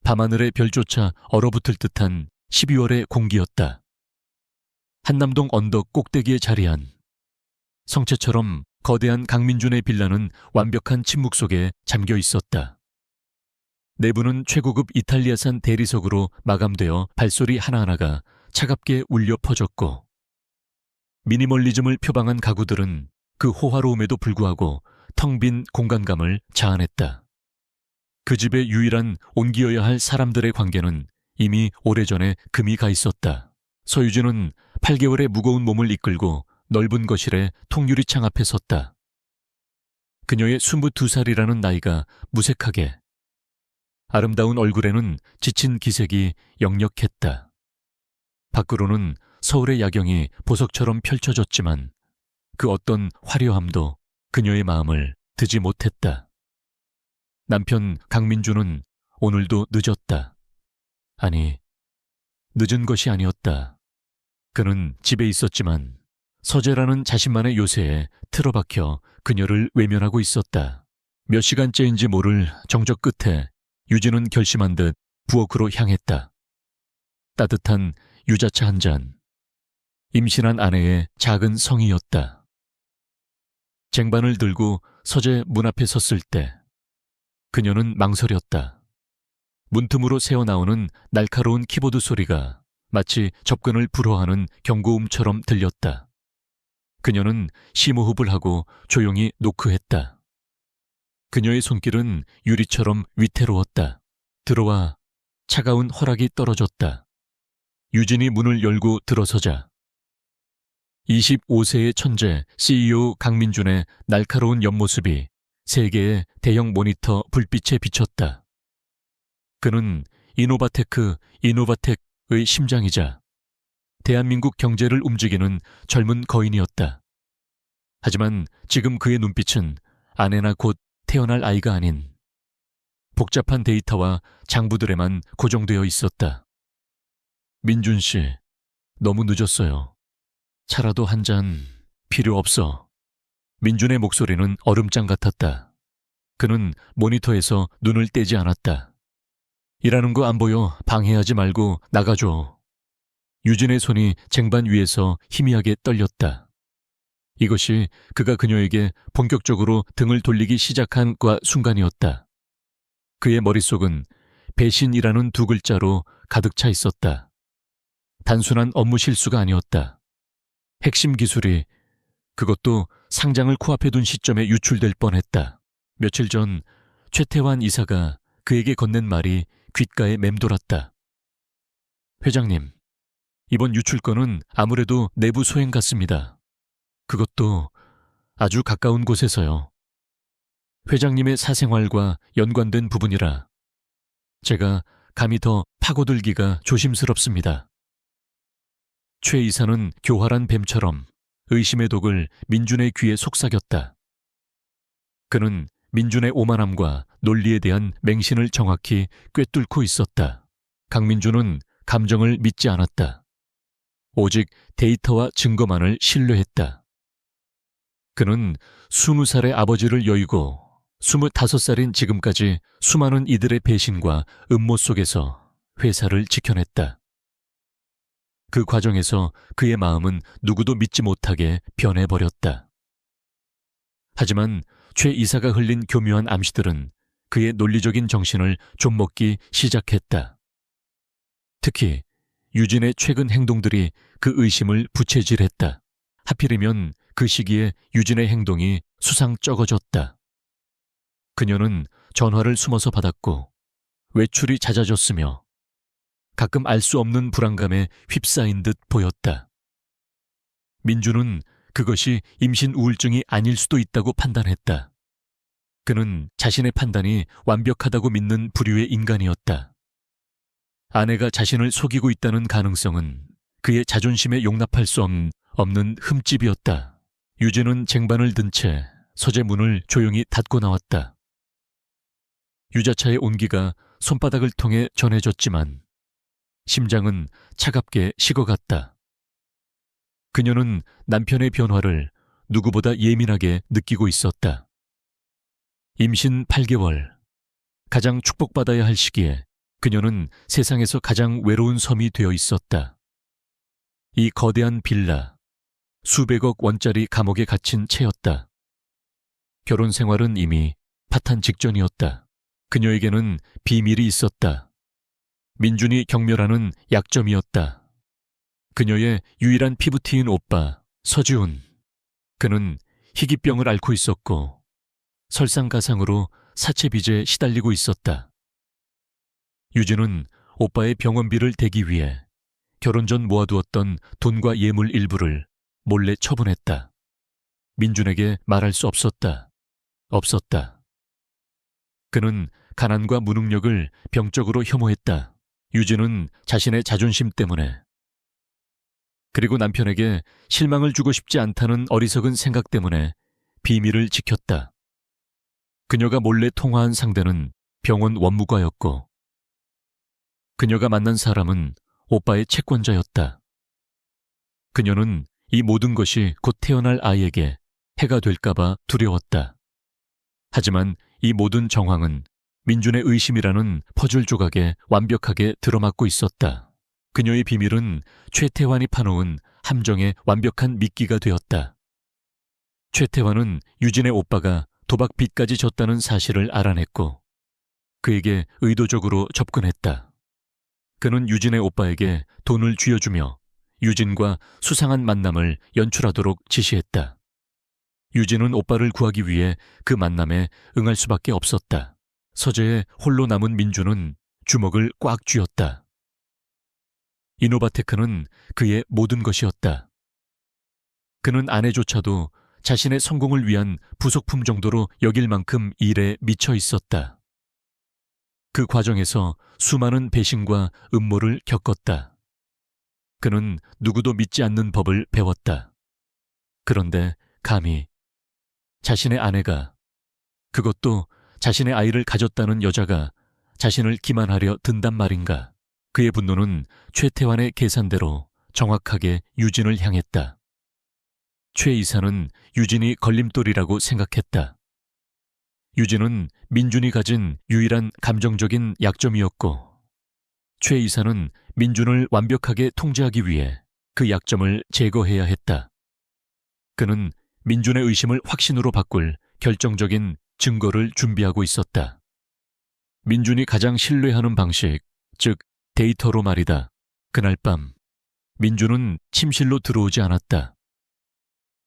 밤하늘의 별조차 얼어붙을 듯한 12월의 공기였다. 한남동 언덕 꼭대기에 자리한 성체처럼 거대한 강민준의 빌라는 완벽한 침묵 속에 잠겨 있었다. 내부는 최고급 이탈리아산 대리석으로 마감되어 발소리 하나하나가 차갑게 울려 퍼졌고, 미니멀리즘을 표방한 가구들은 그 호화로움에도 불구하고 텅 빈 공간감을 자아냈다. 그 집의 유일한 옮기어야 할 사람들의 관계는 이미 오래전에 금이 가 있었다. 서유진은 8개월의 무거운 몸을 이끌고 넓은 거실에 통유리창 앞에 섰다. 그녀의 22살이라는 나이가 무색하게, 아름다운 얼굴에는 지친 기색이 역력했다. 밖으로는 서울의 야경이 보석처럼 펼쳐졌지만 그 어떤 화려함도 그녀의 마음을 드지 못했다. 남편 강민주는 오늘도 늦었다. 아니, 늦은 것이 아니었다. 그는 집에 있었지만 서재라는 자신만의 요새에 틀어박혀 그녀를 외면하고 있었다. 몇 시간째인지 모를 정적 끝에 유진은 결심한 듯 부엌으로 향했다. 따뜻한 유자차 한 잔, 임신한 아내의 작은 성의였다. 쟁반을 들고 서재 문 앞에 섰을 때 그녀는 망설였다. 문틈으로 새어나오는 날카로운 키보드 소리가 마치 접근을 불허하는 경고음처럼 들렸다. 그녀는 심호흡을 하고 조용히 노크했다. 그녀의 손길은 유리처럼 위태로웠다. 들어와. 차가운 허락이 떨어졌다. 유진이 문을 열고 들어서자 25세의 천재 CEO 강민준의 날카로운 옆모습이 세 개의 대형 모니터 불빛에 비쳤다. 그는 이노바텍의 심장이자 대한민국 경제를 움직이는 젊은 거인이었다. 하지만 지금 그의 눈빛은 아내나 곧 태어날 아이가 아닌 복잡한 데이터와 장부들에만 고정되어 있었다. 민준 씨, 너무 늦었어요. 차라도 한 잔 필요 없어. 민준의 목소리는 얼음장 같았다. 그는 모니터에서 눈을 떼지 않았다. 일하는 거 안 보여. 방해하지 말고 나가줘. 유진의 손이 쟁반 위에서 희미하게 떨렸다. 이것이 그가 그녀에게 본격적으로 등을 돌리기 시작한 순간이었다. 그의 머릿속은 배신이라는 두 글자로 가득 차 있었다. 단순한 업무 실수가 아니었다. 핵심 기술이, 그것도 상장을 코앞에 둔 시점에 유출될 뻔했다. 며칠 전 최태환 이사가 그에게 건넨 말이 귓가에 맴돌았다. 회장님, 이번 유출 건은 아무래도 내부 소행 같습니다. 그것도 아주 가까운 곳에서요. 회장님의 사생활과 연관된 부분이라 제가 감히 더 파고들기가 조심스럽습니다. 최 이사는 교활한 뱀처럼 의심의 독을 민준의 귀에 속삭였다. 그는 민준의 오만함과 논리에 대한 맹신을 정확히 꿰뚫고 있었다. 강민준은 감정을 믿지 않았다. 오직 데이터와 증거만을 신뢰했다. 그는 20살의 아버지를 여의고 25살인 지금까지 수많은 이들의 배신과 음모 속에서 회사를 지켜냈다. 그 과정에서 그의 마음은 누구도 믿지 못하게 변해버렸다. 하지만 최 이사가 흘린 교묘한 암시들은 그의 논리적인 정신을 좀먹기 시작했다. 특히 유진의 최근 행동들이 그 의심을 부채질했다. 하필이면 그 시기에 유진의 행동이 수상쩍어졌다. 그녀는 전화를 숨어서 받았고 외출이 잦아졌으며 가끔 알 수 없는 불안감에 휩싸인 듯 보였다. 민주는 그것이 임신 우울증이 아닐 수도 있다고 판단했다. 그는 자신의 판단이 완벽하다고 믿는 부류의 인간이었다. 아내가 자신을 속이고 있다는 가능성은 그의 자존심에 용납할 수 없는 흠집이었다. 유진은 쟁반을 든 채 서재 문을 조용히 닫고 나왔다. 유자차의 온기가 손바닥을 통해 전해졌지만 심장은 차갑게 식어갔다. 그녀는 남편의 변화를 누구보다 예민하게 느끼고 있었다. 임신 8개월, 가장 축복받아야 할 시기에 그녀는 세상에서 가장 외로운 섬이 되어 있었다. 이 거대한 빌라, 수백억 원짜리 감옥에 갇힌 채였다. 결혼 생활은 이미 파탄 직전이었다. 그녀에게는 비밀이 있었다. 민준이 경멸하는 약점이었다. 그녀의 유일한 피부티인 오빠, 서지훈. 그는 희귀병을 앓고 있었고 설상가상으로 사채빚에 시달리고 있었다. 유진은 오빠의 병원비를 대기 위해 결혼 전 모아두었던 돈과 예물 일부를 몰래 처분했다. 민준에게 말할 수 없었다. 그는 가난과 무능력을 병적으로 혐오했다. 유진은 자신의 자존심 때문에, 그리고 남편에게 실망을 주고 싶지 않다는 어리석은 생각 때문에 비밀을 지켰다. 그녀가 몰래 통화한 상대는 병원 원무과였고 그녀가 만난 사람은 오빠의 채권자였다. 그녀는 이 모든 것이 곧 태어날 아이에게 해가 될까봐 두려웠다. 하지만 이 모든 정황은 민준의 의심이라는 퍼즐 조각에 완벽하게 들어맞고 있었다. 그녀의 비밀은 최태환이 파놓은 함정의 완벽한 미끼가 되었다. 최태환은 유진의 오빠가 도박 빚까지 졌다는 사실을 알아냈고 그에게 의도적으로 접근했다. 그는 유진의 오빠에게 돈을 쥐어주며 유진과 수상한 만남을 연출하도록 지시했다. 유진은 오빠를 구하기 위해 그 만남에 응할 수밖에 없었다. 서재에 홀로 남은 민준은 주먹을 꽉 쥐었다. 이노바테크는 그의 모든 것이었다. 그는 아내조차도 자신의 성공을 위한 부속품 정도로 여길 만큼 일에 미쳐 있었다. 그 과정에서 수많은 배신과 음모를 겪었다. 그는 누구도 믿지 않는 법을 배웠다. 그런데 감히 자신의 아내가, 그것도 자신의 아이를 가졌다는 여자가 자신을 기만하려 든단 말인가. 그의 분노는 최태환의 계산대로 정확하게 유진을 향했다. 최 이사는 유진이 걸림돌이라고 생각했다. 유진은 민준이 가진 유일한 감정적인 약점이었고 최 이사는 민준을 완벽하게 통제하기 위해 그 약점을 제거해야 했다. 그는 민준의 의심을 확신으로 바꿀 결정적인 증거를 준비하고 있었다. 민준이 가장 신뢰하는 방식, 즉 데이터로 말이다. 그날 밤 민준은 침실로 들어오지 않았다.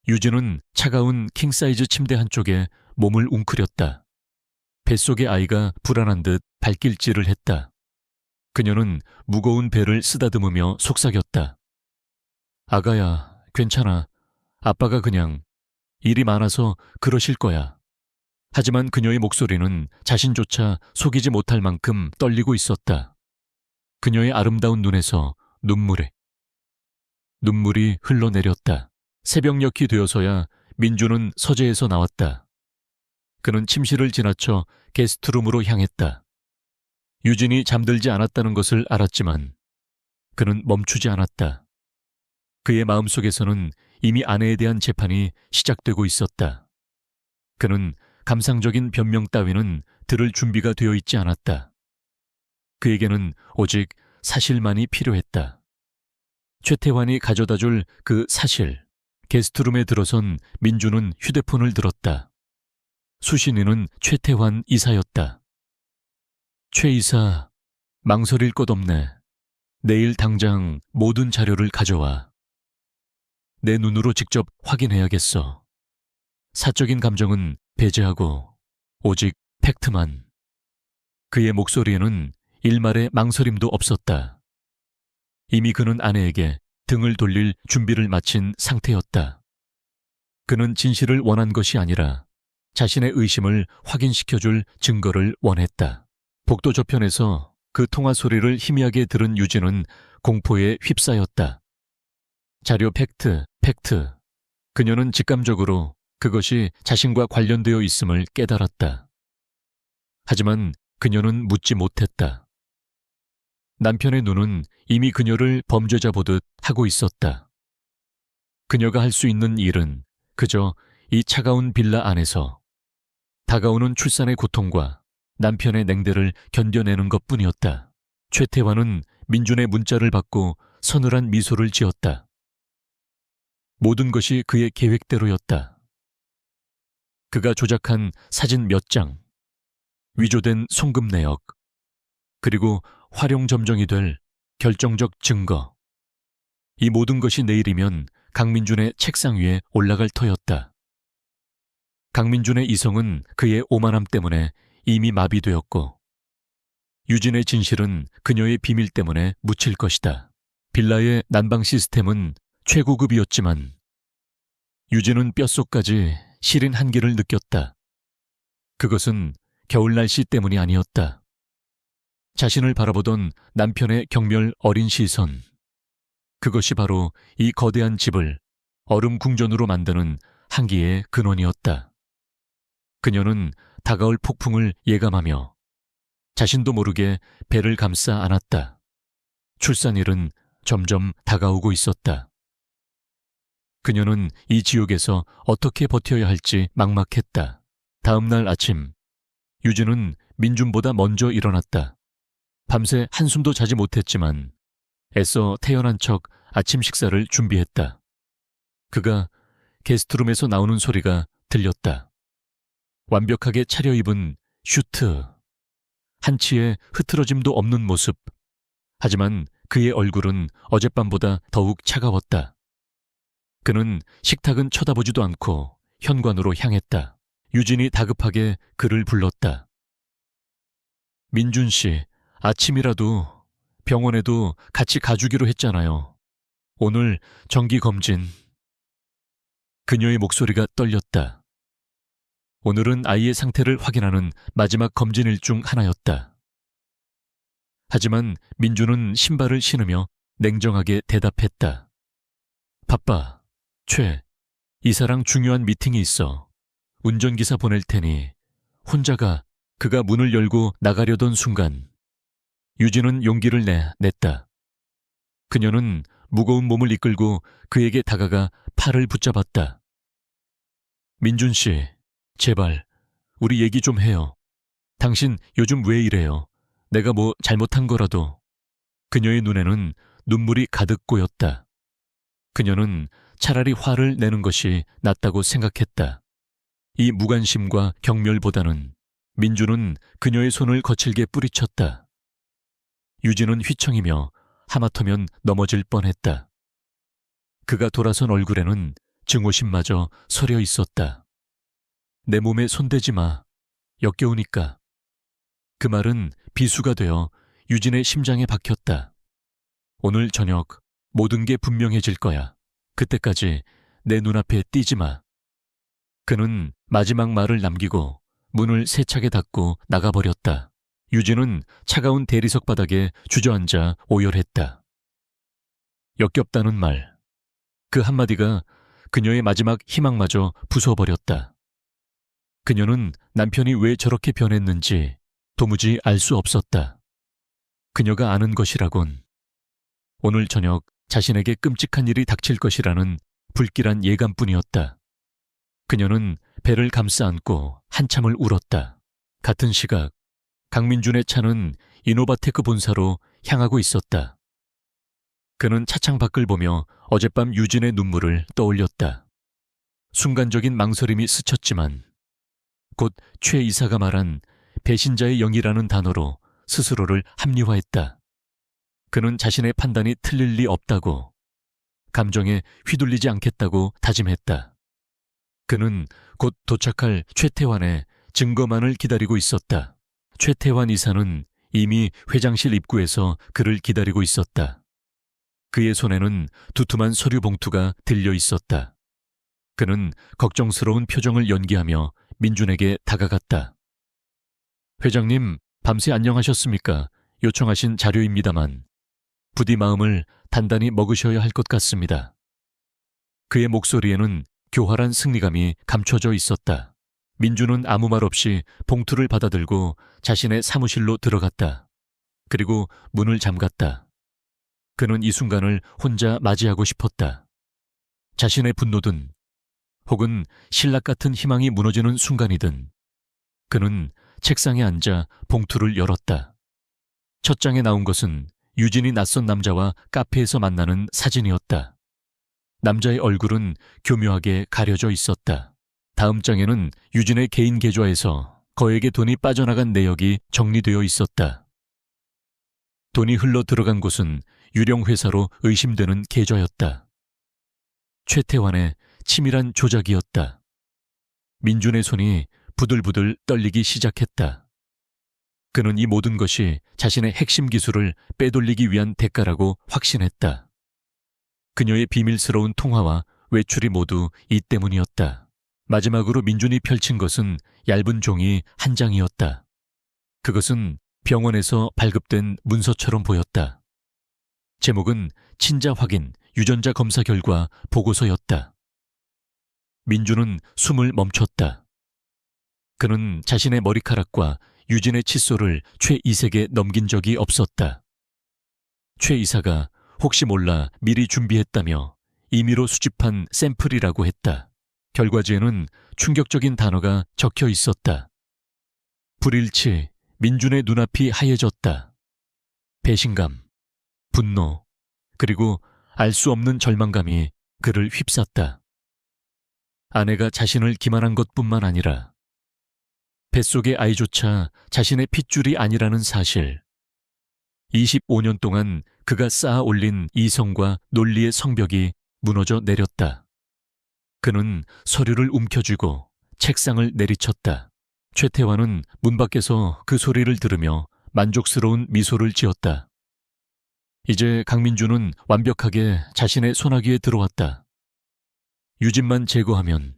유진은 차가운 킹사이즈 침대 한쪽에 몸을 웅크렸다. 뱃속의 아이가 불안한 듯 발길질을 했다. 그녀는 무거운 배를 쓰다듬으며 속삭였다. 아가야, 괜찮아. 아빠가 그냥 일이 많아서 그러실 거야. 하지만 그녀의 목소리는 자신조차 속이지 못할 만큼 떨리고 있었다. 그녀의 아름다운 눈에서 눈물이 흘러내렸다. 새벽녘이 되어서야 민준은 서재에서 나왔다. 그는 침실을 지나쳐 게스트룸으로 향했다. 유진이 잠들지 않았다는 것을 알았지만 그는 멈추지 않았다. 그의 마음속에서는 이미 아내에 대한 재판이 시작되고 있었다. 그는 감상적인 변명 따위는 들을 준비가 되어 있지 않았다. 그에게는 오직 사실만이 필요했다. 최태환이 가져다줄 그 사실. 게스트룸에 들어선 민준은 휴대폰을 들었다. 수신인은 최태환 이사였다. 최 이사, 망설일 것 없네. 내일 당장 모든 자료를 가져와. 내 눈으로 직접 확인해야겠어. 사적인 감정은 배제하고 오직 팩트만. 그의 목소리에는 일말의 망설임도 없었다. 이미 그는 아내에게 등을 돌릴 준비를 마친 상태였다. 그는 진실을 원한 것이 아니라 자신의 의심을 확인시켜줄 증거를 원했다. 복도 저편에서 그 통화 소리를 희미하게 들은 유진은 공포에 휩싸였다. 자료 팩트. 그녀는 직감적으로 그것이 자신과 관련되어 있음을 깨달았다. 하지만 그녀는 묻지 못했다. 남편의 눈은 이미 그녀를 범죄자 보듯 하고 있었다. 그녀가 할 수 있는 일은 그저 이 차가운 빌라 안에서 다가오는 출산의 고통과 남편의 냉대를 견뎌내는 것뿐이었다. 최태환은 민준의 문자를 받고 서늘한 미소를 지었다. 모든 것이 그의 계획대로였다. 그가 조작한 사진 몇 장, 위조된 송금 내역, 그리고 활용점정이 될 결정적 증거. 이 모든 것이 내일이면 강민준의 책상 위에 올라갈 터였다. 강민준의 이성은 그의 오만함 때문에 이미 마비되었고, 유진의 진실은 그녀의 비밀 때문에 묻힐 것이다. 빌라의 난방 시스템은 최고급이었지만 유진은 뼛속까지 시린 한기를 느꼈다. 그것은 겨울 날씨 때문이 아니었다. 자신을 바라보던 남편의 경멸 어린 시선. 그것이 바로 이 거대한 집을 얼음 궁전으로 만드는 한기의 근원이었다. 그녀는 다가올 폭풍을 예감하며 자신도 모르게 배를 감싸 안았다. 출산일은 점점 다가오고 있었다. 그녀는 이 지옥에서 어떻게 버텨야 할지 막막했다. 다음 날 아침, 유진은 민준보다 먼저 일어났다. 밤새 한숨도 자지 못했지만 애써 태어난 척 아침 식사를 준비했다. 그가 게스트룸에서 나오는 소리가 들렸다. 완벽하게 차려입은 슈트, 한치의 흐트러짐도 없는 모습. 하지만 그의 얼굴은 어젯밤보다 더욱 차가웠다. 그는 식탁은 쳐다보지도 않고 현관으로 향했다. 유진이 다급하게 그를 불렀다. 민준 씨, 아침이라도 병원에도 같이 가주기로 했잖아요. 오늘 정기검진. 그녀의 목소리가 떨렸다. 오늘은 아이의 상태를 확인하는 마지막 검진일 중 하나였다. 하지만 민준은 신발을 신으며 냉정하게 대답했다. 바빠. 이사랑 중요한 미팅이 있어. 운전기사 보낼 테니 혼자가. 그가 문을 열고 나가려던 순간 유진은 용기를 냈다. 그녀는 무거운 몸을 이끌고 그에게 다가가 팔을 붙잡았다. 민준 씨, 제발 우리 얘기 좀 해요. 당신 요즘 왜 이래요? 내가 뭐 잘못한 거라도. 그녀의 눈에는 눈물이 가득 고였다. 그녀는 차라리 화를 내는 것이 낫다고 생각했다. 이 무관심과 경멸보다는 민준은 그녀의 손을 거칠게 뿌리쳤다. 유진은 휘청이며 하마터면 넘어질 뻔했다. 그가 돌아선 얼굴에는 증오심마저 서려 있었다. 내 몸에 손대지 마. 역겨우니까. 그 말은 비수가 되어 유진의 심장에 박혔다. 오늘 저녁 모든 게 분명해질 거야. 그때까지 내 눈앞에 띄지 마. 그는 마지막 말을 남기고 문을 세차게 닫고 나가버렸다. 유진은 차가운 대리석 바닥에 주저앉아 오열했다. 역겹다는 말. 그 한마디가 그녀의 마지막 희망마저 부숴버렸다. 그녀는 남편이 왜 저렇게 변했는지 도무지 알 수 없었다. 그녀가 아는 것이라곤 오늘 저녁 자신에게 끔찍한 일이 닥칠 것이라는 불길한 예감뿐이었다. 그녀는 배를 감싸 안고 한참을 울었다. 같은 시각 강민준의 차는 이노바테크 본사로 향하고 있었다. 그는 차창 밖을 보며 어젯밤 유진의 눈물을 떠올렸다. 순간적인 망설임이 스쳤지만 곧 최 이사가 말한 배신자의 영이라는 단어로 스스로를 합리화했다. 그는 자신의 판단이 틀릴 리 없다고, 감정에 휘둘리지 않겠다고 다짐했다. 그는 곧 도착할 최태환의 증거만을 기다리고 있었다. 최태환 이사는 이미 회장실 입구에서 그를 기다리고 있었다. 그의 손에는 두툼한 서류 봉투가 들려 있었다. 그는 걱정스러운 표정을 연기하며 민준에게 다가갔다. 회장님, 밤새 안녕하셨습니까? 요청하신 자료입니다만 부디 마음을 단단히 먹으셔야 할 것 같습니다. 그의 목소리에는 교활한 승리감이 감춰져 있었다. 민준은 아무 말 없이 봉투를 받아들고 자신의 사무실로 들어갔다. 그리고 문을 잠갔다. 그는 이 순간을 혼자 맞이하고 싶었다. 자신의 분노든 혹은 신락 같은 희망이 무너지는 순간이든 그는 책상에 앉아 봉투를 열었다. 첫 장에 나온 것은 유진이 낯선 남자와 카페에서 만나는 사진이었다. 남자의 얼굴은 교묘하게 가려져 있었다. 다음 장에는 유진의 개인 계좌에서 거액의 돈이 빠져나간 내역이 정리되어 있었다. 돈이 흘러 들어간 곳은 유령 회사로 의심되는 계좌였다. 최태환의 치밀한 조작이었다. 민준의 손이 부들부들 떨리기 시작했다. 그는 이 모든 것이 자신의 핵심 기술을 빼돌리기 위한 대가라고 확신했다. 그녀의 비밀스러운 통화와 외출이 모두 이 때문이었다. 마지막으로 민준이 펼친 것은 얇은 종이 한 장이었다. 그것은 병원에서 발급된 문서처럼 보였다. 제목은 친자 확인, 유전자 검사 결과 보고서였다. 민준은 숨을 멈췄다. 그는 자신의 머리카락과 유진의 칫솔을 최 이색에 넘긴 적이 없었다. 최 이사가 혹시 몰라 미리 준비했다며 임의로 수집한 샘플이라고 했다. 결과지에는 충격적인 단어가 적혀 있었다. 불일치, 민준의 눈앞이 하얘졌다. 배신감, 분노, 그리고 알 수 없는 절망감이 그를 휩쌌다. 아내가 자신을 기만한 것뿐만 아니라 뱃속의 아이조차 자신의 핏줄이 아니라는 사실. 25년 동안 그가 쌓아 올린 이성과 논리의 성벽이 무너져 내렸다. 그는 서류를 움켜쥐고 책상을 내리쳤다. 최태환은 문 밖에서 그 소리를 들으며 만족스러운 미소를 지었다. 이제 강민주는 완벽하게 자신의 소나기에 들어왔다. 유진만 제거하면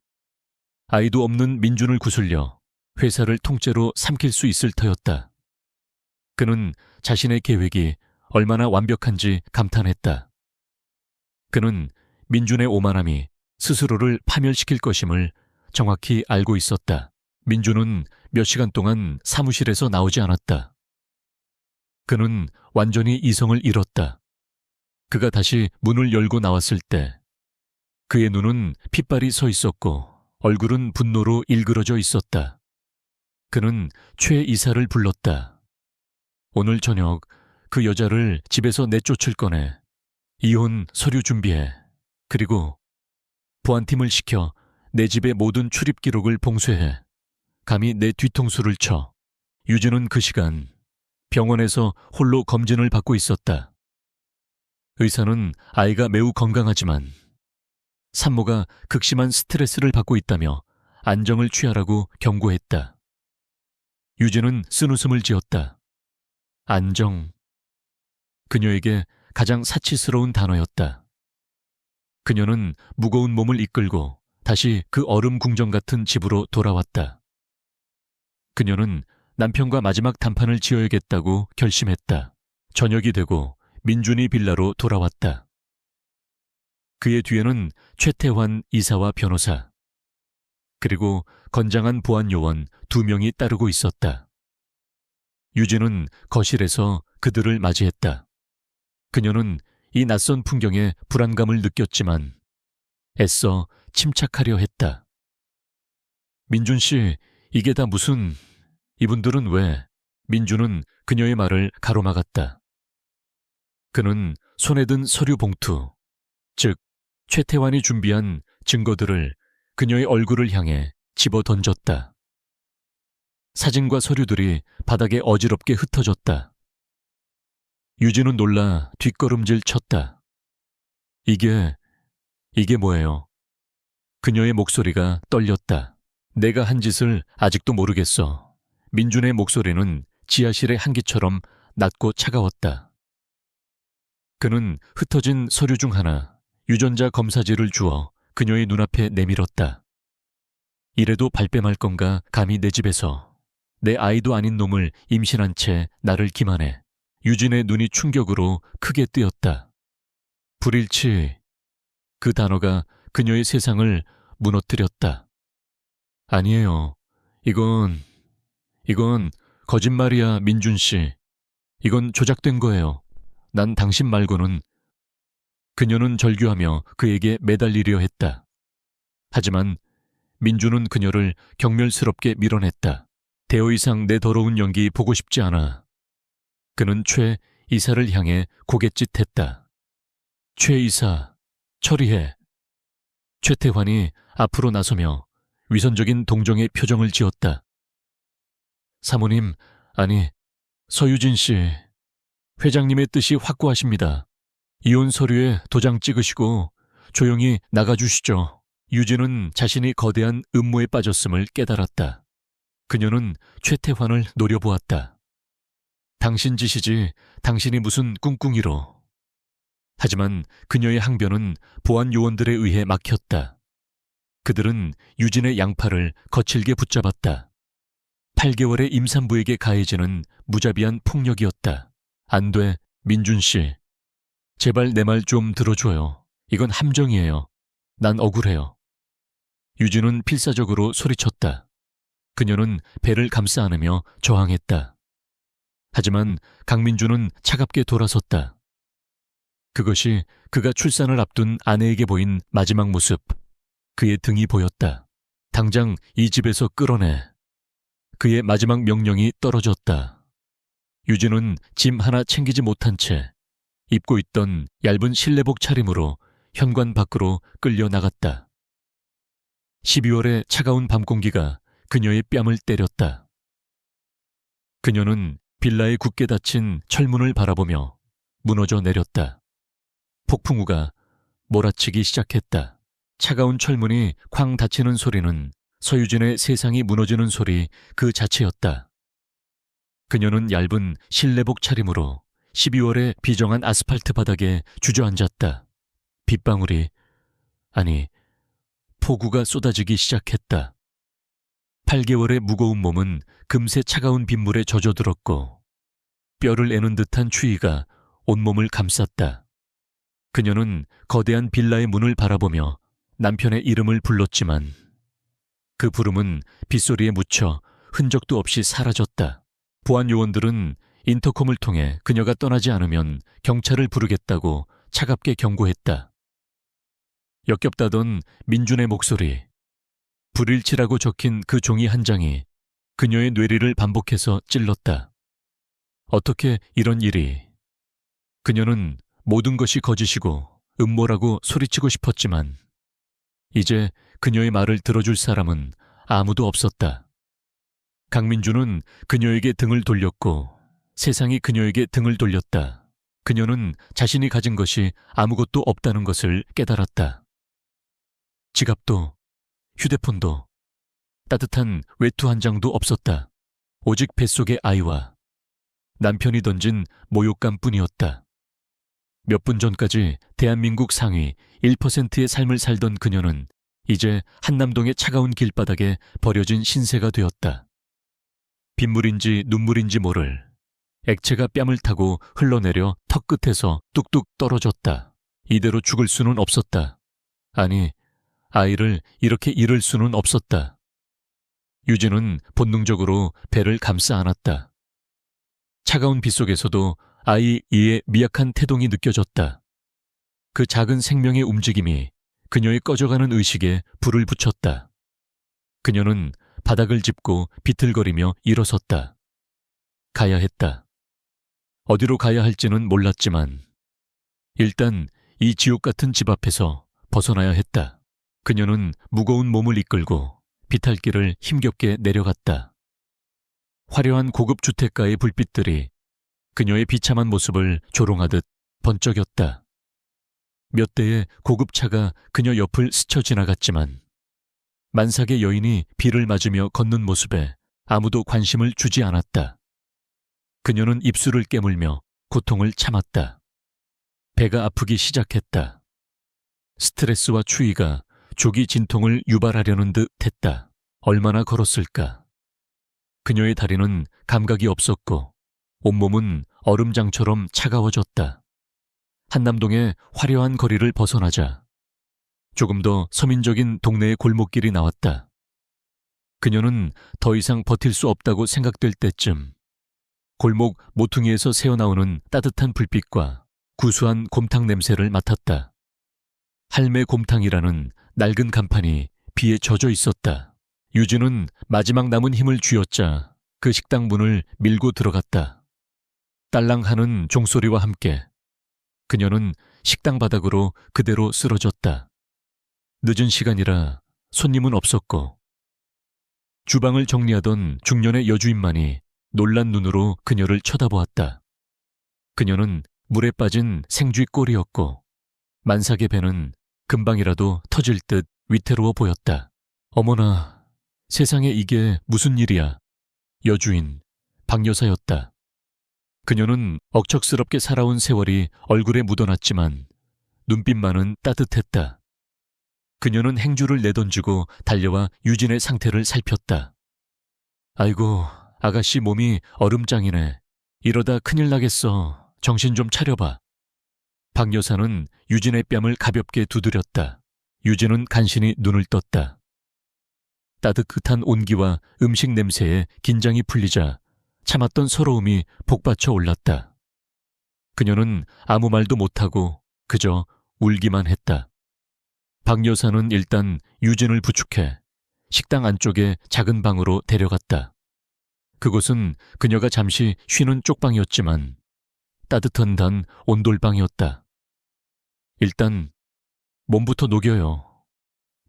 아이도 없는 민준을 구슬려 회사를 통째로 삼킬 수 있을 터였다. 그는 자신의 계획이 얼마나 완벽한지 감탄했다. 그는 민준의 오만함이 스스로를 파멸시킬 것임을 정확히 알고 있었다. 민준은 몇 시간 동안 사무실에서 나오지 않았다. 그는 완전히 이성을 잃었다. 그가 다시 문을 열고 나왔을 때 그의 눈은 핏발이 서 있었고 얼굴은 분노로 일그러져 있었다. 그는 최 이사를 불렀다. 오늘 저녁 그 여자를 집에서 내쫓을 거네. 이혼 서류 준비해. 그리고 보안팀을 시켜 내 집의 모든 출입 기록을 봉쇄해. 감히 내 뒤통수를 쳐. 유진은 그 시간 병원에서 홀로 검진을 받고 있었다. 의사는 아이가 매우 건강하지만 산모가 극심한 스트레스를 받고 있다며 안정을 취하라고 경고했다. 유진은 쓴웃음을 지었다. 안정. 그녀에게 가장 사치스러운 단어였다. 그녀는 무거운 몸을 이끌고 다시 그 얼음 궁정 같은 집으로 돌아왔다. 그녀는 남편과 마지막 단판을 지어야겠다고 결심했다. 저녁이 되고 민준이 빌라로 돌아왔다. 그의 뒤에는 최태환 이사와 변호사, 그리고 건장한 보안 요원 2명이 따르고 있었다. 유진은 거실에서 그들을 맞이했다. 그녀는 이 낯선 풍경에 불안감을 느꼈지만 애써 침착하려 했다. 민준 씨, 이게 다 무슨... 이분들은 왜... 민준은 그녀의 말을 가로막았다. 그는 손에 든 서류 봉투, 즉 최태환이 준비한 증거들을 그녀의 얼굴을 향해 집어 던졌다. 사진과 서류들이 바닥에 어지럽게 흩어졌다. 유진은 놀라 뒷걸음질 쳤다. 이게 뭐예요? 그녀의 목소리가 떨렸다. 내가 한 짓을 아직도 모르겠어. 민준의 목소리는 지하실의 한기처럼 낮고 차가웠다. 그는 흩어진 서류 중 하나, 유전자 검사지를 주어 그녀의 눈앞에 내밀었다. 이래도 발뺌할 건가 감히 내 집에서. 내 아이도 아닌 놈을 임신한 채 나를 기만해. 유진의 눈이 충격으로 크게 뜨였다. 불일치. 그 단어가 그녀의 세상을 무너뜨렸다. 아니에요. 이건 거짓말이야, 민준 씨. 이건 조작된 거예요. 난 당신 말고는... 그녀는 절규하며 그에게 매달리려 했다. 하지만 민준은 그녀를 경멸스럽게 밀어냈다. 대어 이상 내 더러운 연기 보고 싶지 않아. 그는 최 이사를 향해 고갯짓했다. 최 이사, 처리해. 최태환이 앞으로 나서며 위선적인 동정의 표정을 지었다. 사모님, 아니, 서유진 씨, 회장님의 뜻이 확고하십니다. 이혼 서류에 도장 찍으시고 조용히 나가주시죠. 유진은 자신이 거대한 음모에 빠졌음을 깨달았다. 그녀는 최태환을 노려보았다. 당신 짓이지 당신이 무슨 꿍꿍이로. 하지만 그녀의 항변은 보안 요원들에 의해 막혔다. 그들은 유진의 양팔을 거칠게 붙잡았다. 8개월의 임산부에게 가해지는 무자비한 폭력이었다. 안 돼, 민준 씨. 제발 내 말 좀 들어줘요. 이건 함정이에요. 난 억울해요. 유진은 필사적으로 소리쳤다. 그녀는 배를 감싸 안으며 저항했다. 하지만 강민주는 차갑게 돌아섰다. 그것이 그가 출산을 앞둔 아내에게 보인 마지막 모습. 그의 등이 보였다. 당장 이 집에서 끌어내. 그의 마지막 명령이 떨어졌다. 유진은 짐 하나 챙기지 못한 채 입고 있던 얇은 실내복 차림으로 현관 밖으로 끌려 나갔다. 12월의 차가운 밤 공기가 그녀의 뺨을 때렸다. 그녀는 빌라에 굳게 닫힌 철문을 바라보며 무너져 내렸다. 폭풍우가 몰아치기 시작했다. 차가운 철문이 쾅 닫히는 소리는 서유진의 세상이 무너지는 소리 그 자체였다. 그녀는 얇은 실내복 차림으로 12월의 비정한 아스팔트 바닥에 주저앉았다. 빗방울이, 아니, 폭우가 쏟아지기 시작했다. 8개월의 무거운 몸은 금세 차가운 빗물에 젖어들었고 뼈를 애는 듯한 추위가 온몸을 감쌌다. 그녀는 거대한 빌라의 문을 바라보며 남편의 이름을 불렀지만 그 부름은 빗소리에 묻혀 흔적도 없이 사라졌다. 보안 요원들은 인터콤을 통해 그녀가 떠나지 않으면 경찰을 부르겠다고 차갑게 경고했다. 역겹다던 민준의 목소리, 불일치라고 적힌 그 종이 한 장이 그녀의 뇌리를 반복해서 찔렀다. 어떻게 이런 일이. 그녀는 모든 것이 거짓이고 음모라고 소리치고 싶었지만 이제 그녀의 말을 들어줄 사람은 아무도 없었다. 강민주는 그녀에게 등을 돌렸고 세상이 그녀에게 등을 돌렸다. 그녀는 자신이 가진 것이 아무것도 없다는 것을 깨달았다. 지갑도, 휴대폰도, 따뜻한 외투 한 장도 없었다. 오직 뱃속의 아이와 남편이 던진 모욕감뿐이었다. 몇 분 전까지 대한민국 상위 1%의 삶을 살던 그녀는 이제 한남동의 차가운 길바닥에 버려진 신세가 되었다. 빗물인지 눈물인지 모를 액체가 뺨을 타고 흘러내려 턱 끝에서 뚝뚝 떨어졌다. 이대로 죽을 수는 없었다. 아니, 아이를 이렇게 잃을 수는 없었다. 유진은 본능적으로 배를 감싸 안았다. 차가운 빗속에서도 아이 이의 미약한 태동이 느껴졌다. 그 작은 생명의 움직임이 그녀의 꺼져가는 의식에 불을 붙였다. 그녀는 바닥을 짚고 비틀거리며 일어섰다. 가야 했다. 어디로 가야 할지는 몰랐지만 일단 이 지옥 같은 집 앞에서 벗어나야 했다. 그녀는 무거운 몸을 이끌고 비탈길을 힘겹게 내려갔다. 화려한 고급 주택가의 불빛들이 그녀의 비참한 모습을 조롱하듯 번쩍였다. 몇 대의 고급차가 그녀 옆을 스쳐 지나갔지만 만삭의 여인이 비를 맞으며 걷는 모습에 아무도 관심을 주지 않았다. 그녀는 입술을 깨물며 고통을 참았다. 배가 아프기 시작했다. 스트레스와 추위가 조기 진통을 유발하려는 듯 했다. 얼마나 걸었을까? 그녀의 다리는 감각이 없었고 온몸은 얼음장처럼 차가워졌다. 한남동의 화려한 거리를 벗어나자 조금 더 서민적인 동네의 골목길이 나왔다. 그녀는 더 이상 버틸 수 없다고 생각될 때쯤 골목 모퉁이에서 새어나오는 따뜻한 불빛과 구수한 곰탕 냄새를 맡았다. 할매 곰탕이라는 낡은 간판이 비에 젖어 있었다. 유진은 마지막 남은 힘을 쥐어짜 그 식당 문을 밀고 들어갔다. 딸랑하는 종소리와 함께 그녀는 식당 바닥으로 그대로 쓰러졌다. 늦은 시간이라 손님은 없었고 주방을 정리하던 중년의 여주인만이 놀란 눈으로 그녀를 쳐다보았다. 그녀는 물에 빠진 생쥐 꼴이었고 만삭의 배는 금방이라도 터질 듯 위태로워 보였다. 어머나, 세상에 이게 무슨 일이야. 여주인, 박 여사였다. 그녀는 억척스럽게 살아온 세월이 얼굴에 묻어났지만 눈빛만은 따뜻했다. 그녀는 행주를 내던지고 달려와 유진의 상태를 살폈다. 아이고, 아가씨 몸이 얼음장이네. 이러다 큰일 나겠어. 정신 좀 차려봐. 박 여사는 유진의 뺨을 가볍게 두드렸다. 유진은 간신히 눈을 떴다. 따뜻한 온기와 음식 냄새에 긴장이 풀리자 참았던 서러움이 복받쳐 올랐다. 그녀는 아무 말도 못하고 그저 울기만 했다. 박 여사는 일단 유진을 부축해 식당 안쪽의 작은 방으로 데려갔다. 그곳은 그녀가 잠시 쉬는 쪽방이었지만 따뜻한 단 온돌방이었다. 일단 몸부터 녹여요.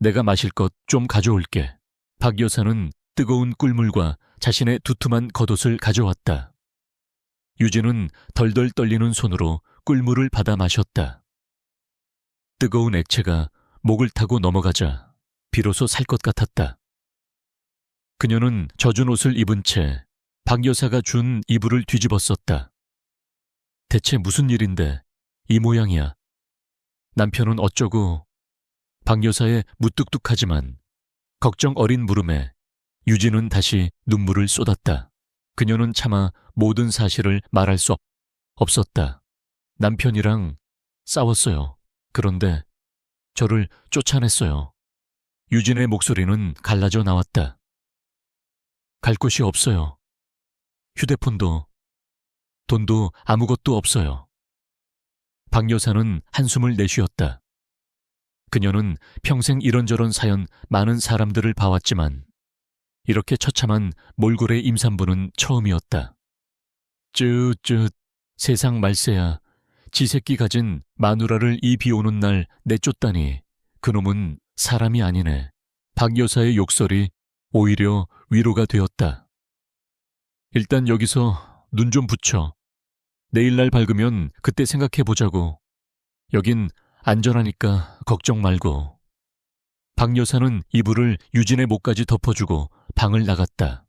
내가 마실 것 좀 가져올게. 박 여사는 뜨거운 꿀물과 자신의 두툼한 겉옷을 가져왔다. 유진은 덜덜 떨리는 손으로 꿀물을 받아 마셨다. 뜨거운 액체가 목을 타고 넘어가자 비로소 살 것 같았다. 그녀는 젖은 옷을 입은 채 박 여사가 준 이불을 뒤집었었다. 대체 무슨 일인데 이 모양이야. 남편은 어쩌고. 박 여사의 무뚝뚝하지만 걱정 어린 물음에 유진은 다시 눈물을 쏟았다. 그녀는 차마 모든 사실을 말할 수 없었다. 남편이랑 싸웠어요. 그런데 저를 쫓아냈어요. 유진의 목소리는 갈라져 나왔다. 갈 곳이 없어요. 휴대폰도, 돈도 아무것도 없어요. 박 여사는 한숨을 내쉬었다. 그녀는 평생 이런저런 사연 많은 사람들을 봐왔지만 이렇게 처참한 몰골의 임산부는 처음이었다. 쯧쯧, 세상 말세야. 지 새끼 가진 마누라를 이 비 오는 날 내쫓다니 그놈은 사람이 아니네. 박 여사의 욕설이 오히려 위로가 되었다. 일단 여기서 눈 좀 붙여. 내일날 밝으면 그때 생각해보자고. 여긴 안전하니까 걱정 말고. 박 여사는 이불을 유진의 목까지 덮어주고 방을 나갔다.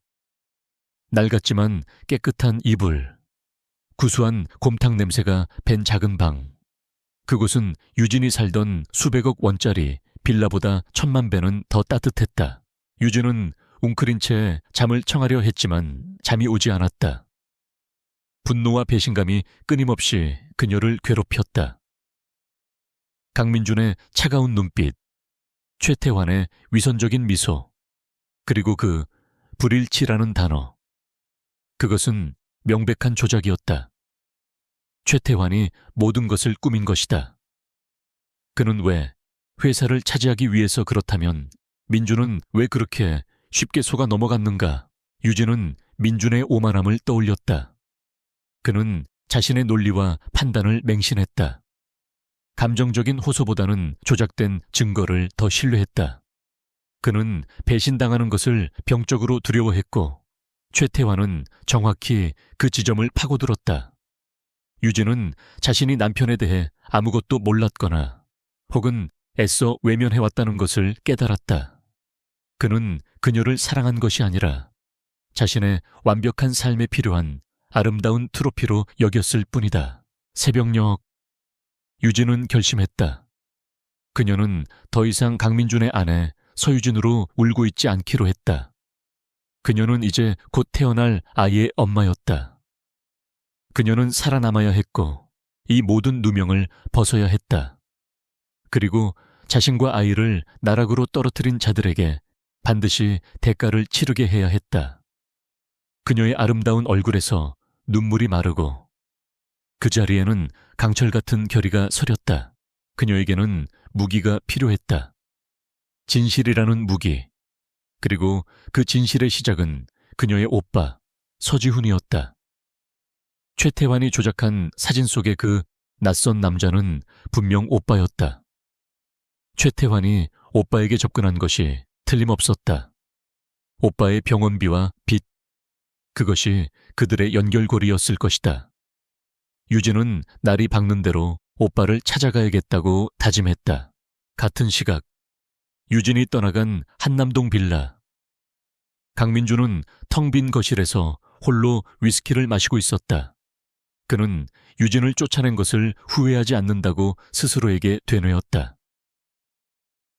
낡았지만 깨끗한 이불, 구수한 곰탕 냄새가 밴 작은 방. 그곳은 유진이 살던 수백억 원짜리 빌라보다 1000만 배는 더 따뜻했다. 유진은 웅크린 채 잠을 청하려 했지만 잠이 오지 않았다. 분노와 배신감이 끊임없이 그녀를 괴롭혔다. 강민준의 차가운 눈빛, 최태환의 위선적인 미소, 그리고 그 불일치라는 단어. 그것은 명백한 조작이었다. 최태환이 모든 것을 꾸민 것이다. 그는 왜 회사를 차지하기 위해서 그렇다면 민준은 왜 그렇게 쉽게 속아 넘어갔는가? 유진은 민준의 오만함을 떠올렸다. 그는 자신의 논리와 판단을 맹신했다. 감정적인 호소보다는 조작된 증거를 더 신뢰했다. 그는 배신당하는 것을 병적으로 두려워했고 최태환은 정확히 그 지점을 파고들었다. 유진은 자신이 남편에 대해 아무것도 몰랐거나 혹은 애써 외면해왔다는 것을 깨달았다. 그는 그녀를 사랑한 것이 아니라 자신의 완벽한 삶에 필요한 아름다운 트로피로 여겼을 뿐이다. 새벽녘, 유진은 결심했다. 그녀는 더 이상 강민준의 아내 서유진으로 울고 있지 않기로 했다. 그녀는 이제 곧 태어날 아이의 엄마였다. 그녀는 살아남아야 했고 이 모든 누명을 벗어야 했다. 그리고 자신과 아이를 나락으로 떨어뜨린 자들에게 반드시 대가를 치르게 해야 했다. 그녀의 아름다운 얼굴에서 눈물이 마르고 그 자리에는 강철 같은 결의가 서렸다. 그녀에게는 무기가 필요했다. 진실이라는 무기. 그리고 그 진실의 시작은 그녀의 오빠 서지훈이었다. 최태환이 조작한 사진 속의 그 낯선 남자는 분명 오빠였다. 최태환이 오빠에게 접근한 것이 틀림없었다. 오빠의 병원비와 빚, 그것이 그들의 연결고리였을 것이다. 유진은 날이 밝는 대로 오빠를 찾아가야겠다고 다짐했다. 같은 시각, 유진이 떠나간 한남동 빌라. 강민주는 텅 빈 거실에서 홀로 위스키를 마시고 있었다. 그는 유진을 쫓아낸 것을 후회하지 않는다고 스스로에게 되뇌었다.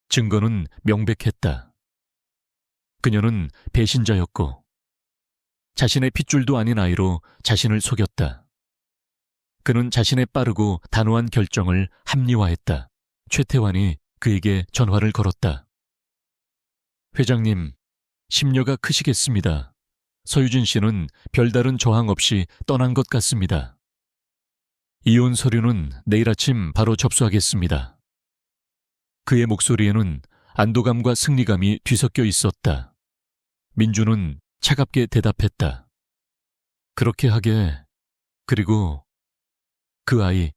증거는 명백했다. 그녀는 배신자였고 자신의 핏줄도 아닌 아이로 자신을 속였다. 그는 자신의 빠르고 단호한 결정을 합리화했다. 최태환이 그에게 전화를 걸었다. 회장님, 심려가 크시겠습니다. 서유진 씨는 별다른 저항 없이 떠난 것 같습니다. 이혼 서류는 내일 아침 바로 접수하겠습니다. 그의 목소리에는 안도감과 승리감이 뒤섞여 있었다. 민주는 차갑게 대답했다. 그렇게 하게. 그리고 그 아이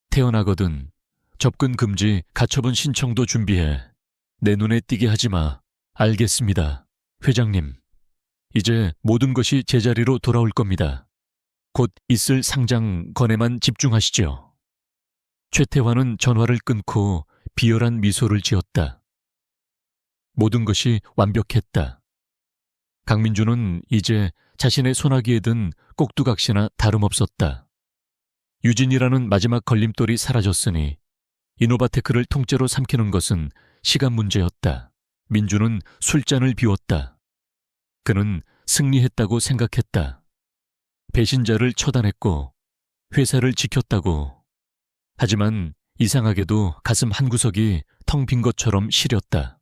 태어나거든. 접근 금지 가처분 신청도 준비해. 내 눈에 띄게 하지 마. 알겠습니다. 회장님. 이제 모든 것이 제자리로 돌아올 겁니다. 곧 있을 상장 건에만 집중하시죠. 최태환은 전화를 끊고 비열한 미소를 지었다. 모든 것이 완벽했다. 강민주는 이제 자신의 소나기에 든 꼭두각시나 다름없었다. 유진이라는 마지막 걸림돌이 사라졌으니 이노바테크를 통째로 삼키는 것은 시간 문제였다. 민주는 술잔을 비웠다. 그는 승리했다고 생각했다. 배신자를 처단했고 회사를 지켰다고. 하지만 이상하게도 가슴 한구석이 텅 빈 것처럼 시렸다.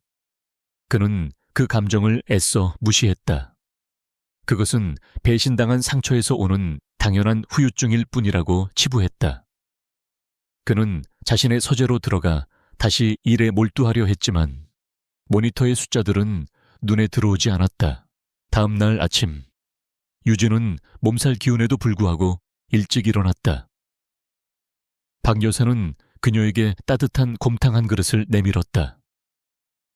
그는 그 감정을 애써 무시했다. 그것은 배신당한 상처에서 오는 당연한 후유증일 뿐이라고 치부했다. 그는 자신의 서재로 들어가 다시 일에 몰두하려 했지만 모니터의 숫자들은 눈에 들어오지 않았다. 다음 날 아침, 유진은 몸살 기운에도 불구하고 일찍 일어났다. 박 여사는 그녀에게 따뜻한 곰탕 한 그릇을 내밀었다.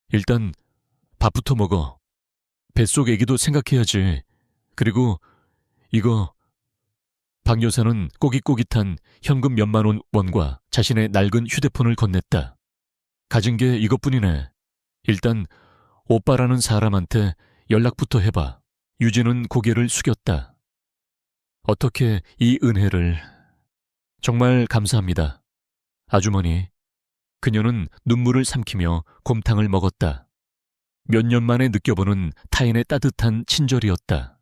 일단 밥부터 먹어. 뱃속 애기도 생각해야지. 그리고 이거. 박 여사는 꼬깃꼬깃한 현금 몇만 원과 자신의 낡은 휴대폰을 건넸다. 가진 게 이것뿐이네. 일단 오빠라는 사람한테 연락부터 해봐. 유진은 고개를 숙였다. 어떻게 이 은혜를. 정말 감사합니다. 아주머니. 그녀는 눈물을 삼키며 곰탕을 먹었다. 몇 년 만에 느껴보는 타인의 따뜻한 친절이었다.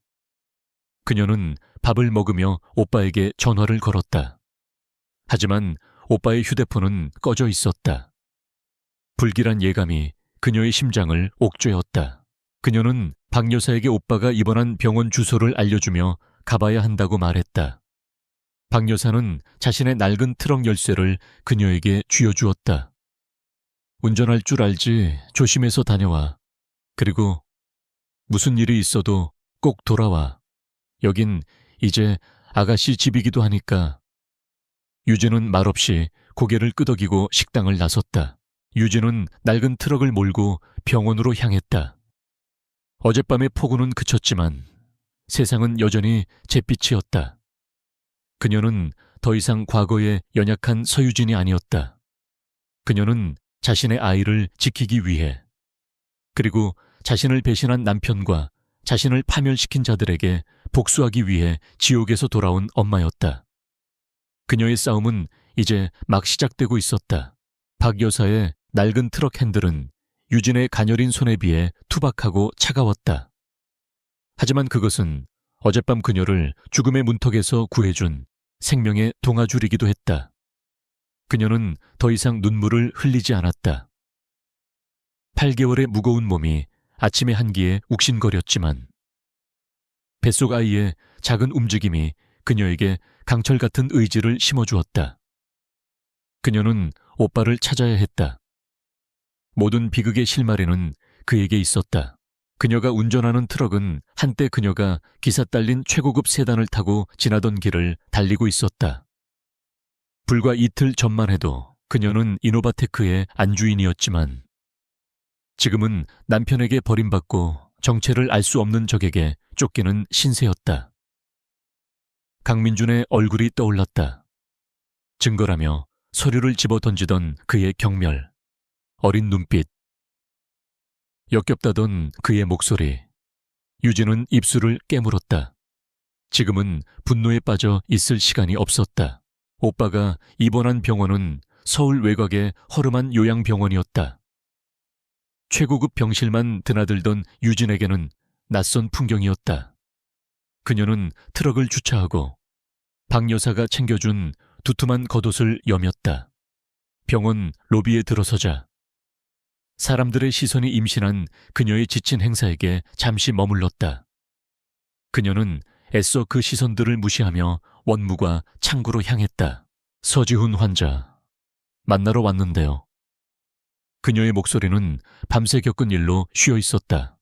그녀는 밥을 먹으며 오빠에게 전화를 걸었다. 하지만 오빠의 휴대폰은 꺼져 있었다. 불길한 예감이 그녀의 심장을 옥죄었다. 그녀는 박 여사에게 오빠가 입원한 병원 주소를 알려주며 가봐야 한다고 말했다. 박 여사는 자신의 낡은 트럭 열쇠를 그녀에게 쥐어주었다. 운전할 줄 알지. 조심해서 다녀와. 그리고 무슨 일이 있어도 꼭 돌아와. 여긴 이제 아가씨 집이기도 하니까. 유진은 말없이 고개를 끄덕이고 식당을 나섰다. 유진은 낡은 트럭을 몰고 병원으로 향했다. 어젯밤의 폭우는 그쳤지만 세상은 여전히 잿빛이었다. 그녀는 더 이상 과거의 연약한 서유진이 아니었다. 그녀는 자신의 아이를 지키기 위해, 그리고 자신을 배신한 남편과 자신을 파멸시킨 자들에게 복수하기 위해 지옥에서 돌아온 엄마였다. 그녀의 싸움은 이제 막 시작되고 있었다. 박 여사의 낡은 트럭 핸들은 유진의 가녀린 손에 비해 투박하고 차가웠다. 하지만 그것은 어젯밤 그녀를 죽음의 문턱에서 구해준 생명의 동아줄이기도 했다. 그녀는 더 이상 눈물을 흘리지 않았다. 8개월의 무거운 몸이 아침의 한기에 욱신거렸지만 뱃속 아이의 작은 움직임이 그녀에게 강철 같은 의지를 심어주었다. 그녀는 오빠를 찾아야 했다. 모든 비극의 실마리는 그에게 있었다. 그녀가 운전하는 트럭은 한때 그녀가 기사 딸린 최고급 세단을 타고 지나던 길을 달리고 있었다. 불과 이틀 전만 해도 그녀는 이노바테크의 안주인이었지만 지금은 남편에게 버림받고 정체를 알 수 없는 적에게 쫓기는 신세였다. 강민준의 얼굴이 떠올랐다. 증거라며 서류를 집어던지던 그의 경멸, 어린 눈빛, 역겹다던 그의 목소리. 유진은 입술을 깨물었다. 지금은 분노에 빠져 있을 시간이 없었다. 오빠가 입원한 병원은 서울 외곽의 허름한 요양병원이었다. 최고급 병실만 드나들던 유진에게는 낯선 풍경이었다. 그녀는 트럭을 주차하고 박 여사가 챙겨준 두툼한 겉옷을 여몄다. 병원 로비에 들어서자 사람들의 시선이 임신한 그녀의 지친 행사에게 잠시 머물렀다. 그녀는 애써 그 시선들을 무시하며 원무과 창구로 향했다. 서지훈 환자, 만나러 왔는데요. 그녀의 목소리는 밤새 겪은 일로 쉬어 있었다.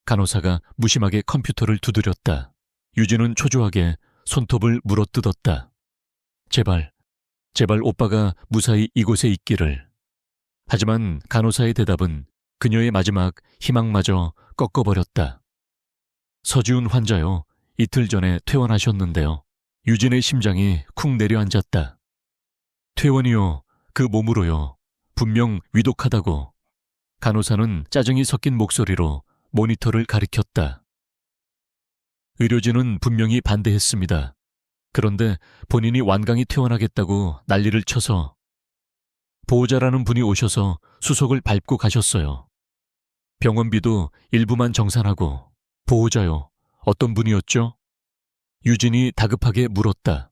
간호사가 무심하게 컴퓨터를 두드렸다. 유진은 초조하게 손톱을 물어뜯었다. 제발 오빠가 무사히 이곳에 있기를. 하지만 간호사의 대답은 그녀의 마지막 희망마저 꺾어버렸다. 서지훈 환자요. 이틀 전에 퇴원하셨는데요. 유진의 심장이 쿵 내려앉았다. 퇴원이요. 그 몸으로요. 분명 위독하다고. 간호사는 짜증이 섞인 목소리로 모니터를 가리켰다. 의료진은 분명히 반대했습니다. 그런데 본인이 완강히 퇴원하겠다고 난리를 쳐서 보호자라는 분이 오셔서 수속을 밟고 가셨어요. 병원비도 일부만 정산하고. 보호자요. 어떤 분이었죠? 유진이 다급하게 물었다.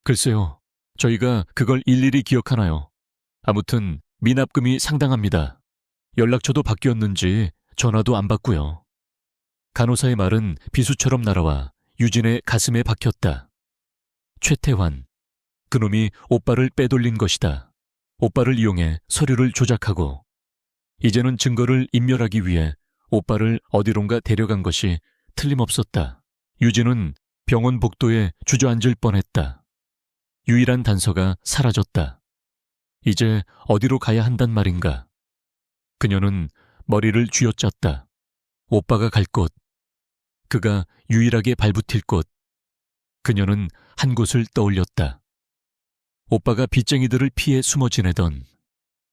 글쎄요. 저희가 그걸 일일이 기억하나요? 아무튼 미납금이 상당합니다. 연락처도 바뀌었는지 전화도 안 받고요. 간호사의 말은 비수처럼 날아와 유진의 가슴에 박혔다. 최태환. 그놈이 오빠를 빼돌린 것이다. 오빠를 이용해 서류를 조작하고 이제는 증거를 인멸하기 위해 오빠를 어디론가 데려간 것이 틀림없었다. 유진은 병원 복도에 주저앉을 뻔했다. 유일한 단서가 사라졌다. 이제 어디로 가야 한단 말인가? 그녀는 머리를 쥐어짰다. 오빠가 갈 곳, 그가 유일하게 발붙일 곳. 그녀는 한 곳을 떠올렸다. 오빠가 빚쟁이들을 피해 숨어 지내던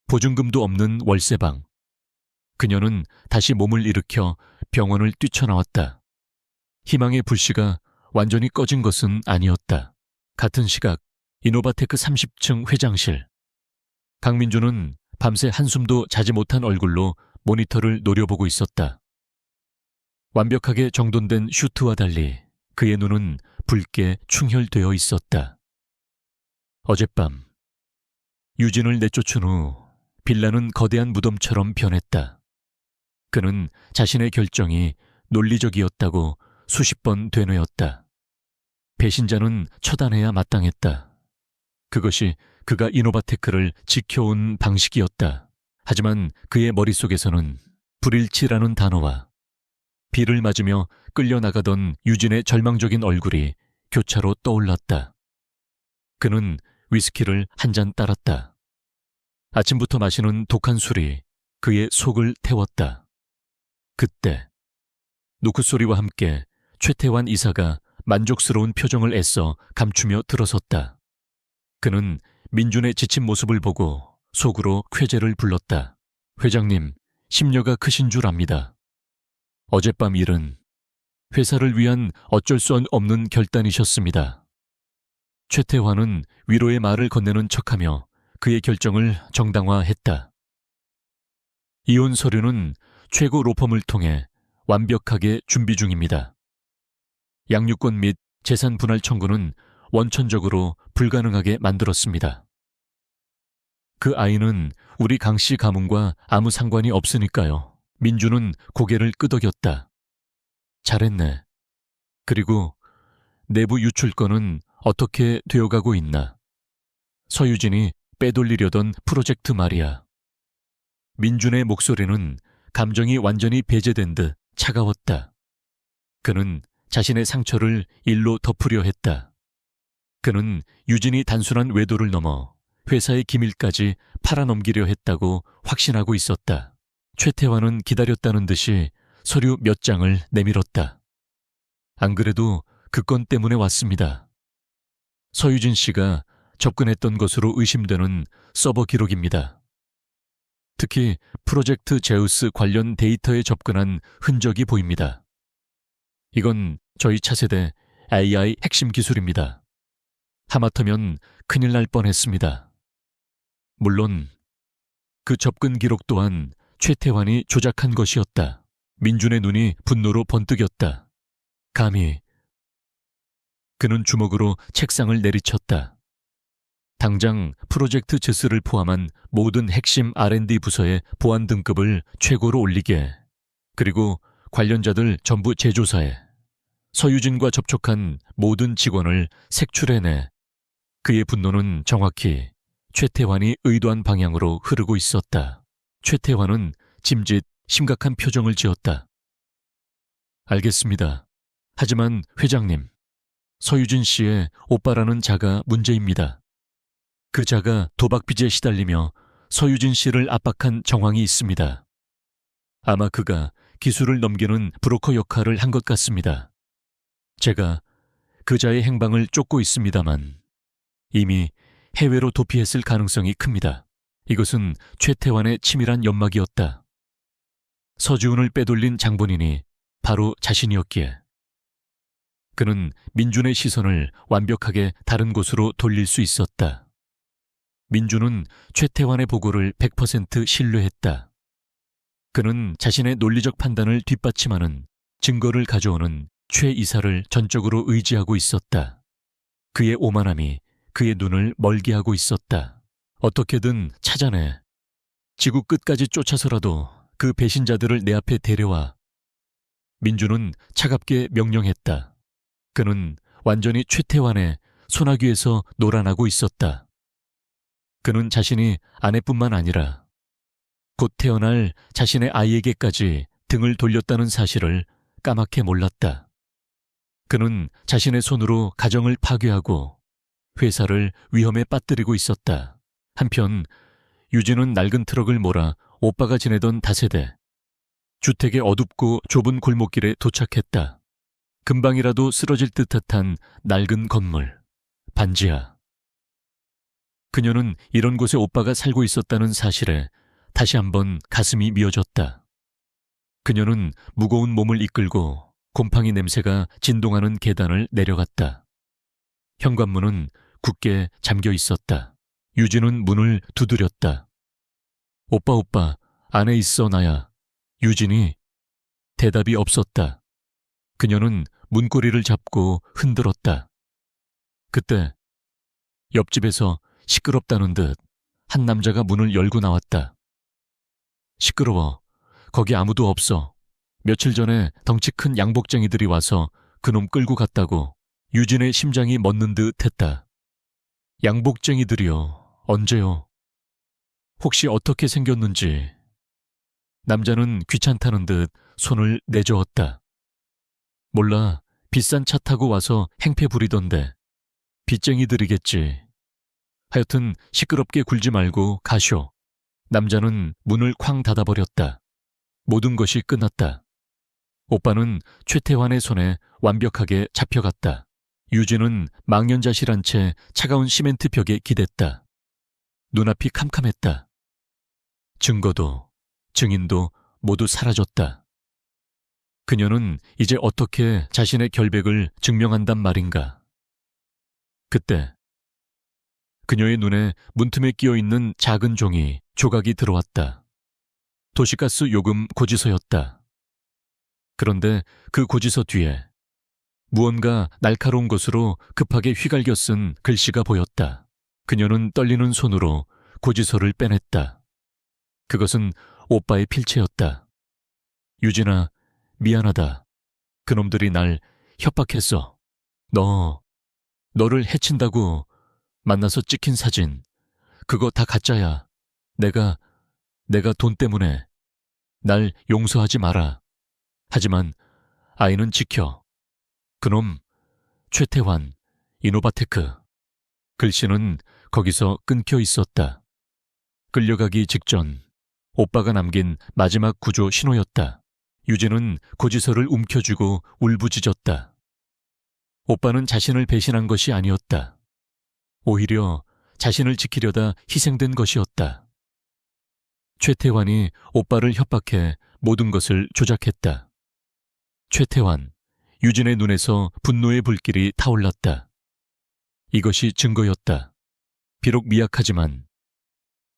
보증금도 없는 월세방. 그녀는 다시 몸을 일으켜 병원을 뛰쳐나왔다. 희망의 불씨가 완전히 꺼진 것은 아니었다. 같은 시각 이노바테크 30층 회장실. 강민주는 밤새 한숨도 자지 못한 얼굴로 모니터를 노려보고 있었다. 완벽하게 정돈된 슈트와 달리 그의 눈은 붉게 충혈되어 있었다. 어젯밤 유진을 내쫓은 후 빌라는 거대한 무덤처럼 변했다. 그는 자신의 결정이 논리적이었다고 수십 번 되뇌었다. 배신자는 처단해야 마땅했다. 그것이 그가 이노바테크를 지켜온 방식이었다. 하지만 그의 머릿속에서는 불일치라는 단어와 비를 맞으며 끌려나가던 유진의 절망적인 얼굴이 교차로 떠올랐다. 그는 위스키를 한 잔 따랐다. 아침부터 마시는 독한 술이 그의 속을 태웠다. 그때 노크 소리와 함께 최태환 이사가 만족스러운 표정을 애써 감추며 들어섰다. 그는 민준의 지친 모습을 보고 속으로 쾌재를 불렀다. 회장님, 심려가 크신 줄 압니다. 어젯밤 일은 회사를 위한 어쩔 수 없는 결단이셨습니다. 최태환은 위로의 말을 건네는 척하며 그의 결정을 정당화했다. 이혼 서류는 최고 로펌을 통해 완벽하게 준비 중입니다. 양육권 및 재산 분할 청구는 원천적으로 불가능하게 만들었습니다. 그 아이는 우리 강씨 가문과 아무 상관이 없으니까요. 민주는 고개를 끄덕였다. 잘했네. 그리고 내부 유출건은 어떻게 되어가고 있나? 서유진이 빼돌리려던 프로젝트 말이야. 민준의 목소리는 감정이 완전히 배제된 듯 차가웠다. 그는 자신의 상처를 일로 덮으려 했다. 그는 유진이 단순한 외도를 넘어 회사의 기밀까지 팔아넘기려 했다고 확신하고 있었다. 최태환은 기다렸다는 듯이 서류 몇 장을 내밀었다. 안 그래도 그 건 때문에 왔습니다. 서유진 씨가 접근했던 것으로 의심되는 서버 기록입니다. 특히 프로젝트 제우스 관련 데이터에 접근한 흔적이 보입니다. 이건 저희 차세대 AI 핵심 기술입니다. 하마터면 큰일 날 뻔했습니다. 물론 그 접근 기록 또한 최태환이 조작한 것이었다. 민준의 눈이 분노로 번뜩였다. 감히. 그는 주먹으로 책상을 내리쳤다. 당장 프로젝트 제스를 포함한 모든 핵심 R&D 부서의 보안 등급을 최고로 올리게, 그리고 관련자들 전부 재조사해 서유진과 접촉한 모든 직원을 색출해내. 그의 분노는 정확히 최태환이 의도한 방향으로 흐르고 있었다. 최태환은 짐짓 심각한 표정을 지었다. 알겠습니다. 하지만 회장님, 서유진 씨의 오빠라는 자가 문제입니다. 그 자가 도박빚에 시달리며 서유진 씨를 압박한 정황이 있습니다. 아마 그가 기술을 넘기는 브로커 역할을 한 것 같습니다. 제가 그 자의 행방을 쫓고 있습니다만 이미 해외로 도피했을 가능성이 큽니다. 이것은 최태환의 치밀한 연막이었다. 서지훈을 빼돌린 장본인이 바로 자신이었기에. 그는 민준의 시선을 완벽하게 다른 곳으로 돌릴 수 있었다. 민준은 최태환의 보고를 100% 신뢰했다. 그는 자신의 논리적 판단을 뒷받침하는 증거를 가져오는 최 이사를 전적으로 의지하고 있었다. 그의 오만함이 그의 눈을 멀게 하고 있었다. 어떻게든 찾아내. 지구 끝까지 쫓아서라도 그 배신자들을 내 앞에 데려와. 민준은 차갑게 명령했다. 그는 완전히 최태환의 소나귀에서 놀아나고 있었다. 그는 자신이 아내뿐만 아니라 곧 태어날 자신의 아이에게까지 등을 돌렸다는 사실을 까맣게 몰랐다. 그는 자신의 손으로 가정을 파괴하고 회사를 위험에 빠뜨리고 있었다. 한편 유진은 낡은 트럭을 몰아 오빠가 지내던 다세대 주택의 어둡고 좁은 골목길에 도착했다. 금방이라도 쓰러질 듯한 낡은 건물, 반지하. 그녀는 이런 곳에 오빠가 살고 있었다는 사실에 다시 한번 가슴이 미어졌다. 그녀는 무거운 몸을 이끌고 곰팡이 냄새가 진동하는 계단을 내려갔다. 현관문은 굳게 잠겨 있었다. 유진은 문을 두드렸다. 오빠, 안에 있어, 나야. 유진이. 대답이 없었다. 그녀는 문고리를 잡고 흔들었다. 그때 옆집에서 시끄럽다는 듯 한 남자가 문을 열고 나왔다. 시끄러워. 거기 아무도 없어. 며칠 전에 덩치 큰 양복쟁이들이 와서 그놈 끌고 갔다고. 유진의 심장이 멎는 듯 했다. 양복쟁이들이요. 언제요? 혹시 어떻게 생겼는지. 남자는 귀찮다는 듯 손을 내저었다. 몰라. 비싼 차 타고 와서 행패 부리던데. 빚쟁이들이겠지. 하여튼 시끄럽게 굴지 말고 가쇼. 남자는 문을 쾅 닫아버렸다. 모든 것이 끝났다. 오빠는 최태환의 손에 완벽하게 잡혀갔다. 유진은 망연자실한 채 차가운 시멘트 벽에 기댔다. 눈앞이 캄캄했다. 증거도 증인도 모두 사라졌다. 그녀는 이제 어떻게 자신의 결백을 증명한단 말인가. 그때 그녀의 눈에 문틈에 끼어있는 작은 종이 조각이 들어왔다. 도시가스 요금 고지서였다. 그런데 그 고지서 뒤에 무언가 날카로운 것으로 급하게 휘갈겨 쓴 글씨가 보였다. 그녀는 떨리는 손으로 고지서를 빼냈다. 그것은 오빠의 필체였다. 유진아, 미안하다. 그놈들이 날 협박했어. 너를 해친다고. 만나서 찍힌 사진. 그거 다 가짜야. 내가 돈 때문에. 날 용서하지 마라. 하지만 아이는 지켜. 그놈 최태환, 이노바테크. 글씨는 거기서 끊겨 있었다. 끌려가기 직전 오빠가 남긴 마지막 구조 신호였다. 유진은 고지서를 움켜쥐고 울부짖었다. 오빠는 자신을 배신한 것이 아니었다. 오히려 자신을 지키려다 희생된 것이었다. 최태환이 오빠를 협박해 모든 것을 조작했다. 최태환, 유진의 눈에서 분노의 불길이 타올랐다. 이것이 증거였다. 비록 미약하지만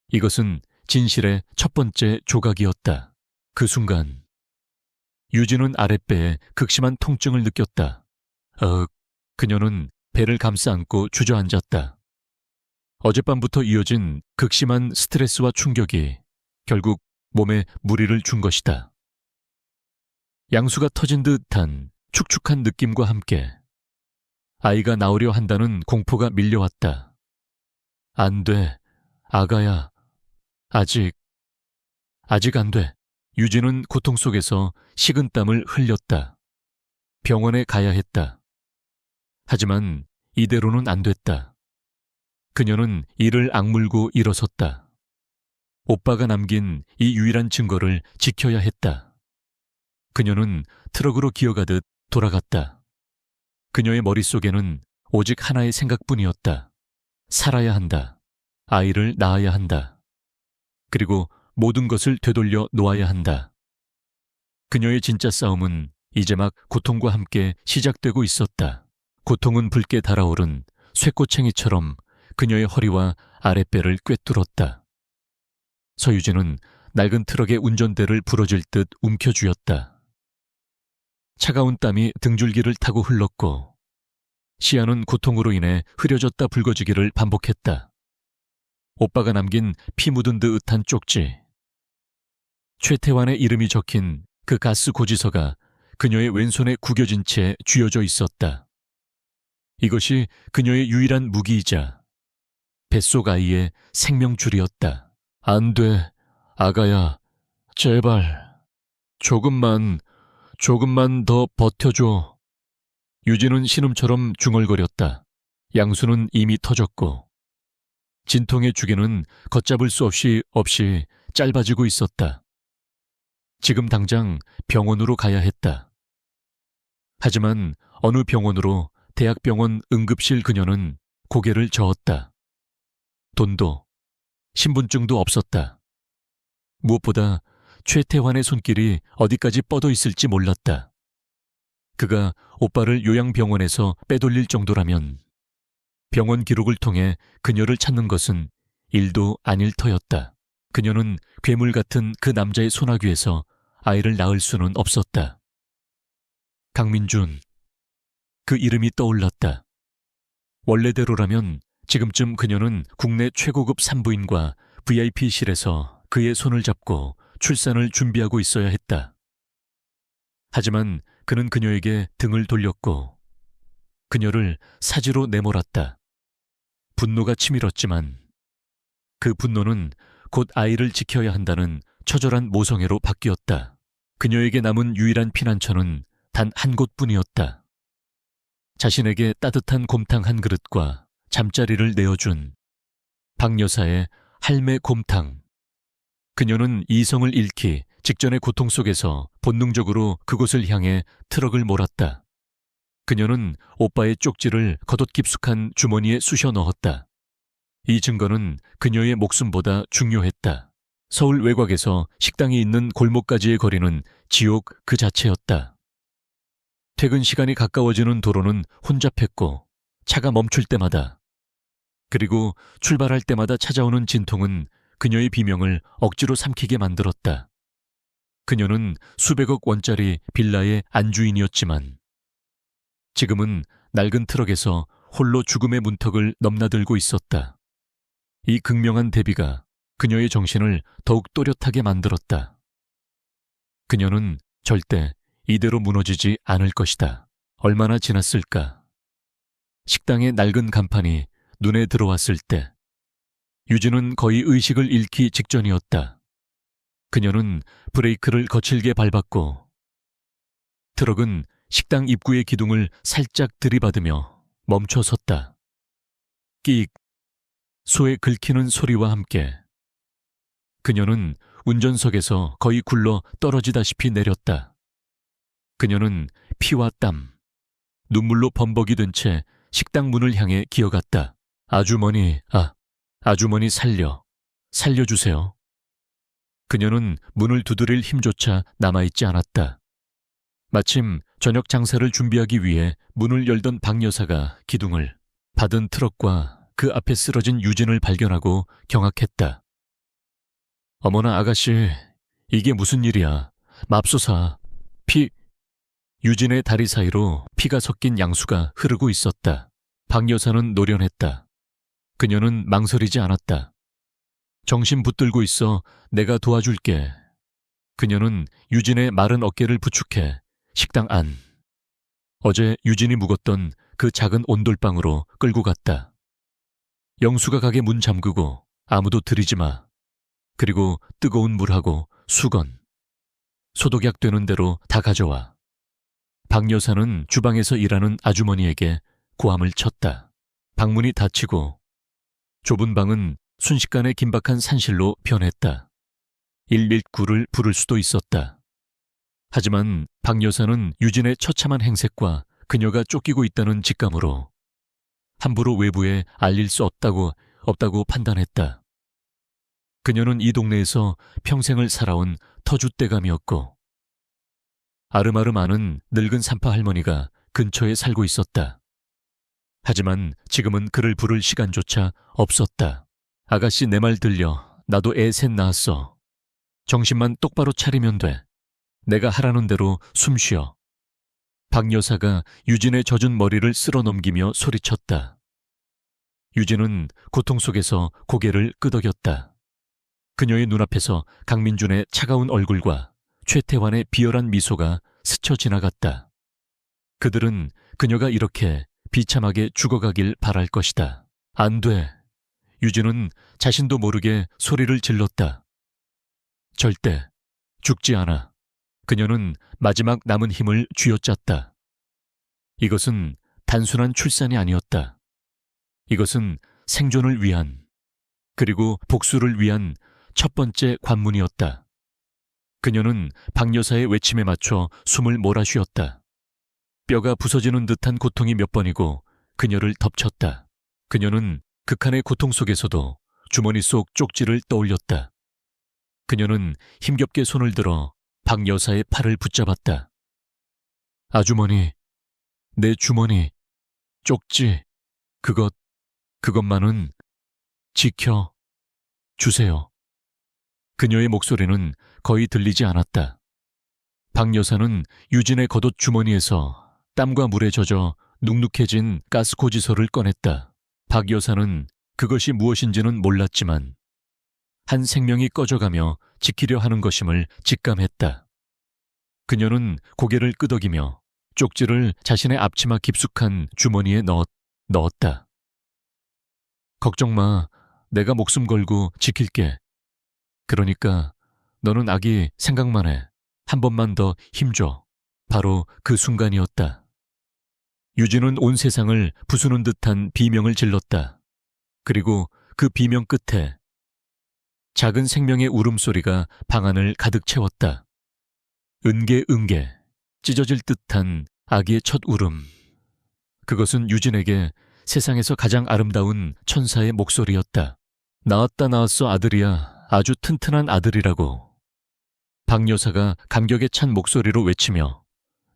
이것은 진실의 첫 번째 조각이었다. 그 순간 유진은 아랫배에 극심한 통증을 느꼈다. 그녀는 배를 감싸 안고 주저앉았다. 어젯밤부터 이어진 극심한 스트레스와 충격이 결국 몸에 무리를 준 것이다. 양수가 터진 듯한 축축한 느낌과 함께 아이가 나오려 한다는 공포가 밀려왔다. 안 돼, 아가야. 아직 안 돼. 유진은 고통 속에서 식은땀을 흘렸다. 병원에 가야 했다. 하지만 이대로는 안 됐다. 그녀는 이를 악물고 일어섰다. 오빠가 남긴 이 유일한 증거를 지켜야 했다. 그녀는 트럭으로 기어가듯 돌아갔다. 그녀의 머릿속에는 오직 하나의 생각뿐이었다. 살아야 한다. 아이를 낳아야 한다. 그리고 모든 것을 되돌려 놓아야 한다. 그녀의 진짜 싸움은 이제 막 고통과 함께 시작되고 있었다. 고통은 붉게 달아오른 쇠꼬챙이처럼 그녀의 허리와 아랫배를 꿰뚫었다. 서유진은 낡은 트럭의 운전대를 부러질 듯 움켜쥐었다. 차가운 땀이 등줄기를 타고 흘렀고 시야는 고통으로 인해 흐려졌다 붉어지기를 반복했다. 오빠가 남긴 피 묻은 듯한 쪽지. 최태환의 이름이 적힌 그 가스 고지서가 그녀의 왼손에 구겨진 채 쥐어져 있었다. 이것이 그녀의 유일한 무기이자 뱃속 아이의 생명줄이었다. 안 돼, 아가야. 제발. 조금만 더 버텨줘. 유진은 신음처럼 중얼거렸다. 양수는 이미 터졌고 진통의 주기는 걷잡을 수 없이 짧아지고 있었다. 지금 당장 병원으로 가야 했다. 하지만 어느 병원으로 대학병원 응급실 그녀는 고개를 저었다. 돈도 신분증도 없었다. 무엇보다 최태환의 손길이 어디까지 뻗어 있을지 몰랐다. 그가 오빠를 요양병원에서 빼돌릴 정도라면 병원 기록을 통해 그녀를 찾는 것은 일도 아닐 터였다. 그녀는 괴물 같은 그 남자의 소나귀에서 아이를 낳을 수는 없었다. 강민준. 그 이름이 떠올랐다. 원래대로라면 지금쯤 그녀는 국내 최고급 산부인과 VIP실에서 그의 손을 잡고 출산을 준비하고 있어야 했다. 하지만 그는 그녀에게 등을 돌렸고 그녀를 사지로 내몰았다. 분노가 치밀었지만 그 분노는 곧 아이를 지켜야 한다는 처절한 모성애로 바뀌었다. 그녀에게 남은 유일한 피난처는 단 한 곳뿐이었다. 자신에게 따뜻한 곰탕 한 그릇과 잠자리를 내어준 박 여사의 할매 곰탕. 그녀는 이성을 잃기 직전의 고통 속에서 본능적으로 그곳을 향해 트럭을 몰았다. 그녀는 오빠의 쪽지를 겉옷 깊숙한 주머니에 쑤셔 넣었다. 이 증거는 그녀의 목숨보다 중요했다. 서울 외곽에서 식당이 있는 골목까지의 거리는 지옥 그 자체였다. 퇴근 시간이 가까워지는 도로는 혼잡했고 차가 멈출 때마다 그리고 출발할 때마다 찾아오는 진통은 그녀의 비명을 억지로 삼키게 만들었다. 그녀는 수백억 원짜리 빌라의 안주인이었지만 지금은 낡은 트럭에서 홀로 죽음의 문턱을 넘나들고 있었다. 이 극명한 대비가 그녀의 정신을 더욱 또렷하게 만들었다. 그녀는 절대 이대로 무너지지 않을 것이다. 얼마나 지났을까? 식당의 낡은 간판이 눈에 들어왔을 때 유진은 거의 의식을 잃기 직전이었다. 그녀는 브레이크를 거칠게 밟았고 트럭은 식당 입구의 기둥을 살짝 들이받으며 멈춰 섰다. 끼익! 소의 긁히는 소리와 함께 그녀는 운전석에서 거의 굴러 떨어지다시피 내렸다. 그녀는 피와 땀, 눈물로 범벅이 된 채 식당 문을 향해 기어갔다. 아주머니, 아주머니 살려주세요. 그녀는 문을 두드릴 힘조차 남아있지 않았다. 마침 저녁 장사를 준비하기 위해 문을 열던 박 여사가 기둥을 받은 트럭과 그 앞에 쓰러진 유진을 발견하고 경악했다. 어머나 아가씨, 이게 무슨 일이야. 맙소사, 유진의 다리 사이로 피가 섞인 양수가 흐르고 있었다. 박 여사는 노련했다. 그녀는 망설이지 않았다. 정신 붙들고 있어, 내가 도와줄게. 그녀는 유진의 마른 어깨를 부축해 식당 안, 어제 유진이 묵었던 그 작은 온돌방으로 끌고 갔다. 영수가 가게 문 잠그고 아무도 들이지 마. 그리고 뜨거운 물하고 수건, 소독약 되는 대로 다 가져와. 박 여사는 주방에서 일하는 아주머니에게 고함을 쳤다. 방문이 닫히고 좁은 방은 순식간에 긴박한 산실로 변했다. 119를 부를 수도 있었다. 하지만 박 여사는 유진의 처참한 행색과 그녀가 쫓기고 있다는 직감으로 함부로 외부에 알릴 수 없다고 판단했다. 그녀는 이 동네에서 평생을 살아온 터줏대감이었고 아름아름 아는 늙은 산파 할머니가 근처에 살고 있었다. 하지만 지금은 그를 부를 시간조차 없었다. 아가씨 내 말 들려. 나도 애 셋 낳았어. 정신만 똑바로 차리면 돼. 내가 하라는 대로 숨 쉬어. 박 여사가 유진의 젖은 머리를 쓸어 넘기며 소리쳤다. 유진은 고통 속에서 고개를 끄덕였다. 그녀의 눈앞에서 강민준의 차가운 얼굴과 최태환의 비열한 미소가 스쳐 지나갔다. 그들은 그녀가 이렇게 비참하게 죽어가길 바랄 것이다. 안 돼. 유진은 자신도 모르게 소리를 질렀다. 절대 죽지 않아. 그녀는 마지막 남은 힘을 쥐어짰다. 이것은 단순한 출산이 아니었다. 이것은 생존을 위한, 그리고 복수를 위한 첫 번째 관문이었다. 그녀는 박 여사의 외침에 맞춰 숨을 몰아쉬었다. 뼈가 부서지는 듯한 고통이 몇 번이고 그녀를 덮쳤다. 그녀는 극한의 고통 속에서도 주머니 속 쪽지를 떠올렸다. 그녀는 힘겹게 손을 들어 박 여사의 팔을 붙잡았다. 아주머니, 내 주머니, 쪽지, 그것만은 지켜 주세요. 그녀의 목소리는 거의 들리지 않았다. 박 여사는 유진의 겉옷 주머니에서 땀과 물에 젖어 눅눅해진 가스코지서를 꺼냈다. 박 여사는 그것이 무엇인지는 몰랐지만 한 생명이 꺼져가며 지키려 하는 것임을 직감했다. 그녀는 고개를 끄덕이며 쪽지를 자신의 앞치마 깊숙한 주머니에 넣었다. 걱정 마. 내가 목숨 걸고 지킬게. 그러니까 너는 아기 생각만 해. 한 번만 더 힘줘. 바로 그 순간이었다. 유진은 온 세상을 부수는 듯한 비명을 질렀다. 그리고 그 비명 끝에 작은 생명의 울음소리가 방 안을 가득 채웠다. 은게 찢어질 듯한 아기의 첫 울음. 그것은 유진에게 세상에서 가장 아름다운 천사의 목소리였다. 나왔어 아들이야. 아주 튼튼한 아들이라고. 박 여사가 감격에 찬 목소리로 외치며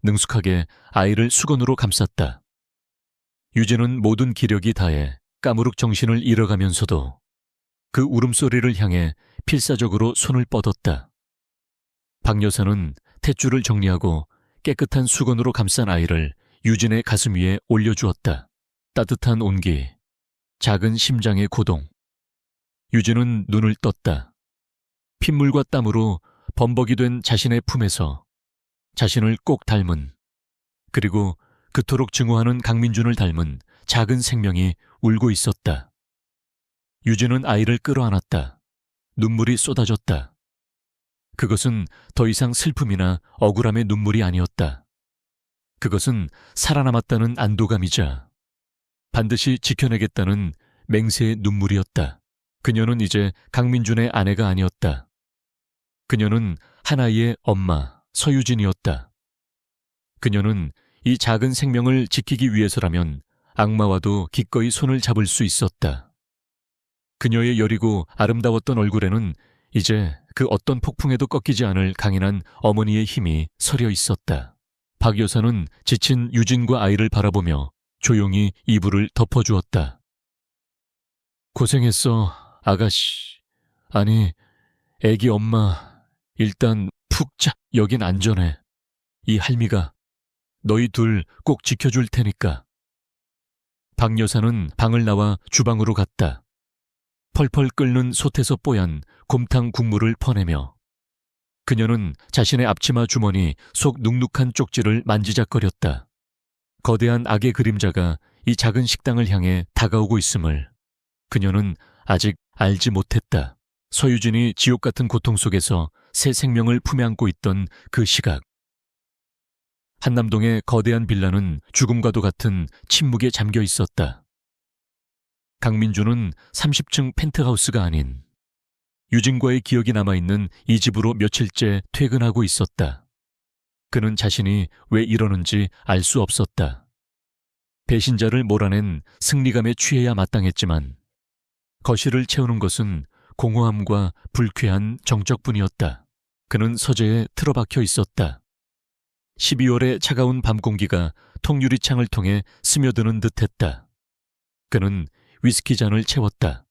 능숙하게 아이를 수건으로 감쌌다. 유진은 모든 기력이 다해 까무룩 정신을 잃어가면서도 그 울음소리를 향해 필사적으로 손을 뻗었다. 박 여사는 탯줄을 정리하고 깨끗한 수건으로 감싼 아이를 유진의 가슴 위에 올려주었다. 따뜻한 온기, 작은 심장의 고동. 유진은 눈을 떴다. 핏물과 땀으로 범벅이 된 자신의 품에서 자신을 꼭 닮은, 그리고 그토록 증오하는 강민준을 닮은 작은 생명이 울고 있었다. 유진은 아이를 끌어안았다. 눈물이 쏟아졌다. 그것은 더 이상 슬픔이나 억울함의 눈물이 아니었다. 그것은 살아남았다는 안도감이자 반드시 지켜내겠다는 맹세의 눈물이었다. 그녀는 이제 강민준의 아내가 아니었다. 그녀는 하나의 엄마, 서유진이었다. 그녀는 이 작은 생명을 지키기 위해서라면 악마와도 기꺼이 손을 잡을 수 있었다. 그녀의 여리고 아름다웠던 얼굴에는 이제 그 어떤 폭풍에도 꺾이지 않을 강인한 어머니의 힘이 서려 있었다. 박 여사는 지친 유진과 아이를 바라보며 조용히 이불을 덮어주었다. 고생했어, 아가씨. 아니, 애기 엄마, 일단 푹 자. 여긴 안전해. 이 할미가 너희 둘 꼭 지켜줄 테니까. 박 여사는 방을 나와 주방으로 갔다. 펄펄 끓는 솥에서 뽀얀 곰탕 국물을 퍼내며 그녀는 자신의 앞치마 주머니 속 눅눅한 쪽지를 만지작거렸다. 거대한 악의 그림자가 이 작은 식당을 향해 다가오고 있음을 그녀는 아직 알지 못했다. 서유진이 지옥 같은 고통 속에서 새 생명을 품에 안고 있던 그 시각. 한남동의 거대한 빌라는 죽음과도 같은 침묵에 잠겨 있었다. 강민주는 30층 펜트하우스가 아닌 유진과의 기억이 남아있는 이 집으로 며칠째 퇴근하고 있었다. 그는 자신이 왜 이러는지 알 수 없었다. 배신자를 몰아낸 승리감에 취해야 마땅했지만 거실을 채우는 것은 공허함과 불쾌한 정적뿐이었다. 그는 서재에 틀어박혀 있었다. 12월의 차가운 밤 공기가 통유리창을 통해 스며드는 듯했다. 그는 위스키 잔을 채웠다.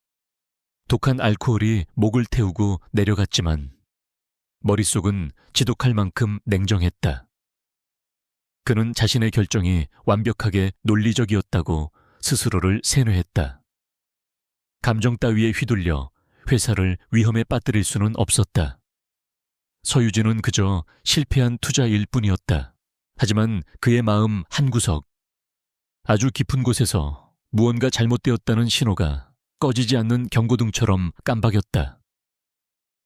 독한 알코올이 목을 태우고 내려갔지만 머릿속은 지독할 만큼 냉정했다. 그는 자신의 결정이 완벽하게 논리적이었다고 스스로를 세뇌했다. 감정 따위에 휘둘려 회사를 위험에 빠뜨릴 수는 없었다. 서유진은 그저 실패한 투자일 뿐이었다. 하지만 그의 마음 한구석, 아주 깊은 곳에서 무언가 잘못되었다는 신호가 꺼지지 않는 경고등처럼 깜박였다.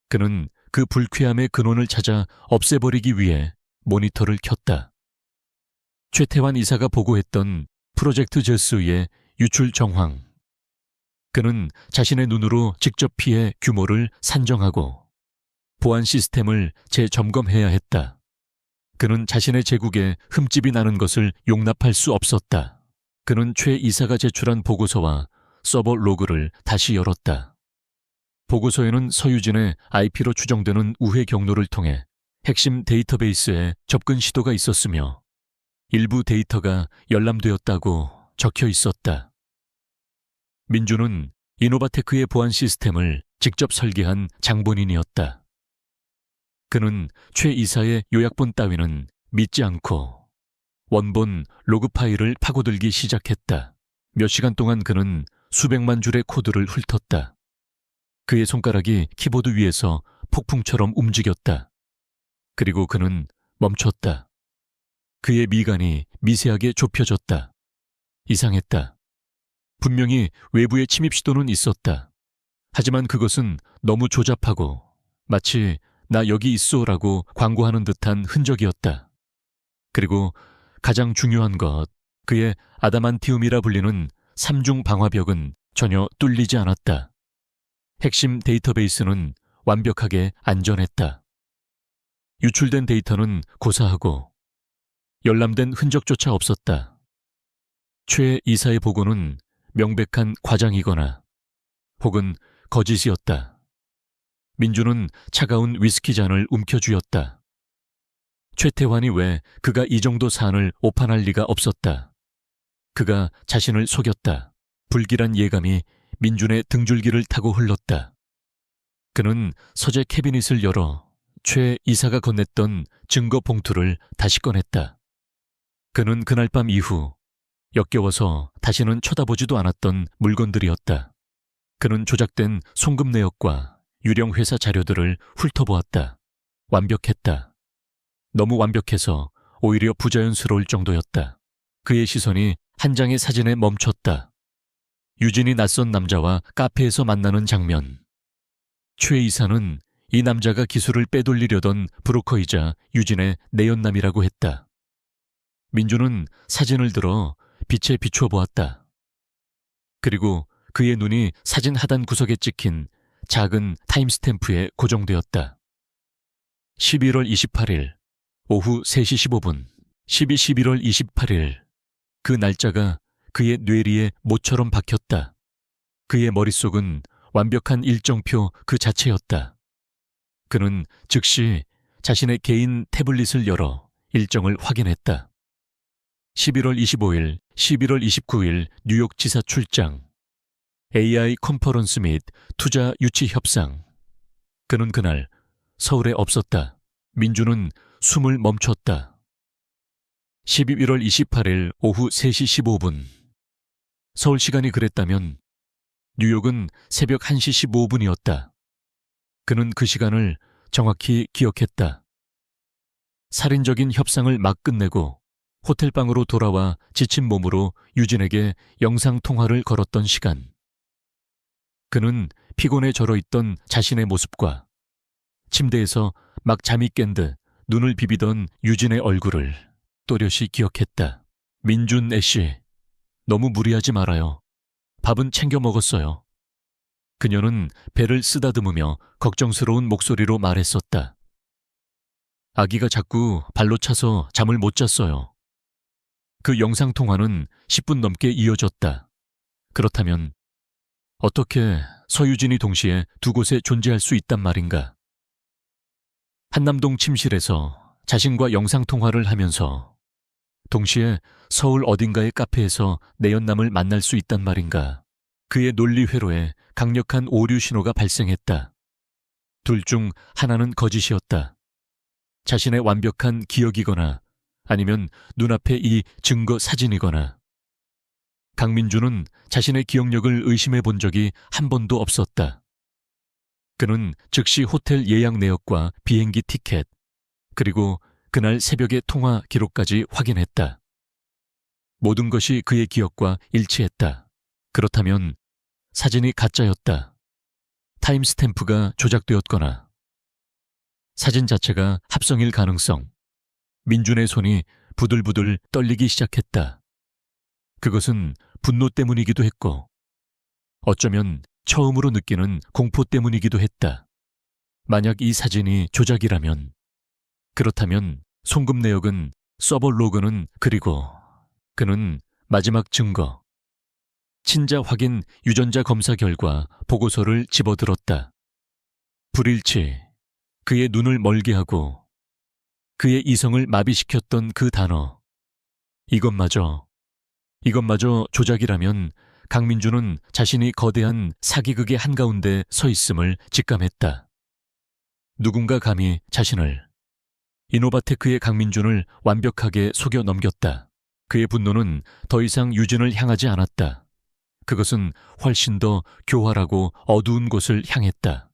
그는 그 불쾌함의 근원을 찾아 없애버리기 위해 모니터를 켰다. 최태환 이사가 보고했던 프로젝트 제스의 유출 정황. 그는 자신의 눈으로 직접 피해 규모를 산정하고 보안 시스템을 재점검해야 했다. 그는 자신의 제국에 흠집이 나는 것을 용납할 수 없었다. 그는 최 이사가 제출한 보고서와 서버 로그를 다시 열었다. 보고서에는 서유진의 IP로 추정되는 우회 경로를 통해 핵심 데이터베이스에 접근 시도가 있었으며 일부 데이터가 열람되었다고 적혀 있었다. 민주는 이노바테크의 보안 시스템을 직접 설계한 장본인이었다. 그는 최 이사의 요약본 따위는 믿지 않고 원본 로그 파일을 파고들기 시작했다. 몇 시간 동안 그는 수백만 줄의 코드를 훑었다. 그의 손가락이 키보드 위에서 폭풍처럼 움직였다. 그리고 그는 멈췄다. 그의 미간이 미세하게 좁혀졌다. 이상했다. 분명히 외부의 침입 시도는 있었다. 하지만 그것은 너무 조잡하고 마치 나 여기 있소라고 광고하는 듯한 흔적이었다. 그리고 가장 중요한 것, 그의 아다만티움이라 불리는 3중 방화벽은 전혀 뚫리지 않았다. 핵심 데이터베이스는 완벽하게 안전했다. 유출된 데이터는 고사하고 열람된 흔적조차 없었다. 최 이사의 보고는 명백한 과장이거나 혹은 거짓이었다. 민주는 차가운 위스키 잔을 움켜쥐었다. 최태환이 왜 그가 이 정도 사안을 오판할 리가 없었다. 그가 자신을 속였다. 불길한 예감이 민준의 등줄기를 타고 흘렀다. 그는 서재 캐비닛을 열어 최 이사가 건넸던 증거 봉투를 다시 꺼냈다. 그는 그날 밤 이후 역겨워서 다시는 쳐다보지도 않았던 물건들이었다. 그는 조작된 송금 내역과 유령 회사 자료들을 훑어보았다. 완벽했다. 너무 완벽해서 오히려 부자연스러울 정도였다. 그의 시선이 한 장의 사진에 멈췄다. 유진이 낯선 남자와 카페에서 만나는 장면. 최 이사는 이 남자가 기술을 빼돌리려던 브로커이자 유진의 내연남이라고 했다. 민주는 사진을 들어 빛에 비추어 보았다. 그리고 그의 눈이 사진 하단 구석에 찍힌 작은 타임스탬프에 고정되었다. 11월 28일 오후 3시 15분 11월 28일 그 날짜가 그의 뇌리에 못처럼 박혔다. 그의 머릿속은 완벽한 일정표 그 자체였다. 그는 즉시 자신의 개인 태블릿을 열어 일정을 확인했다. 11월 25일, 11월 29일 뉴욕 지사 출장, AI 컨퍼런스 및 투자 유치 협상. 그는 그날 서울에 없었다. 민주는 숨을 멈췄다. 11월 28일 오후 3시 15분. 서울 시간이 그랬다면 뉴욕은 새벽 1시 15분이었다. 그는 그 시간을 정확히 기억했다. 살인적인 협상을 막 끝내고 호텔방으로 돌아와 지친 몸으로 유진에게 영상통화를 걸었던 시간. 그는 피곤에 절어있던 자신의 모습과 침대에서 막 잠이 깬 듯 눈을 비비던 유진의 얼굴을 또렷이 기억했다. 민준 애씨, 너무 무리하지 말아요. 밥은 챙겨 먹었어요. 그녀는 배를 쓰다듬으며 걱정스러운 목소리로 말했었다. 아기가 자꾸 발로 차서 잠을 못 잤어요. 그 영상통화는 10분 넘게 이어졌다. 그렇다면 어떻게 서유진이 동시에 두 곳에 존재할 수 있단 말인가? 한남동 침실에서 자신과 영상통화를 하면서 동시에 서울 어딘가의 카페에서 내연남을 만날 수 있단 말인가? 그의 논리 회로에 강력한 오류 신호가 발생했다. 둘 중 하나는 거짓이었다. 자신의 완벽한 기억이거나 아니면 눈앞의 이 증거 사진이거나. 강민주는 자신의 기억력을 의심해 본 적이 한 번도 없었다. 그는 즉시 호텔 예약 내역과 비행기 티켓, 그리고 그날 새벽의 통화 기록까지 확인했다. 모든 것이 그의 기억과 일치했다. 그렇다면 사진이 가짜였다. 타임스탬프가 조작되었거나 사진 자체가 합성일 가능성. 민준의 손이 부들부들 떨리기 시작했다. 그것은 분노 때문이기도 했고 어쩌면 처음으로 느끼는 공포 때문이기도 했다. 만약 이 사진이 조작이라면, 그렇다면 송금 내역은, 서버 로그는, 그리고 그는 마지막 증거, 친자 확인 유전자 검사 결과 보고서를 집어들었다. 불일치, 그의 눈을 멀게 하고 그의 이성을 마비시켰던 그 단어. 이것마저 조작이라면 강민주는 자신이 거대한 사기극의 한가운데 서 있음을 직감했다. 누군가 감히 자신을, 이노바테크의 강민준을 완벽하게 속여 넘겼다. 그의 분노는 더 이상 유진을 향하지 않았다. 그것은 훨씬 더 교활하고 어두운 곳을 향했다.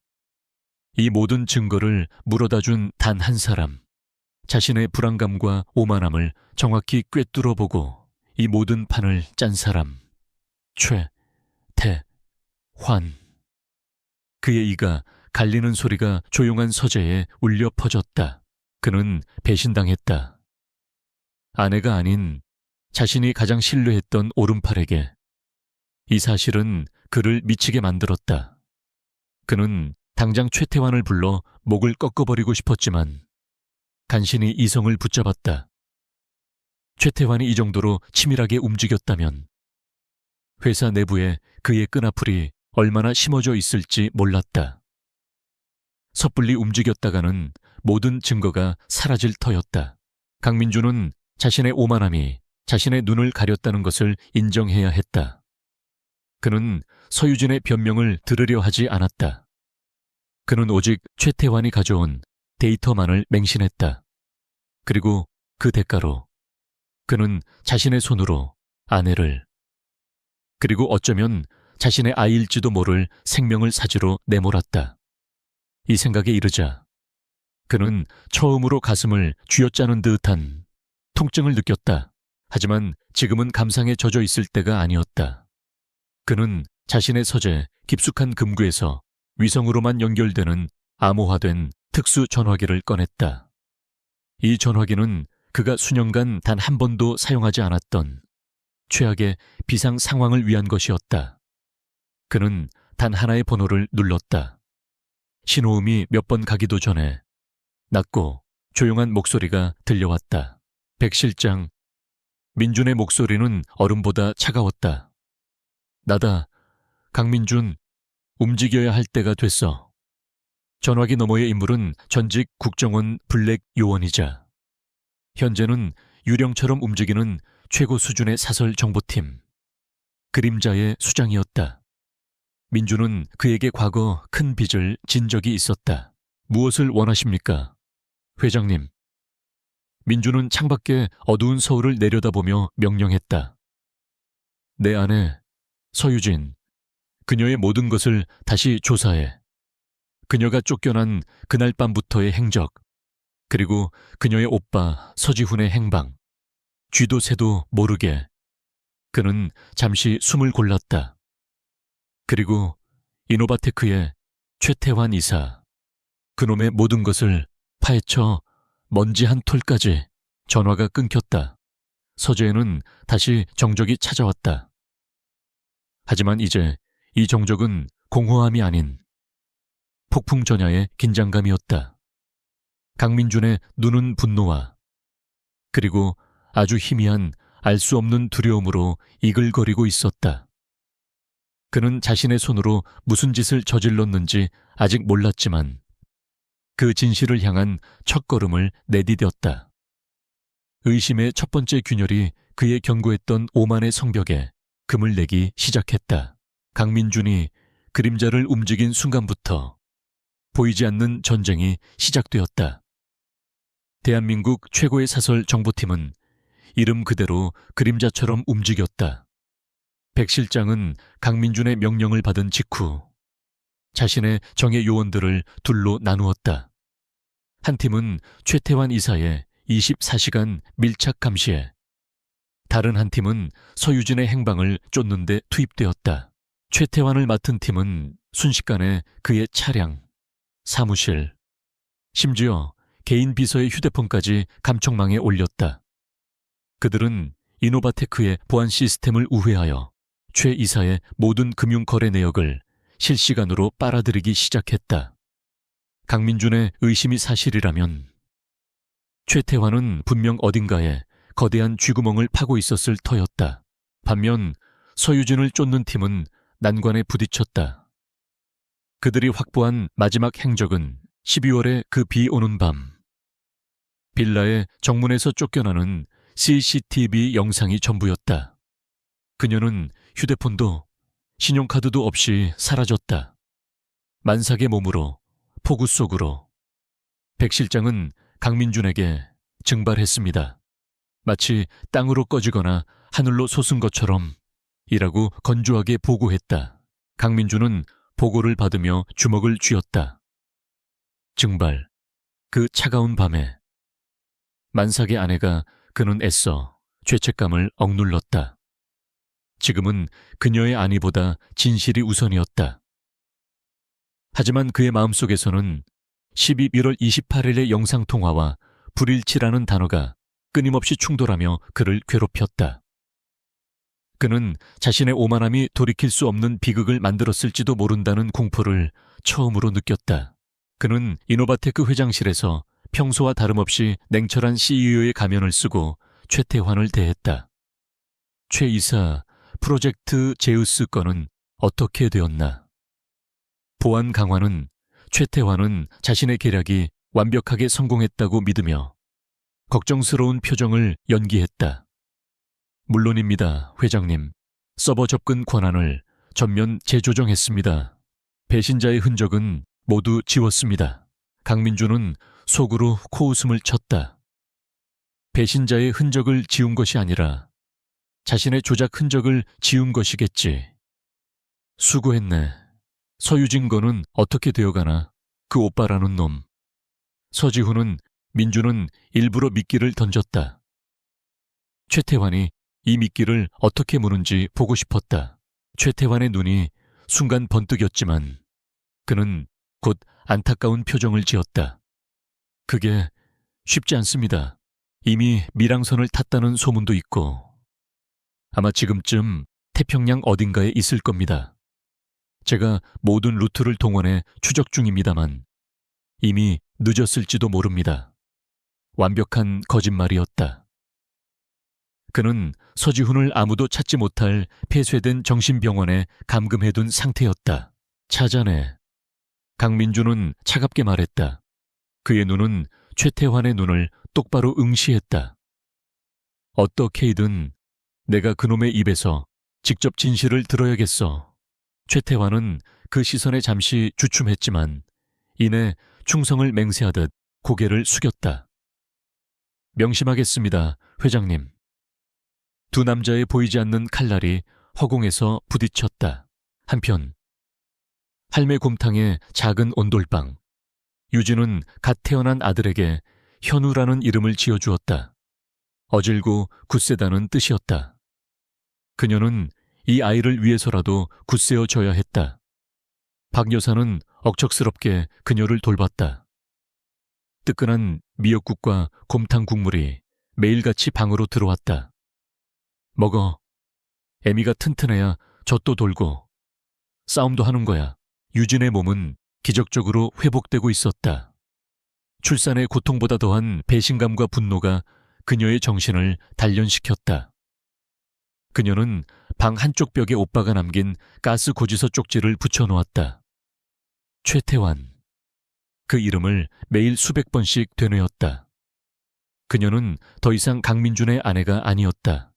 이 모든 증거를 물어다 준 단 한 사람, 자신의 불안감과 오만함을 정확히 꿰뚫어보고 이 모든 판을 짠 사람, 최태환. 그의 이가 갈리는 소리가 조용한 서재에 울려 퍼졌다. 그는 배신당했다. 아내가 아닌 자신이 가장 신뢰했던 오른팔에게. 이 사실은 그를 미치게 만들었다. 그는 당장 최태환을 불러 목을 꺾어버리고 싶었지만 간신히 이성을 붙잡았다. 최태환이 이 정도로 치밀하게 움직였다면 회사 내부에 그의 끈아풀이 얼마나 심어져 있을지 몰랐다. 섣불리 움직였다가는 모든 증거가 사라질 터였다. 강민주는 자신의 오만함이 자신의 눈을 가렸다는 것을 인정해야 했다. 그는 서유진의 변명을 들으려 하지 않았다. 그는 오직 최태환이 가져온 데이터만을 맹신했다. 그리고 그 대가로 그는 자신의 손으로 아내를, 그리고 어쩌면 자신의 아이일지도 모를 생명을 사지로 내몰았다. 이 생각에 이르자 그는 처음으로 가슴을 쥐어짜는 듯한 통증을 느꼈다. 하지만 지금은 감상에 젖어 있을 때가 아니었다. 그는 자신의 서재 깊숙한 금괴에서 위성으로만 연결되는 암호화된 특수 전화기를 꺼냈다. 이 전화기는 그가 수년간 단 한 번도 사용하지 않았던 최악의 비상 상황을 위한 것이었다. 그는 단 하나의 번호를 눌렀다. 신호음이 몇 번 가기도 전에 낮고 조용한 목소리가 들려왔다. 백 실장. 민준의 목소리는 얼음보다 차가웠다. 나다. 강민준. 움직여야 할 때가 됐어. 전화기 너머의 인물은 전직 국정원 블랙 요원이자 현재는 유령처럼 움직이는 최고 수준의 사설 정보팀 그림자의 수장이었다. 민준은 그에게 과거 큰 빚을 진 적이 있었다. 무엇을 원하십니까? 회장님. 민준은 창밖에 어두운 서울을 내려다보며 명령했다. 내 아내 서유진, 그녀의 모든 것을 다시 조사해. 그녀가 쫓겨난 그날 밤부터의 행적, 그리고 그녀의 오빠 서지훈의 행방, 쥐도 새도 모르게. 그는 잠시 숨을 골랐다. 그리고 이노바테크의 최태환 이사, 그놈의 모든 것을 파헤쳐 먼지 한 톨까지. 전화가 끊겼다. 서재에는 다시 정적이 찾아왔다. 하지만 이제 이 정적은 공허함이 아닌 폭풍 전야의 긴장감이었다. 강민준의 눈은 분노와 그리고 아주 희미한 알 수 없는 두려움으로 이글거리고 있었다. 그는 자신의 손으로 무슨 짓을 저질렀는지 아직 몰랐지만 그 진실을 향한 첫걸음을 내디뎠다. 의심의 첫 번째 균열이 그의 견고했던 오만의 성벽에 금을 내기 시작했다. 강민준이 그림자를 움직인 순간부터 보이지 않는 전쟁이 시작되었다. 대한민국 최고의 사설 정보팀은 이름 그대로 그림자처럼 움직였다. 백 실장은 강민준의 명령을 받은 직후 자신의 정예 요원들을 둘로 나누었다. 한 팀은 최태환 이사의 24시간 밀착 감시에, 다른 한 팀은 서유진의 행방을 쫓는 데 투입되었다. 최태환을 맡은 팀은 순식간에 그의 차량, 사무실, 심지어 개인 비서의 휴대폰까지 감청망에 올렸다. 그들은 이노바테크의 보안 시스템을 우회하여 최 이사의 모든 금융거래 내역을 실시간으로 빨아들이기 시작했다. 강민준의 의심이 사실이라면 최태환은 분명 어딘가에 거대한 쥐구멍을 파고 있었을 터였다. 반면 서유진을 쫓는 팀은 난관에 부딪혔다. 그들이 확보한 마지막 행적은 12월의 그 비 오는 밤, 빌라의 정문에서 쫓겨나는 CCTV 영상이 전부였다. 그녀는 휴대폰도 신용카드도 없이 사라졌다. 만삭의 몸으로 폭우 속으로. 백 실장은 강민준에게 증발했습니다. 마치 땅으로 꺼지거나 하늘로 솟은 것처럼 이라고 건조하게 보고했다. 강민준은 보고를 받으며 주먹을 쥐었다. 증발. 그 차가운 밤에 만삭의 아내가 그는 애써 죄책감을 억눌렀다. 지금은 그녀의 안위보다 진실이 우선이었다. 하지만 그의 마음속에서는 11월 28일의 영상통화와 불일치라는 단어가 끊임없이 충돌하며 그를 괴롭혔다. 그는 자신의 오만함이 돌이킬 수 없는 비극을 만들었을지도 모른다는 공포를 처음으로 느꼈다. 그는 이노바테크 회장실에서 평소와 다름없이 냉철한 CEO의 가면을 쓰고 최태환을 대했다. 최 이사, 프로젝트 제우스 건은 어떻게 되었나? 보안 강화는 최태환은 자신의 계략이 완벽하게 성공했다고 믿으며 걱정스러운 표정을 연기했다. 물론입니다, 회장님. 서버 접근 권한을 전면 재조정했습니다. 배신자의 흔적은 모두 지웠습니다. 강민준은 속으로 코웃음을 쳤다. 배신자의 흔적을 지운 것이 아니라 자신의 조작 흔적을 지운 것이겠지. 수고했네. 서유진 거는 어떻게 되어가나? 그 오빠라는 놈. 서지훈은 민준은 일부러 미끼를 던졌다. 최태환이 이 미끼를 어떻게 무는지 보고 싶었다. 최태환의 눈이 순간 번뜩였지만 그는 곧 안타까운 표정을 지었다. 그게 쉽지 않습니다. 이미 밀항선을 탔다는 소문도 있고 아마 지금쯤 태평양 어딘가에 있을 겁니다. 제가 모든 루트를 동원해 추적 중입니다만 이미 늦었을지도 모릅니다. 완벽한 거짓말이었다. 그는 서지훈을 아무도 찾지 못할 폐쇄된 정신병원에 감금해둔 상태였다. 찾아내. 강민주는 차갑게 말했다. 그의 눈은 최태환의 눈을 똑바로 응시했다. 어떻게든 내가 그놈의 입에서 직접 진실을 들어야겠어. 최태환은 그 시선에 잠시 주춤했지만 이내 충성을 맹세하듯 고개를 숙였다. 명심하겠습니다, 회장님. 두 남자의 보이지 않는 칼날이 허공에서 부딪혔다. 한편 할매 곰탕의 작은 온돌방. 유진은 갓 태어난 아들에게 현우라는 이름을 지어주었다. 어질고 굳세다는 뜻이었다. 그녀는 이 아이를 위해서라도 굳세어져야 했다. 박 여사는 억척스럽게 그녀를 돌봤다. 뜨끈한 미역국과 곰탕 국물이 매일같이 방으로 들어왔다. 먹어. 애미가 튼튼해야 젖도 돌고 싸움도 하는 거야. 유진의 몸은 기적적으로 회복되고 있었다. 출산의 고통보다 더한 배신감과 분노가 그녀의 정신을 단련시켰다. 그녀는 방 한쪽 벽에 오빠가 남긴 가스 고지서 쪽지를 붙여놓았다. 최태환. 그 이름을 매일 수백 번씩 되뇌었다. 그녀는 더 이상 강민준의 아내가 아니었다.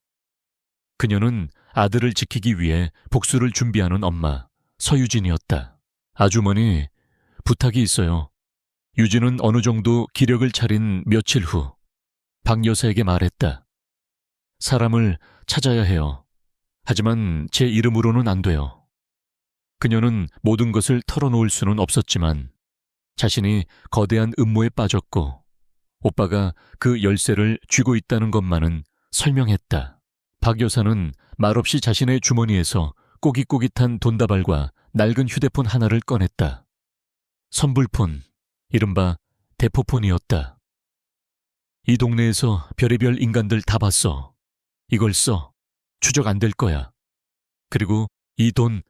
그녀는 아들을 지키기 위해 복수를 준비하는 엄마 서유진이었다. 아주머니, 부탁이 있어요. 유진은 어느 정도 기력을 차린 며칠 후 박 여사에게 말했다. 사람을 찾아야 해요. 하지만 제 이름으로는 안 돼요. 그녀는 모든 것을 털어놓을 수는 없었지만 자신이 거대한 음모에 빠졌고 오빠가 그 열쇠를 쥐고 있다는 것만은 설명했다. 박 여사는 말없이 자신의 주머니에서 꼬깃꼬깃한 돈다발과 낡은 휴대폰 하나를 꺼냈다. 선불폰, 이른바 대포폰이었다. 이 동네에서 별의별 인간들 다 봤어. 이걸 써. 추적 안 될 거야. 그리고 이 돈,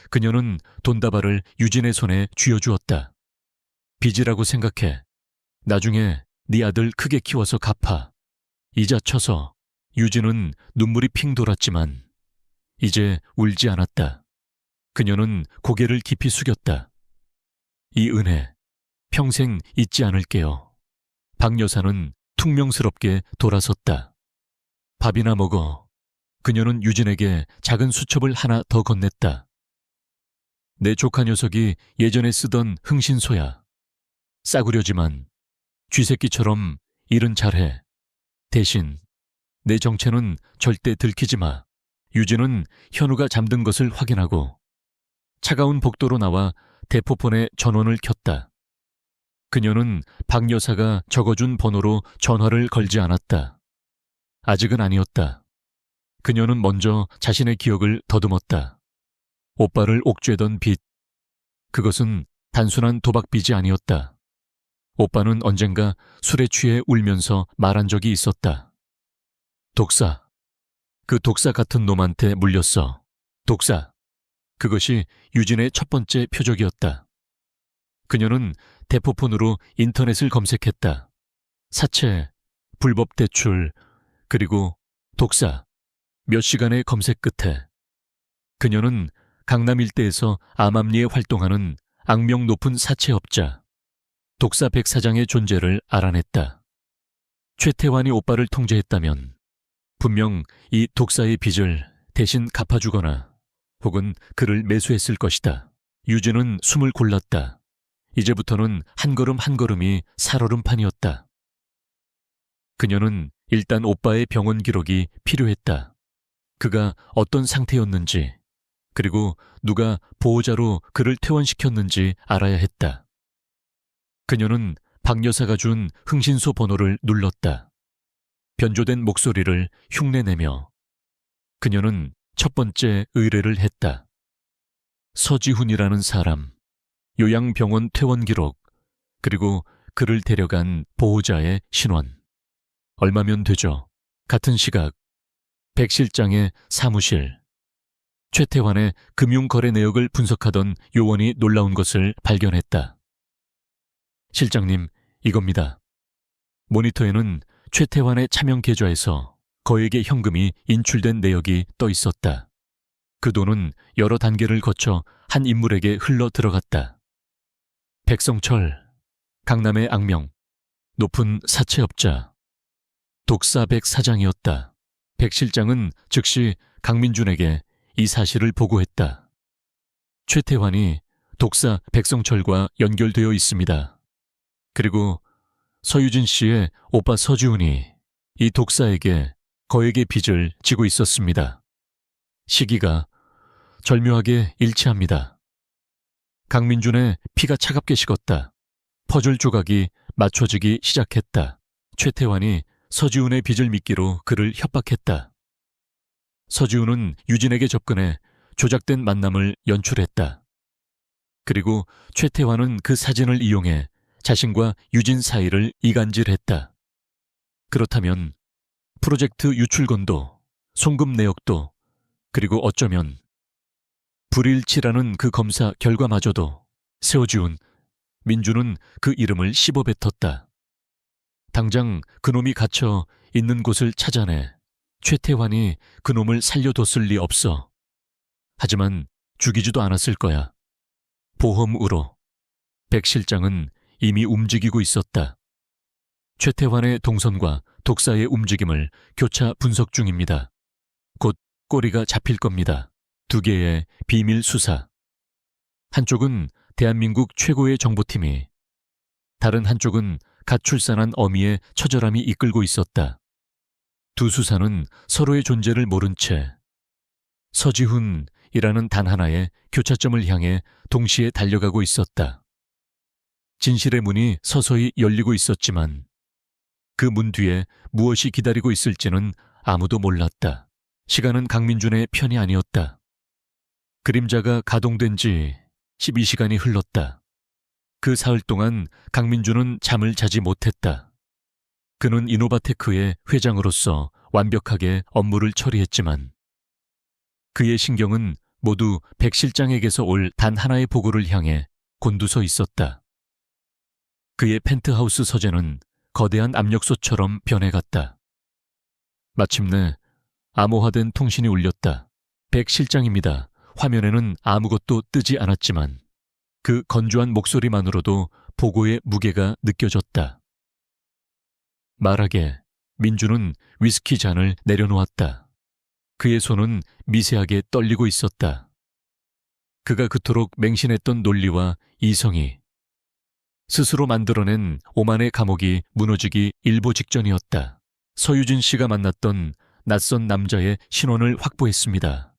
그녀는 돈다발을 유진의 손에 쥐어주었다. 빚이라고 생각해. 나중에 네 아들 크게 키워서 갚아. 이자 쳐서. 유진은 눈물이 핑 돌았지만 이제 울지 않았다. 그녀는 고개를 깊이 숙였다. 이 은혜 평생 잊지 않을게요. 박 여사는 퉁명스럽게 돌아섰다. 밥이나 먹어. 그녀는 유진에게 작은 수첩을 하나 더 건넸다. 내 조카 녀석이 예전에 쓰던 흥신소야. 싸구려지만 쥐새끼처럼 일은 잘해. 대신 내 정체는 절대 들키지 마. 유진은 현우가 잠든 것을 확인하고 차가운 복도로 나와 대포폰에 전원을 켰다. 그녀는 박 여사가 적어준 번호로 전화를 걸지 않았다. 아직은 아니었다. 그녀는 먼저 자신의 기억을 더듬었다. 오빠를 옥죄던 빚. 그것은 단순한 도박빚이 아니었다. 오빠는 언젠가 술에 취해 울면서 말한 적이 있었다. 독사. 그 독사 같은 놈한테 물렸어. 독사. 그것이 유진의 첫 번째 표적이었다. 그녀는 대포폰으로 인터넷을 검색했다. 사채, 불법 대출, 그리고 독사. 몇 시간의 검색 끝에 그녀는 강남 일대에서 암암리에 활동하는 악명 높은 사채업자 독사 백 사장의 존재를 알아냈다. 최태환이 오빠를 통제했다면 분명 이 독사의 빚을 대신 갚아주거나 혹은 그를 매수했을 것이다. 유진은 숨을 골랐다. 이제부터는 한 걸음 한 걸음이 살얼음판이었다. 그녀는 일단 오빠의 병원 기록이 필요했다. 그가 어떤 상태였는지, 그리고 누가 보호자로 그를 퇴원시켰는지 알아야 했다. 그녀는 박 여사가 준 흥신소 번호를 눌렀다. 변조된 목소리를 흉내내며 그녀는 첫 번째 의뢰를 했다. 서지훈이라는 사람, 요양병원 퇴원 기록, 그리고 그를 데려간 보호자의 신원. 얼마면 되죠. 같은 시각 백 실장의 사무실. 최태환의 금융거래 내역을 분석하던 요원이 놀라운 것을 발견했다. 실장님, 이겁니다. 모니터에는 최태환의 차명 계좌에서 거액의 현금이 인출된 내역이 떠 있었다. 그 돈은 여러 단계를 거쳐 한 인물에게 흘러 들어갔다. 백성철, 강남의 악명, 높은 사채업자, 독사백 사장이었다. 백 실장은 즉시 강민준에게 이 사실을 보고했다. 최태환이 독사 백성철과 연결되어 있습니다. 그리고 서유진 씨의 오빠 서지훈이 이 독사에게 거액의 빚을 지고 있었습니다. 시기가 절묘하게 일치합니다. 강민준의 피가 차갑게 식었다. 퍼즐 조각이 맞춰지기 시작했다. 최태환이 서지훈의 빚을 미끼로 그를 협박했다. 서지훈은 유진에게 접근해 조작된 만남을 연출했다. 그리고 최태환은 그 사진을 이용해 자신과 유진 사이를 이간질했다. 그렇다면 프로젝트 유출건도, 송금 내역도, 그리고 어쩌면 불일치라는 그 검사 결과마저도 세워지운 민주는 그 이름을 씹어뱉었다. 당장 그놈이 갇혀 있는 곳을 찾아내 최태환이 그놈을 살려뒀을 리 없어. 하지만 죽이지도 않았을 거야. 보험으로. 백 실장은 이미 움직이고 있었다. 최태환의 동선과 독사의 움직임을 교차 분석 중입니다. 곧 꼬리가 잡힐 겁니다. 두 개의 비밀 수사. 한쪽은 대한민국 최고의 정보팀이, 다른 한쪽은 갓 출산한 어미의 처절함이 이끌고 있었다. 두 수사는 서로의 존재를 모른 채 서지훈이라는 단 하나의 교차점을 향해 동시에 달려가고 있었다. 진실의 문이 서서히 열리고 있었지만 그 문 뒤에 무엇이 기다리고 있을지는 아무도 몰랐다. 시간은 강민준의 편이 아니었다. 그림자가 가동된 지 12시간이 흘렀다. 그 사흘 동안 강민준은 잠을 자지 못했다. 그는 이노바테크의 회장으로서 완벽하게 업무를 처리했지만 그의 신경은 모두 백 실장에게서 올 단 하나의 보고를 향해 곤두서 있었다. 그의 펜트하우스 서재는 거대한 압력솥처럼 변해갔다. 마침내 암호화된 통신이 울렸다. 백 실장입니다. 화면에는 아무것도 뜨지 않았지만 그 건조한 목소리만으로도 보고의 무게가 느껴졌다. 말하게 민주는 위스키 잔을 내려놓았다. 그의 손은 미세하게 떨리고 있었다. 그가 그토록 맹신했던 논리와 이성이, 스스로 만들어낸 오만의 감옥이 무너지기 일보 직전이었다. 서유진 씨가 만났던 낯선 남자의 신원을 확보했습니다.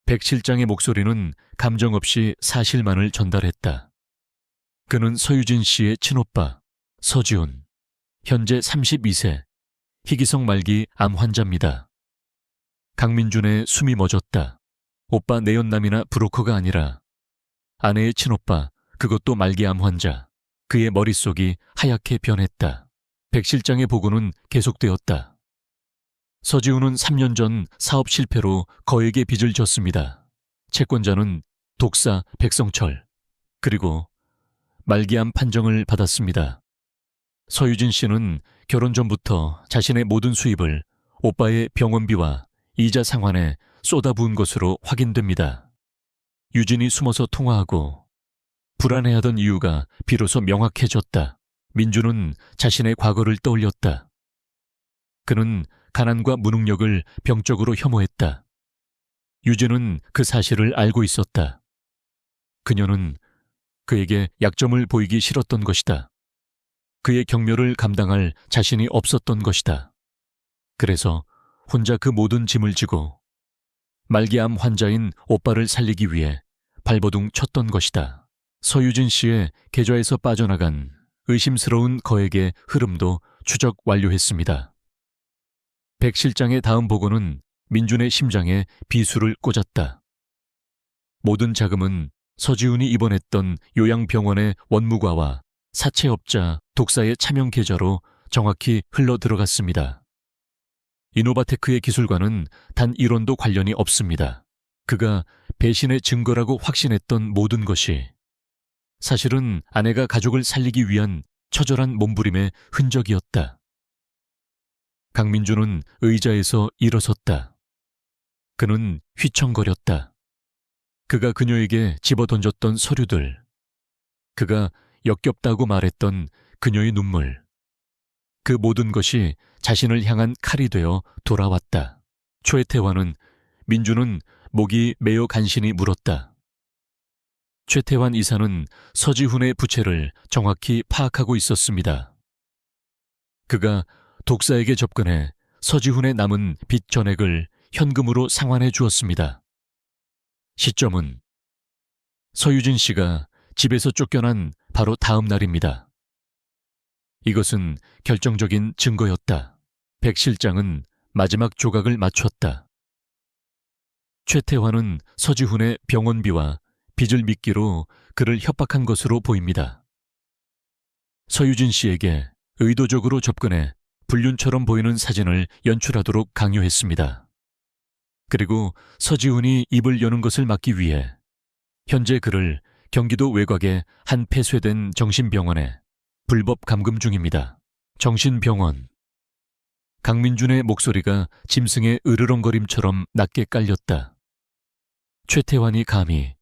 백 실장의 목소리는 감정 없이 사실만을 전달했다. 그는 서유진 씨의 친오빠 서지훈, 현재 32세, 희귀성 말기 암 환자입니다. 강민준의 숨이 멎었다. 오빠 내연남이나 브로커가 아니라 아내의 친오빠, 그것도 말기 암 환자. 그의 머릿속이 하얗게 변했다. 백 실장의 보고는 계속되었다. 서지훈은 3년 전 사업 실패로 거액의 빚을 졌습니다. 채권자는 독사 백성철, 그리고 말기암 판정을 받았습니다. 서유진 씨는 결혼 전부터 자신의 모든 수입을 오빠의 병원비와 이자 상환에 쏟아부은 것으로 확인됩니다. 유진이 숨어서 통화하고 불안해하던 이유가 비로소 명확해졌다. 민주는 자신의 과거를 떠올렸다. 그는 가난과 무능력을 병적으로 혐오했다. 유진은 그 사실을 알고 있었다. 그녀는 그에게 약점을 보이기 싫었던 것이다. 그의 경멸을 감당할 자신이 없었던 것이다. 그래서 혼자 그 모든 짐을 지고 말기암 환자인 오빠를 살리기 위해 발버둥 쳤던 것이다. 서유진 씨의 계좌에서 빠져나간 의심스러운 거액의 흐름도 추적 완료했습니다. 백 실장의 다음 보고는 민준의 심장에 비수를 꽂았다. 모든 자금은 서지훈이 입원했던 요양병원의 원무과와 사채업자 독사의 차명 계좌로 정확히 흘러 들어갔습니다. 이노바테크의 기술과는 단 1원도 관련이 없습니다. 그가 배신의 증거라고 확신했던 모든 것이 사실은 아내가 가족을 살리기 위한 처절한 몸부림의 흔적이었다. 강민주는 의자에서 일어섰다. 그는 휘청거렸다. 그가 그녀에게 집어던졌던 서류들, 그가 역겹다고 말했던 그녀의 눈물, 그 모든 것이 자신을 향한 칼이 되어 돌아왔다. 최태환은, 민주는 목이 메어 간신히 물었다. 최태환 이사는 서지훈의 부채를 정확히 파악하고 있었습니다. 그가 독사에게 접근해 서지훈의 남은 빚 전액을 현금으로 상환해 주었습니다. 시점은 서유진 씨가 집에서 쫓겨난 바로 다음 날입니다. 이것은 결정적인 증거였다. 백 실장은 마지막 조각을 맞췄다. 최태환은 서지훈의 병원비와 빚을 미끼로 그를 협박한 것으로 보입니다. 서유진 씨에게 의도적으로 접근해 불륜처럼 보이는 사진을 연출하도록 강요했습니다. 그리고 서지훈이 입을 여는 것을 막기 위해 현재 그를 경기도 외곽의 한 폐쇄된 정신병원에 불법 감금 중입니다. 정신병원. 강민준의 목소리가 짐승의 으르렁거림처럼 낮게 깔렸다. 최태환이 감히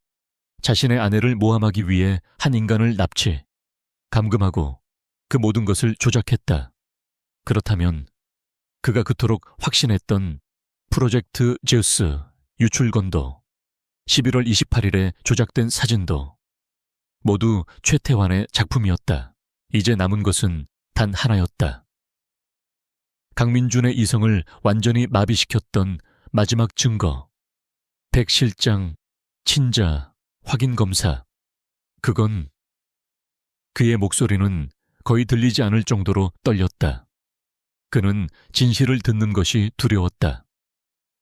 자신의 아내를 모함하기 위해 한 인간을 납치, 감금하고 그 모든 것을 조작했다. 그렇다면 그가 그토록 확신했던 프로젝트 제우스 유출건도, 11월 28일에 조작된 사진도 모두 최태환의 작품이었다. 이제 남은 것은 단 하나였다. 강민준의 이성을 완전히 마비시켰던 마지막 증거. 백 실장, 친자, 확인검사. 그건 그의 목소리는 거의 들리지 않을 정도로 떨렸다. 그는 진실을 듣는 것이 두려웠다.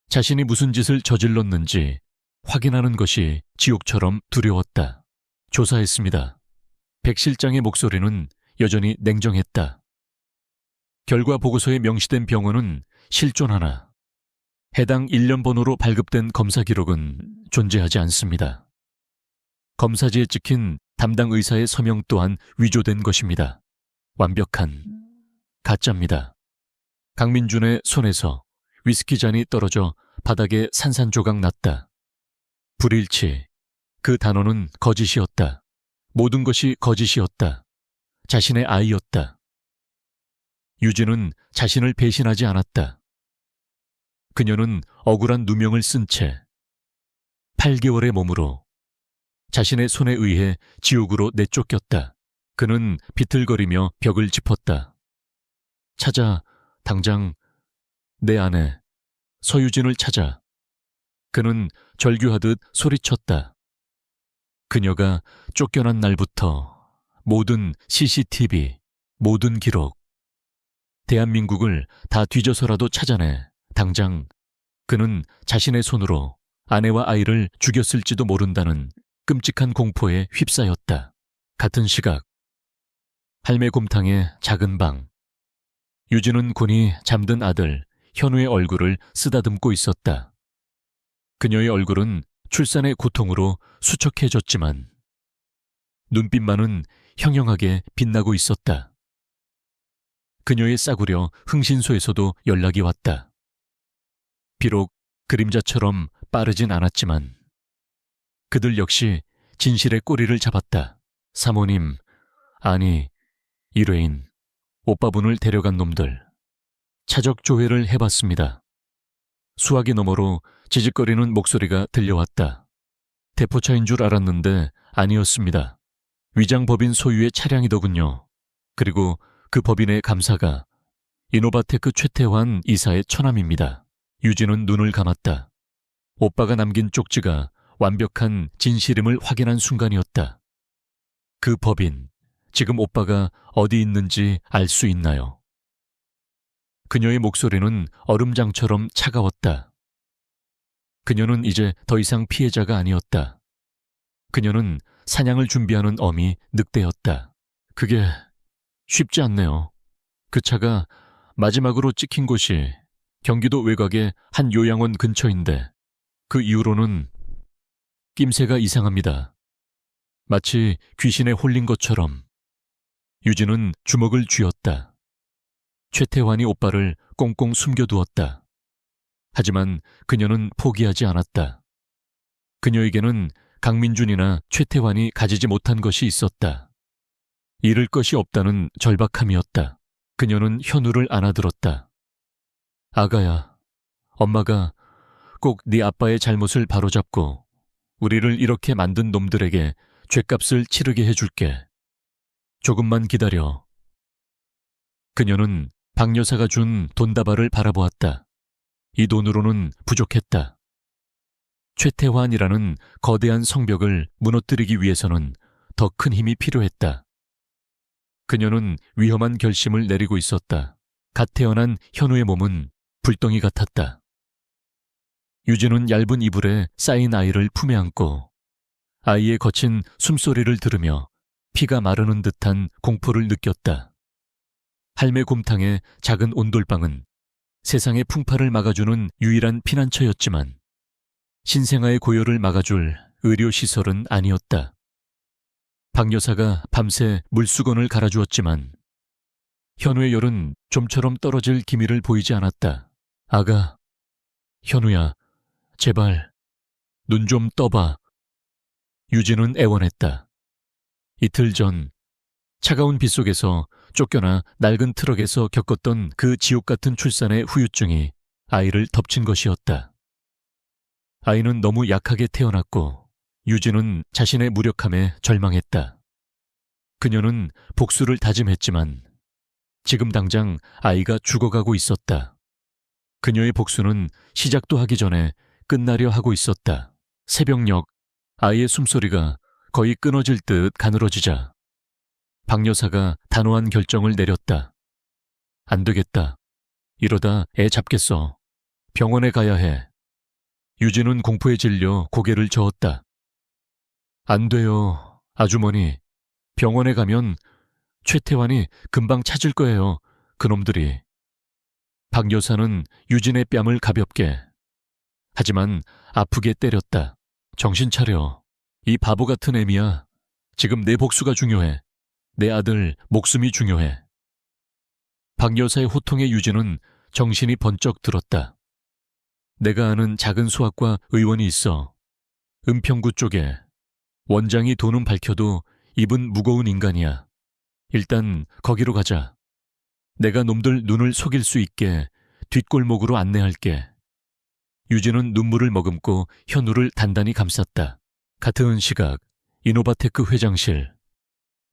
자신이 무슨 짓을 저질렀는지 확인하는 것이 지옥처럼 두려웠다. 조사했습니다. 백 실장의 목소리는 여전히 냉정했다. 결과 보고서에 명시된 병원은 실존 하나, 해당 1년 번호로 발급된 검사 기록은 존재하지 않습니다. 검사지에 찍힌 담당 의사의 서명 또한 위조된 것입니다. 완벽한 가짜입니다. 강민준의 손에서 위스키 잔이 떨어져 바닥에 산산조각 났다. 불일치. 그 단어는 거짓이었다. 모든 것이 거짓이었다. 자신의 아이였다. 유진은 자신을 배신하지 않았다. 그녀는 억울한 누명을 쓴 채 8개월의 몸으로 자신의 손에 의해 지옥으로 내쫓겼다. 그는 비틀거리며 벽을 짚었다. 찾아, 당장 내 아내 서유진을 찾아. 그는 절규하듯 소리쳤다. 그녀가 쫓겨난 날부터 모든 CCTV, 모든 기록, 대한민국을 다 뒤져서라도 찾아내. 당장 그는 자신의 손으로 아내와 아이를 죽였을지도 모른다는 끔찍한 공포에 휩싸였다. 같은 시각 할매 곰탕의 작은 방. 유진은 곤히 잠든 아들 현우의 얼굴을 쓰다듬고 있었다. 그녀의 얼굴은 출산의 고통으로 수척해졌지만 눈빛만은 형형하게 빛나고 있었다. 그녀의 싸구려 흥신소에서도 연락이 왔다. 비록 그림자처럼 빠르진 않았지만 그들 역시 진실의 꼬리를 잡았다. 사모님, 아니 일회인, 오빠분을 데려간 놈들. 차적 조회를 해봤습니다. 수화기 너머로 지직거리는 목소리가 들려왔다. 대포차인 줄 알았는데 아니었습니다. 위장법인 소유의 차량이더군요. 그리고 그 법인의 감사가 이노바테크 최태환 이사의 처남입니다. 유진은 눈을 감았다. 오빠가 남긴 쪽지가 완벽한 진실임을 확인한 순간이었다. 그 법인, 지금 오빠가 어디 있는지 알 수 있나요? 그녀의 목소리는 얼음장처럼 차가웠다. 그녀는 이제 더 이상 피해자가 아니었다. 그녀는 사냥을 준비하는 어미 늑대였다. 그게 쉽지 않네요. 그 차가 마지막으로 찍힌 곳이 경기도 외곽의 한 요양원 근처인데 그 이후로는 낌새가 이상합니다. 마치 귀신에 홀린 것처럼. 유진은 주먹을 쥐었다. 최태환이 오빠를 꽁꽁 숨겨두었다. 하지만 그녀는 포기하지 않았다. 그녀에게는 강민준이나 최태환이 가지지 못한 것이 있었다. 잃을 것이 없다는 절박함이었다. 그녀는 현우를 안아들었다. 아가야, 엄마가 꼭 네 아빠의 잘못을 바로잡고 우리를 이렇게 만든 놈들에게 죗값을 치르게 해줄게. 조금만 기다려. 그녀는 박 여사가 준 돈다발을 바라보았다. 이 돈으로는 부족했다. 최태환이라는 거대한 성벽을 무너뜨리기 위해서는 더 큰 힘이 필요했다. 그녀는 위험한 결심을 내리고 있었다. 갓 태어난 현우의 몸은 불덩이 같았다. 유진은 얇은 이불에 쌓인 아이를 품에 안고 아이의 거친 숨소리를 들으며 피가 마르는 듯한 공포를 느꼈다. 할매 곰탕의 작은 온돌방은 세상의 풍파를 막아주는 유일한 피난처였지만 신생아의 고요를 막아줄 의료시설은 아니었다. 박 여사가 밤새 물수건을 갈아주었지만 현우의 열은 좀처럼 떨어질 기미를 보이지 않았다. 아가, 현우야, 제발 눈 좀 떠봐. 유진은 애원했다. 이틀 전 차가운 빗속에서 쫓겨나 낡은 트럭에서 겪었던 그 지옥 같은 출산의 후유증이 아이를 덮친 것이었다. 아이는 너무 약하게 태어났고 유진은 자신의 무력함에 절망했다. 그녀는 복수를 다짐했지만 지금 당장 아이가 죽어가고 있었다. 그녀의 복수는 시작도 하기 전에 끝나려 하고 있었다. 새벽녘 아이의 숨소리가 거의 끊어질 듯 가늘어지자 박 여사가 단호한 결정을 내렸다. 안 되겠다. 이러다 애 잡겠어. 병원에 가야 해. 유진은 공포에 질려 고개를 저었다. 안 돼요, 아주머니. 병원에 가면 최태환이 금방 찾을 거예요, 그놈들이. 박 여사는 유진의 뺨을 가볍게, 하지만 아프게 때렸다. 정신 차려. 이 바보 같은 애미야. 지금 내 복수가 중요해. 내 아들 목숨이 중요해. 박 여사의 호통에 유진은 정신이 번쩍 들었다. 내가 아는 작은 소아과 의원이 있어. 은평구 쪽에. 원장이 돈은 밝혀도 입은 무거운 인간이야. 일단 거기로 가자. 내가 놈들 눈을 속일 수 있게 뒷골목으로 안내할게. 유진은 눈물을 머금고 현우를 단단히 감쌌다. 같은 시각 이노바테크 회장실.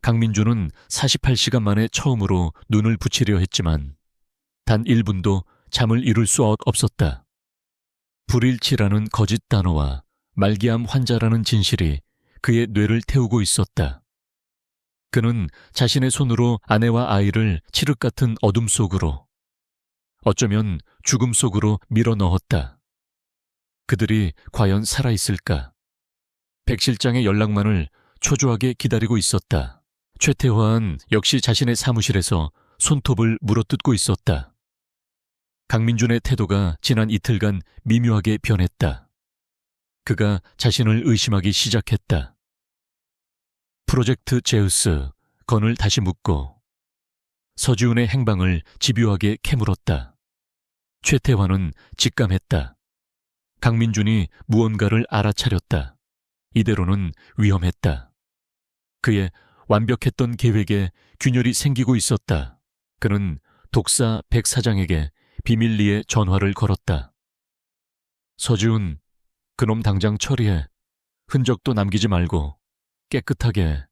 강민주는 48시간 만에 처음으로 눈을 붙이려 했지만 단 1분도 잠을 이룰 수 없었다. 불일치라는 거짓 단어와 말기암 환자라는 진실이 그의 뇌를 태우고 있었다. 그는 자신의 손으로 아내와 아이를 칠흑 같은 어둠 속으로, 어쩌면 죽음 속으로 밀어 넣었다. 그들이 과연 살아있을까? 백 실장의 연락만을 초조하게 기다리고 있었다. 최태환 역시 자신의 사무실에서 손톱을 물어뜯고 있었다. 강민준의 태도가 지난 이틀간 미묘하게 변했다. 그가 자신을 의심하기 시작했다. 프로젝트 제우스 건을 다시 묻고 서지훈의 행방을 집요하게 캐물었다. 최태환은 직감했다. 강민준이 무언가를 알아차렸다. 이대로는 위험했다. 그의 완벽했던 계획에 균열이 생기고 있었다. 그는 독사 백 사장에게 비밀리에 전화를 걸었다. 서지훈, 그놈 당장 처리해. 흔적도 남기지 말고 깨끗하게.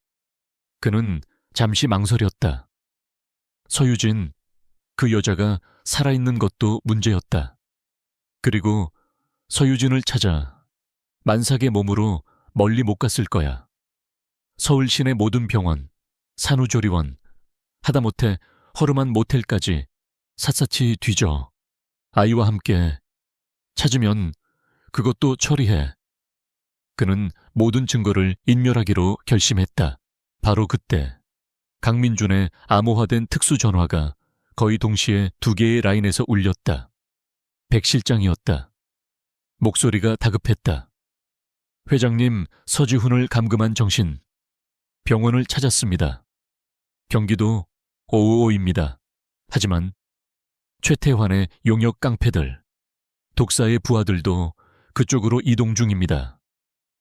그는 잠시 망설였다. 서유진, 그 여자가 살아있는 것도 문제였다. 그리고 서유진을 찾아 만삭의 몸으로 멀리 못 갔을 거야. 서울 시내 모든 병원, 산후조리원, 하다못해 허름한 모텔까지 샅샅이 뒤져. 아이와 함께 찾으면 그것도 처리해. 그는 모든 증거를 인멸하기로 결심했다. 바로 그때 강민준의 암호화된 특수전화가 거의 동시에 두 개의 라인에서 울렸다. 백 실장이었다. 목소리가 다급했다. 회장님, 서지훈을 감금한 정신. 병원을 찾았습니다. 경기도 555입니다. 하지만 최태환의 용역 깡패들, 독사의 부하들도 그쪽으로 이동 중입니다.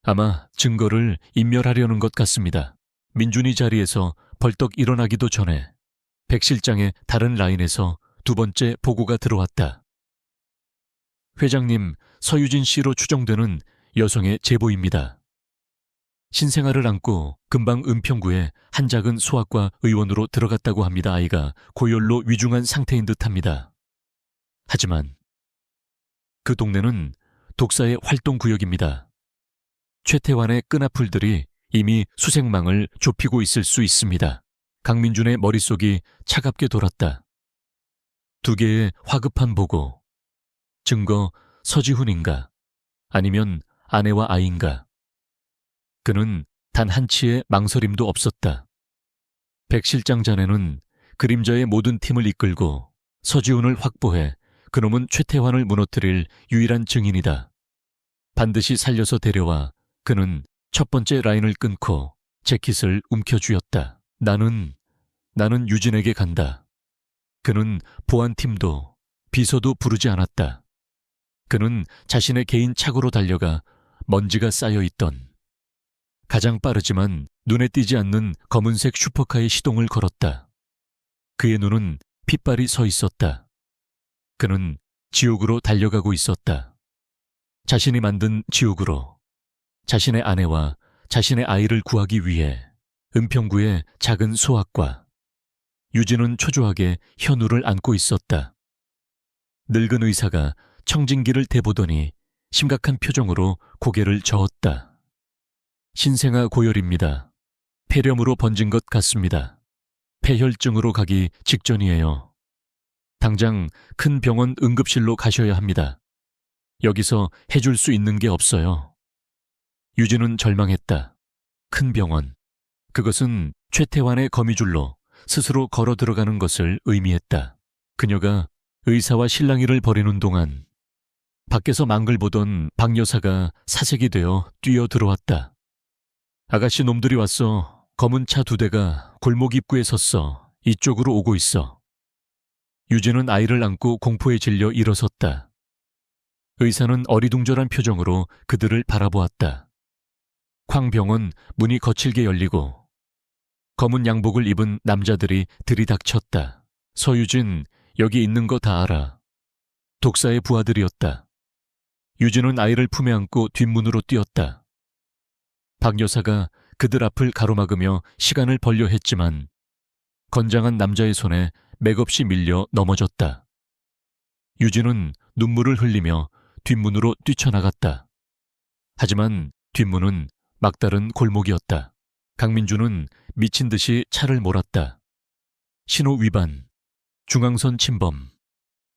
아마 증거를 인멸하려는 것 같습니다. 민준이 자리에서 벌떡 일어나기도 전에 백 실장의 다른 라인에서 두 번째 보고가 들어왔다. 회장님, 서유진 씨로 추정되는 여성의 제보입니다. 신생아를 안고 금방 은평구에 한 작은 소아과 의원으로 들어갔다고 합니다. 아이가 고열로 위중한 상태인 듯합니다. 하지만 그 동네는 독사의 활동구역입니다. 최태환의 끈앞풀들이 이미 수색망을 좁히고 있을 수 있습니다. 강민준의 머릿속이 차갑게 돌았다. 두 개의 화급한 보고. 증거 서지훈인가? 아니면 아내와 아이인가? 그는 단 한치의 망설임도 없었다. 백 실장 자네는 그림자의 모든 팀을 이끌고 서지훈을 확보해 그놈은 최태환을 무너뜨릴 유일한 증인이다. 반드시 살려서 데려와 그는 첫 번째 라인을 끊고 재킷을 움켜쥐었다. 나는 유진에게 간다. 그는 보안팀도 비서도 부르지 않았다. 그는 자신의 개인 차고로 달려가 먼지가 쌓여있던 가장 빠르지만 눈에 띄지 않는 검은색 슈퍼카의 시동을 걸었다. 그의 눈은 핏발이 서 있었다. 그는 지옥으로 달려가고 있었다. 자신이 만든 지옥으로 자신의 아내와 자신의 아이를 구하기 위해 은평구의 작은 소아과. 유진은 초조하게 현우를 안고 있었다. 늙은 의사가 청진기를 대보더니 심각한 표정으로 고개를 저었다. 신생아 고열입니다. 폐렴으로 번진 것 같습니다. 폐혈증으로 가기 직전이에요. 당장 큰 병원 응급실로 가셔야 합니다. 여기서 해줄 수 있는 게 없어요. 유진은 절망했다. 큰 병원. 그것은 최태환의 거미줄로 스스로 걸어 들어가는 것을 의미했다. 그녀가 의사와 실랑이를 벌이는 동안 밖에서 망글 보던 박 여사가 사색이 되어 뛰어 들어왔다. 아가씨 놈들이 왔어. 검은 차 2대가 골목 입구에 섰어. 이쪽으로 오고 있어. 유진은 아이를 안고 공포에 질려 일어섰다. 의사는 어리둥절한 표정으로 그들을 바라보았다. 쾅병원 문이 거칠게 열리고 검은 양복을 입은 남자들이 들이닥쳤다. 서유진, 여기 있는 거 다 알아. 독사의 부하들이었다. 유진은 아이를 품에 안고 뒷문으로 뛰었다. 박 여사가 그들 앞을 가로막으며 시간을 벌려 했지만 건장한 남자의 손에 맥없이 밀려 넘어졌다. 유진은 눈물을 흘리며 뒷문으로 뛰쳐나갔다. 하지만 뒷문은 막다른 골목이었다. 강민준은 미친 듯이 차를 몰았다. 신호 위반, 중앙선 침범.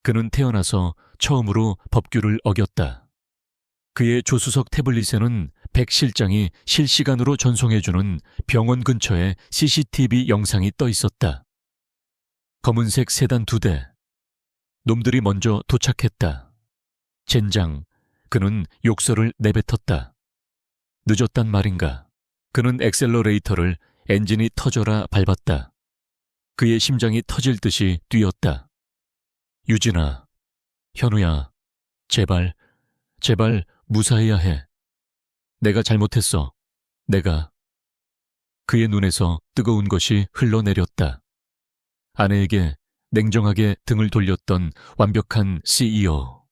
그는 태어나서 처음으로 법규를 어겼다. 그의 조수석 태블릿에는 백 실장이 실시간으로 전송해주는 병원 근처에 CCTV 영상이 떠 있었다. 검은색 세단 2대. 놈들이 먼저 도착했다. 젠장, 그는 욕설을 내뱉었다. 늦었단 말인가. 그는 엑셀러레이터를 엔진이 터져라 밟았다. 그의 심장이 터질 듯이 뛰었다. 유진아, 현우야, 제발 무사해야 해. 내가 잘못했어. 내가. 그의 눈에서 뜨거운 것이 흘러내렸다. 아내에게 냉정하게 등을 돌렸던 완벽한 CEO.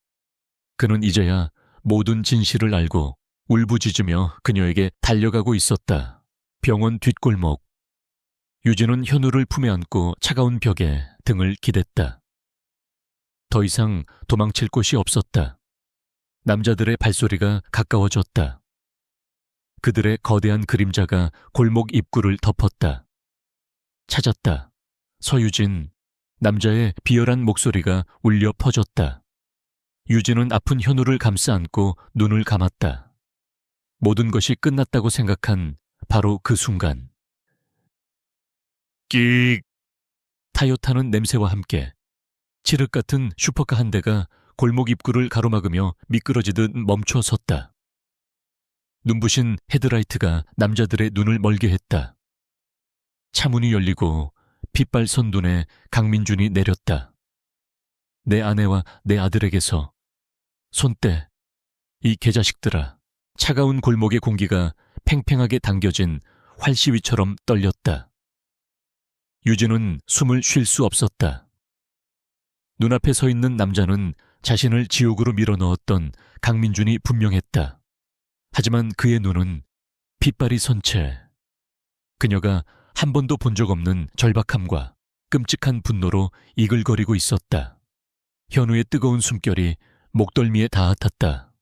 그는 이제야 모든 진실을 알고 울부짖으며 그녀에게 달려가고 있었다. 병원 뒷골목. 유진은 현우를 품에 안고 차가운 벽에 등을 기댔다. 더 이상 도망칠 곳이 없었다. 남자들의 발소리가 가까워졌다. 그들의 거대한 그림자가 골목 입구를 덮었다. 찾았다. 서유진. 남자의 비열한 목소리가 울려 퍼졌다. 유진은 아픈 현우를 감싸 안고 눈을 감았다. 모든 것이 끝났다고 생각한 바로 그 순간. 끽! 타이어 타는 냄새와 함께 칠흑 같은 슈퍼카 한 대가 골목 입구를 가로막으며 미끄러지듯 멈춰 섰다. 눈부신 헤드라이트가 남자들의 눈을 멀게 했다. 차문이 열리고 핏발선 눈에 강민준이 내렸다. 내 아내와 내 아들에게서 손떼, 이 개자식들아. 차가운 골목의 공기가 팽팽하게 당겨진 활시위처럼 떨렸다. 유진은 숨을 쉴 수 없었다. 눈앞에 서 있는 남자는 자신을 지옥으로 밀어넣었던 강민준이 분명했다. 하지만 그의 눈은 핏발이 선 채 그녀가 한 번도 본 적 없는 절박함과 끔찍한 분노로 이글거리고 있었다. 현우의 뜨거운 숨결이 목덜미에 닿았다.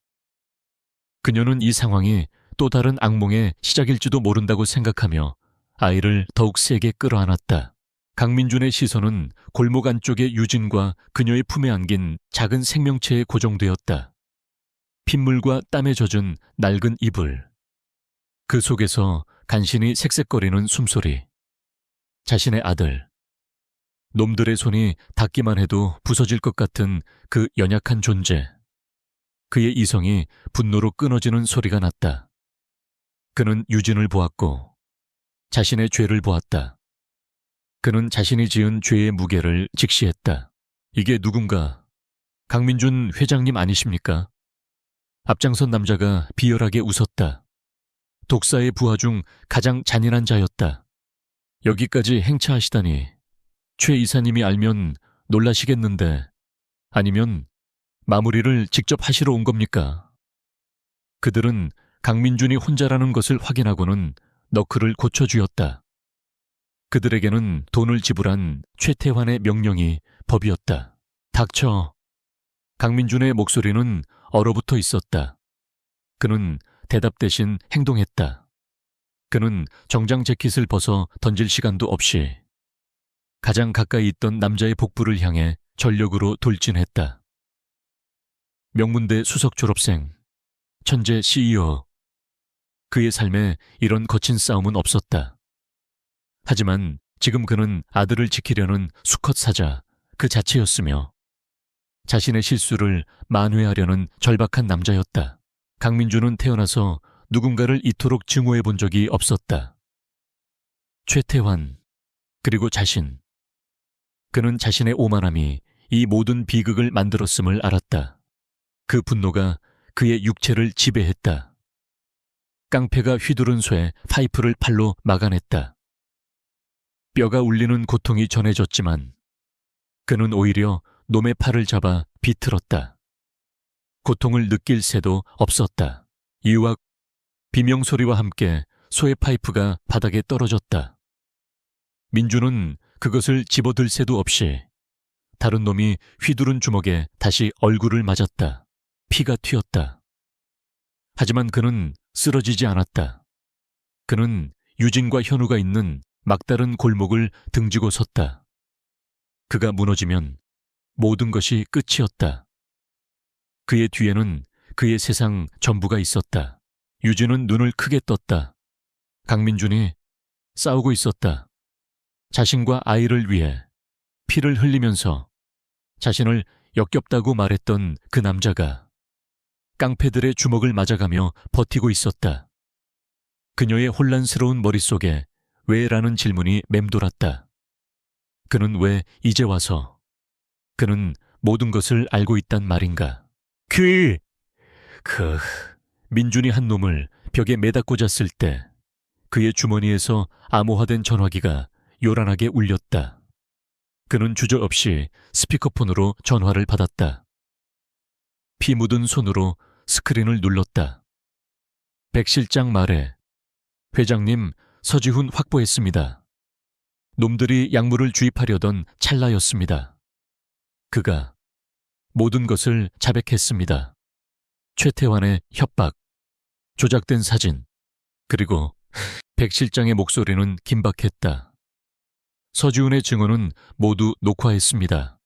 그녀는 이 상황이 또 다른 악몽의 시작일지도 모른다고 생각하며 아이를 더욱 세게 끌어안았다. 강민준의 시선은 골목 안쪽의 유진과 그녀의 품에 안긴 작은 생명체에 고정되었다. 핏물과 땀에 젖은 낡은 이불. 그 속에서 간신히 색색거리는 숨소리. 자신의 아들. 놈들의 손이 닿기만 해도 부서질 것 같은 그 연약한 존재. 그의 이성이 분노로 끊어지는 소리가 났다. 그는 유진을 보았고 자신의 죄를 보았다. 그는 자신이 지은 죄의 무게를 직시했다. 이게 누군가? 강민준 회장님 아니십니까? 앞장선 남자가 비열하게 웃었다. 독사의 부하 중 가장 잔인한 자였다. 여기까지 행차하시다니 최 이사님이 알면 놀라시겠는데 아니면 마무리를 직접 하시러 온 겁니까? 그들은 강민준이 혼자라는 것을 확인하고는 너클을 고쳐주었다. 그들에게는 돈을 지불한 최태환의 명령이 법이었다. 닥쳐. 강민준의 목소리는 얼어붙어 있었다. 그는 대답 대신 행동했다. 그는 정장 재킷을 벗어 던질 시간도 없이 가장 가까이 있던 남자의 복부를 향해 전력으로 돌진했다. 명문대 수석 졸업생, 천재 CEO. 그의 삶에 이런 거친 싸움은 없었다. 하지만 지금 그는 아들을 지키려는 수컷 사자 그 자체였으며 자신의 실수를 만회하려는 절박한 남자였다. 강민준은 태어나서 누군가를 이토록 증오해 본 적이 없었다. 최태환, 그리고 자신. 그는 자신의 오만함이 이 모든 비극을 만들었음을 알았다. 그 분노가 그의 육체를 지배했다. 깡패가 휘두른 쇠 파이프를 팔로 막아냈다. 뼈가 울리는 고통이 전해졌지만 그는 오히려 놈의 팔을 잡아 비틀었다. 고통을 느낄 새도 없었다. 유악, 비명소리와 함께 소의 파이프가 바닥에 떨어졌다. 민주는 그것을 집어들 새도 없이 다른 놈이 휘두른 주먹에 다시 얼굴을 맞았다. 피가 튀었다. 하지만 그는 쓰러지지 않았다. 그는 유진과 현우가 있는 막다른 골목을 등지고 섰다. 그가 무너지면 모든 것이 끝이었다. 그의 뒤에는 그의 세상 전부가 있었다. 유진은 눈을 크게 떴다. 강민준이 싸우고 있었다. 자신과 아이를 위해 피를 흘리면서 자신을 역겹다고 말했던 그 남자가 깡패들의 주먹을 맞아가며 버티고 있었다. 그녀의 혼란스러운 머릿속에 왜라는 질문이 맴돌았다. 그는 왜 이제 와서 그는 모든 것을 알고 있단 말인가? 민준이 한 놈을 벽에 매다 꽂았을 때 그의 주머니에서 암호화된 전화기가 요란하게 울렸다. 그는 주저없이 스피커폰으로 전화를 받았다. 피 묻은 손으로 스크린을 눌렀다. 백 실장 말에 회장님 서지훈 확보했습니다. 놈들이 약물을 주입하려던 찰나였습니다. 그가 모든 것을 자백했습니다. 최태환의 협박, 조작된 사진, 그리고 백 실장의 목소리는 긴박했다. 서지훈의 증언은 모두 녹화했습니다.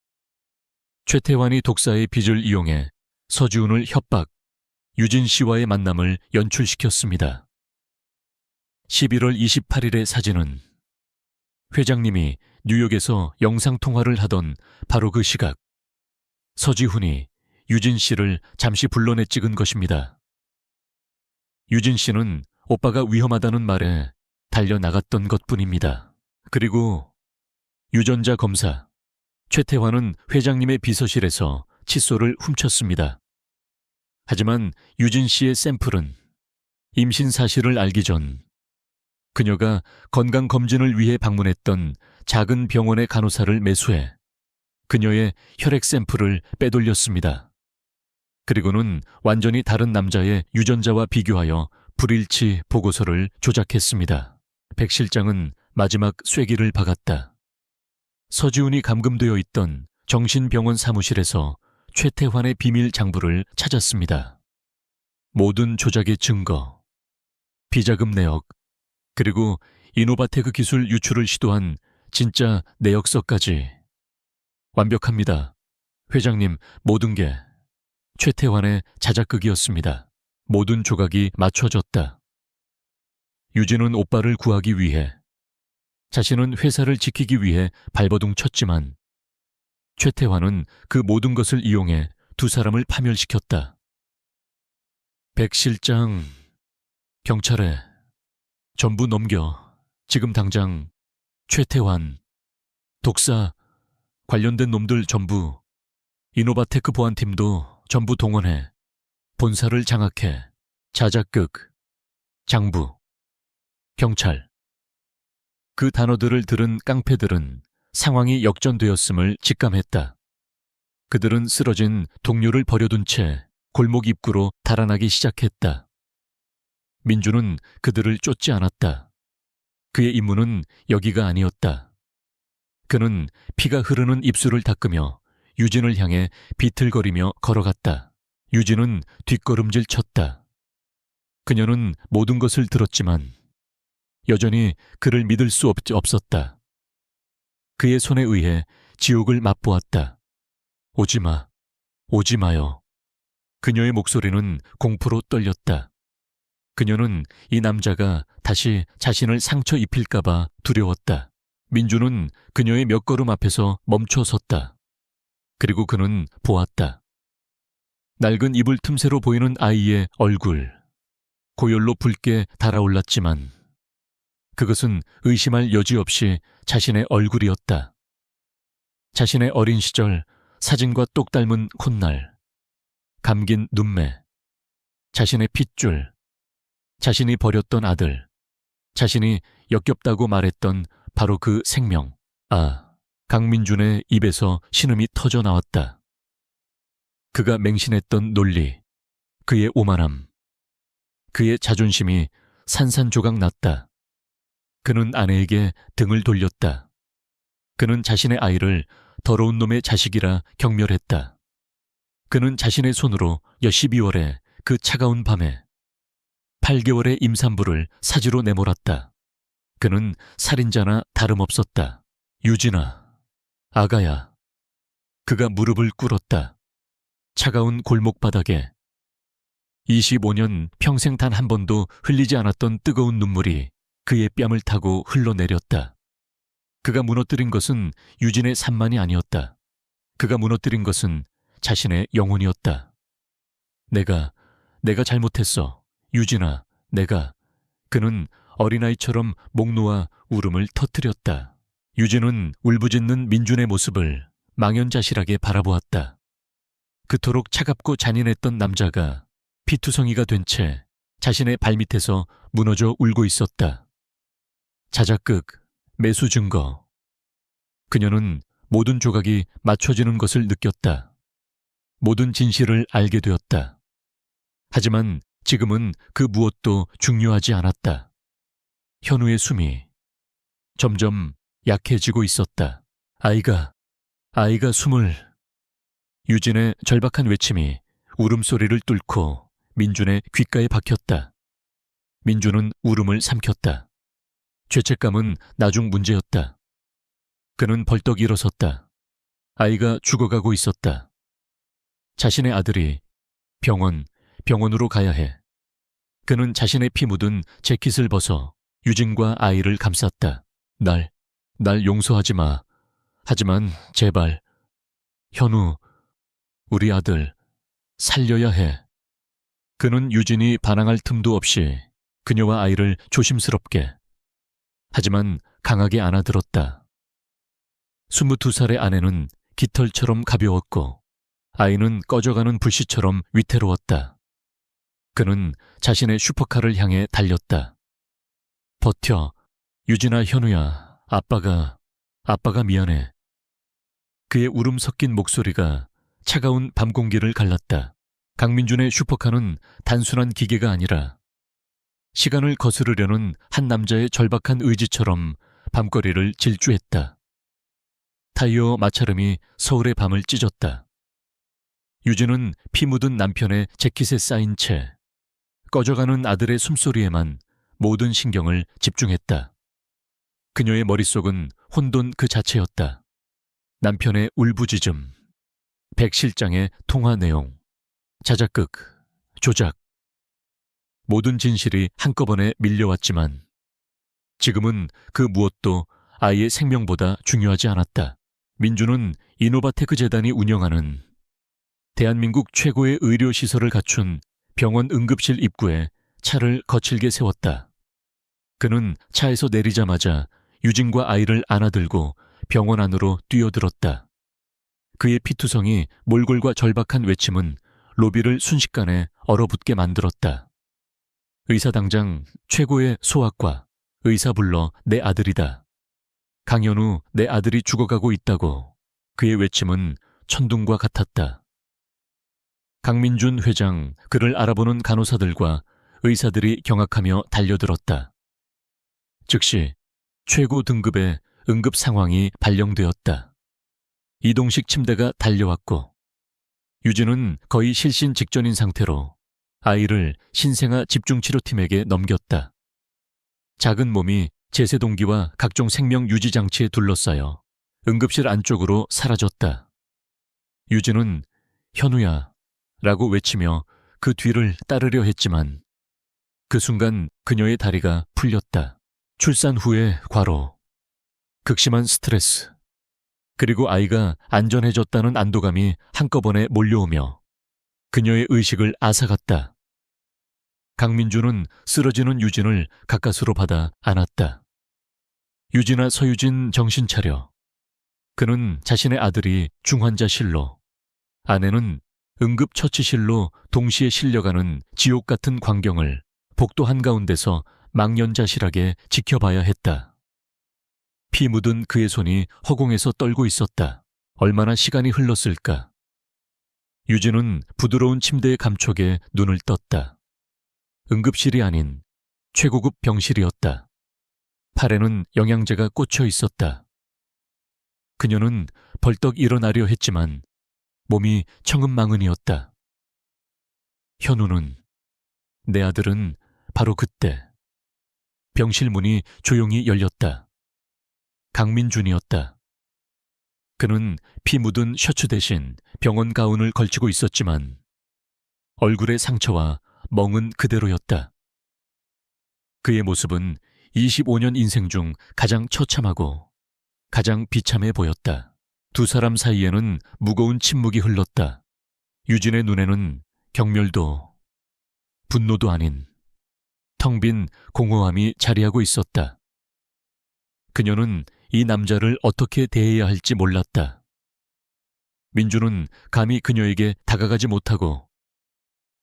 최태환이 독사의 빚을 이용해 서지훈을 협박, 유진 씨와의 만남을 연출시켰습니다. 11월 28일의 사진은 회장님이 뉴욕에서 영상통화를 하던 바로 그 시각, 서지훈이 유진 씨를 잠시 불러내 찍은 것입니다. 유진 씨는 오빠가 위험하다는 말에 달려나갔던 것뿐입니다. 그리고 유전자 검사, 최태환은 회장님의 비서실에서 칫솔을 훔쳤습니다. 하지만 유진 씨의 샘플은 임신 사실을 알기 전 그녀가 건강검진을 위해 방문했던 작은 병원의 간호사를 매수해 그녀의 혈액 샘플을 빼돌렸습니다. 그리고는 완전히 다른 남자의 유전자와 비교하여 불일치 보고서를 조작했습니다. 백 실장은 마지막 쐐기를 박았다. 서지훈이 감금되어 있던 정신병원 사무실에서 최태환의 비밀 장부를 찾았습니다. 모든 조작의 증거, 비자금 내역, 그리고 이노바테크 기술 유출을 시도한 진짜 내역서까지 완벽합니다. 회장님, 모든 게 최태환의 자작극이었습니다. 모든 조각이 맞춰졌다. 유진은 오빠를 구하기 위해, 자신은 회사를 지키기 위해 발버둥 쳤지만 최태환은 그 모든 것을 이용해 두 사람을 파멸시켰다. 백 실장, 경찰에 전부 넘겨. 지금 당장 최태환, 독사, 관련된 놈들 전부, 이노바테크 보안팀도 전부 동원해 본사를 장악해. 자작극, 장부, 경찰. 그 단어들을 들은 깡패들은 상황이 역전되었음을 직감했다. 그들은 쓰러진 동료를 버려둔 채 골목 입구로 달아나기 시작했다. 민주는 그들을 쫓지 않았다. 그의 임무는 여기가 아니었다. 그는 피가 흐르는 입술을 닦으며 유진을 향해 비틀거리며 걸어갔다. 유진은 뒷걸음질 쳤다. 그녀는 모든 것을 들었지만 여전히 그를 믿을 수 없었다. 그의 손에 의해 지옥을 맛보았다. 오지마, 오지마요. 그녀의 목소리는 공포로 떨렸다. 그녀는 이 남자가 다시 자신을 상처 입힐까봐 두려웠다. 민주는 그녀의 몇 걸음 앞에서 멈춰 섰다. 그리고 그는 보았다. 낡은 이불 틈새로 보이는 아이의 얼굴. 고열로 붉게 달아올랐지만 그것은 의심할 여지 없이 자신의 얼굴이었다. 자신의 어린 시절 사진과 똑 닮은 콧날, 감긴 눈매, 자신의 핏줄, 자신이 버렸던 아들, 자신이 역겹다고 말했던 바로 그 생명. 강민준의 입에서 신음이 터져 나왔다. 그가 맹신했던 논리, 그의 오만함, 그의 자존심이 산산조각 났다. 그는 아내에게 등을 돌렸다. 그는 자신의 아이를 더러운 놈의 자식이라 경멸했다. 그는 자신의 손으로 12월의 그 차가운 밤에 8개월의 임산부를 사지로 내몰았다. 그는 살인자나 다름없었다. 유진아, 아가야. 그가 무릎을 꿇었다. 차가운 골목바닥에 25년 평생 단 한 번도 흘리지 않았던 뜨거운 눈물이 그의 뺨을 타고 흘러내렸다. 그가 무너뜨린 것은 유진의 산만이 아니었다. 그가 무너뜨린 것은 자신의 영혼이었다. 내가 잘못했어. 유진아, 그는 어린아이처럼 목 놓아 울음을 터뜨렸다. 유진은 울부짖는 민준의 모습을 망연자실하게 바라보았다. 그토록 차갑고 잔인했던 남자가 피투성이가 된 채 자신의 발밑에서 무너져 울고 있었다. 자작극, 매수 증거. 그녀는 모든 조각이 맞춰지는 것을 느꼈다. 모든 진실을 알게 되었다. 하지만 지금은 그 무엇도 중요하지 않았다. 현우의 숨이 점점 약해지고 있었다. 아이가 숨을. 유진의 절박한 외침이 울음소리를 뚫고 민준의 귓가에 박혔다. 민준은 울음을 삼켰다. 죄책감은 나중 문제였다. 그는 벌떡 일어섰다. 아이가 죽어가고 있었다. 자신의 아들이 병원, 병원으로 가야 해. 그는 자신의 피 묻은 재킷을 벗어 유진과 아이를 감쌌다. 날 용서하지 마. 하지만 제발, 현우, 우리 아들, 살려야 해. 그는 유진이 반항할 틈도 없이 그녀와 아이를 조심스럽게, 하지만 강하게 안아들었다. 22살의 아내는 깃털처럼 가벼웠고 아이는 꺼져가는 불씨처럼 위태로웠다. 그는 자신의 슈퍼카를 향해 달렸다. 버텨. 유진아, 현우야. 아빠가 미안해. 그의 울음 섞인 목소리가 차가운 밤 공기를 갈랐다. 강민준의 슈퍼카는 단순한 기계가 아니라 시간을 거스르려는 한 남자의 절박한 의지처럼 밤거리를 질주했다. 타이어 마찰음이 서울의 밤을 찢었다. 유진은 피 묻은 남편의 재킷에 쌓인 채 꺼져가는 아들의 숨소리에만 모든 신경을 집중했다. 그녀의 머릿속은 혼돈 그 자체였다. 남편의 울부짖음, 백 실장의 통화 내용, 자작극, 조작. 모든 진실이 한꺼번에 밀려왔지만 지금은 그 무엇도 아이의 생명보다 중요하지 않았다. 민주는 이노바테크 재단이 운영하는 대한민국 최고의 의료시설을 갖춘 병원 응급실 입구에 차를 거칠게 세웠다. 그는 차에서 내리자마자 유진과 아이를 안아들고 병원 안으로 뛰어들었다. 그의 피투성이 몰골과 절박한 외침은 로비를 순식간에 얼어붙게 만들었다. 의사 당장 최고의 소아과, 의사 불러 내 아들이다. 강현우, 내 아들이 죽어가고 있다고. 그의 외침은 천둥과 같았다. 강민준 회장, 그를 알아보는 간호사들과 의사들이 경악하며 달려들었다. 즉시 최고 등급의 응급 상황이 발령되었다. 이동식 침대가 달려왔고 유진은 거의 실신 직전인 상태로 아이를 신생아 집중치료팀에게 넘겼다. 작은 몸이 제세동기와 각종 생명 유지 장치에 둘러싸여 응급실 안쪽으로 사라졌다. 유진은 현우야 라고 외치며 그 뒤를 따르려 했지만 그 순간 그녀의 다리가 풀렸다. 출산 후의 과로, 극심한 스트레스, 그리고 아이가 안전해졌다는 안도감이 한꺼번에 몰려오며 그녀의 의식을 앗아갔다. 강민주는 쓰러지는 유진을 가까스로 받아 안았다. 유진아, 서유진, 정신 차려. 그는 자신의 아들이 중환자실로, 아내는 응급처치실로 동시에 실려가는 지옥 같은 광경을 복도 한가운데서 망연자실하게 지켜봐야 했다. 피 묻은 그의 손이 허공에서 떨고 있었다. 얼마나 시간이 흘렀을까. 유진은 부드러운 침대의 감촉에 눈을 떴다. 응급실이 아닌 최고급 병실이었다. 팔에는 영양제가 꽂혀 있었다. 그녀는 벌떡 일어나려 했지만 몸이 청은망은이었다. 현우는, 내 아들은 바로 그때 병실 문이 조용히 열렸다. 강민준이었다. 그는 피 묻은 셔츠 대신 병원 가운을 걸치고 있었지만 얼굴의 상처와 멍은 그대로였다. 그의 모습은 25년 인생 중 가장 처참하고 가장 비참해 보였다. 두 사람 사이에는 무거운 침묵이 흘렀다. 유진의 눈에는 경멸도 분노도 아닌 텅 빈 공허함이 자리하고 있었다. 그녀는 이 남자를 어떻게 대해야 할지 몰랐다. 민주는 감히 그녀에게 다가가지 못하고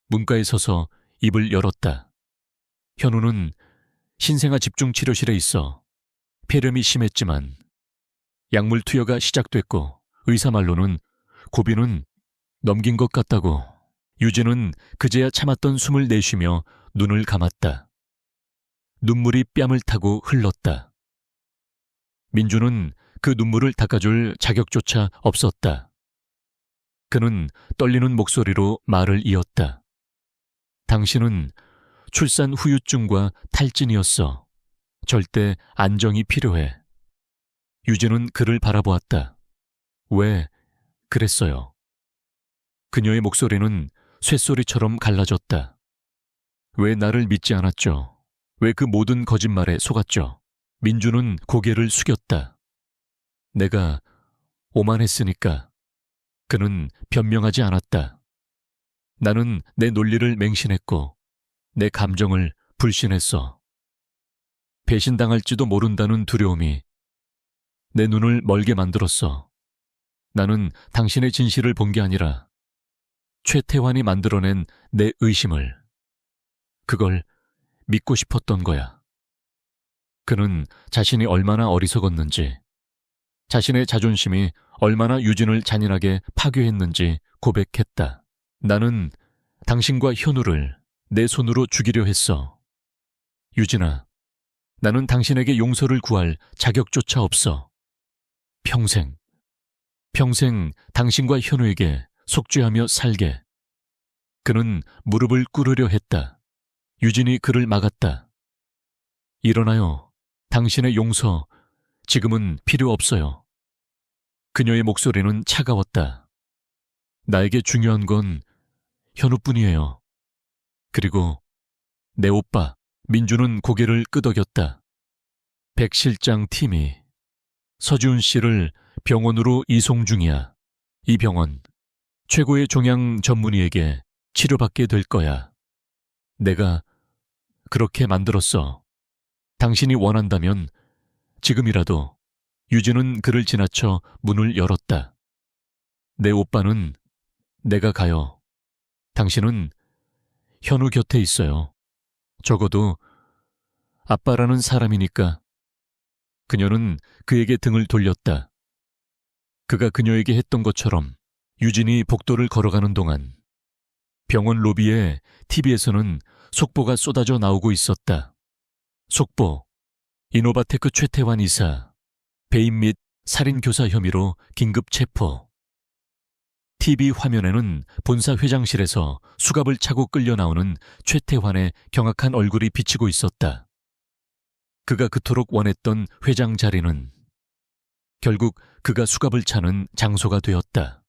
문가에 서서 입을 열었다. 현우는 신생아 집중치료실에 있어. 폐렴이 심했지만 약물 투여가 시작됐고 의사 말로는 고비는 넘긴 것 같다고. 유진은 그제야 참았던 숨을 내쉬며 눈을 감았다. 눈물이 뺨을 타고 흘렀다. 민주는 그 눈물을 닦아줄 자격조차 없었다. 그는 떨리는 목소리로 말을 이었다. 당신은 출산 후유증과 탈진이었어. 절대 안정이 필요해. 유진은 그를 바라보았다. 왜 그랬어요? 그녀의 목소리는 쇳소리처럼 갈라졌다. 왜 나를 믿지 않았죠? 왜 그 모든 거짓말에 속았죠? 민주는 고개를 숙였다. 내가 오만했으니까. 그는 변명하지 않았다. 나는 내 논리를 맹신했고 내 감정을 불신했어. 배신당할지도 모른다는 두려움이 내 눈을 멀게 만들었어. 나는 당신의 진실을 본 게 아니라 최태환이 만들어낸 내 의심을, 그걸 믿고 싶었던 거야. 그는 자신이 얼마나 어리석었는지, 자신의 자존심이 얼마나 유진을 잔인하게 파괴했는지 고백했다. 나는 당신과 현우를 내 손으로 죽이려 했어. 유진아, 나는 당신에게 용서를 구할 자격조차 없어. 평생 당신과 현우에게 속죄하며 살게. 그는 무릎을 꿇으려 했다. 유진이 그를 막았다. 일어나요. 당신의 용서 지금은 필요 없어요. 그녀의 목소리는 차가웠다. 나에게 중요한 건 현우뿐이에요. 그리고 내 오빠. 민주는 고개를 끄덕였다. 백 실장 팀이 서지훈 씨를 병원으로 이송 중이야. 이 병원 최고의 종양 전문의에게 치료받게 될 거야. 내가 그렇게 만들었어. 당신이 원한다면 지금이라도. 유진은 그를 지나쳐 문을 열었다. 내 오빠는 내가 가요. 당신은 현우 곁에 있어요. 적어도 아빠라는 사람이니까. 그녀는 그에게 등을 돌렸다. 그가 그녀에게 했던 것처럼 유진이 복도를 걸어가는 동안 병원 로비에 TV에서는 속보가 쏟아져 나오고 있었다. 속보, 이노바테크 최태환 이사, 배임 및 살인교사 혐의로 긴급 체포. TV 화면에는 본사 회장실에서 수갑을 차고 끌려 나오는 최태환의 경악한 얼굴이 비치고 있었다. 그가 그토록 원했던 회장 자리는 결국 그가 수갑을 차는 장소가 되었다.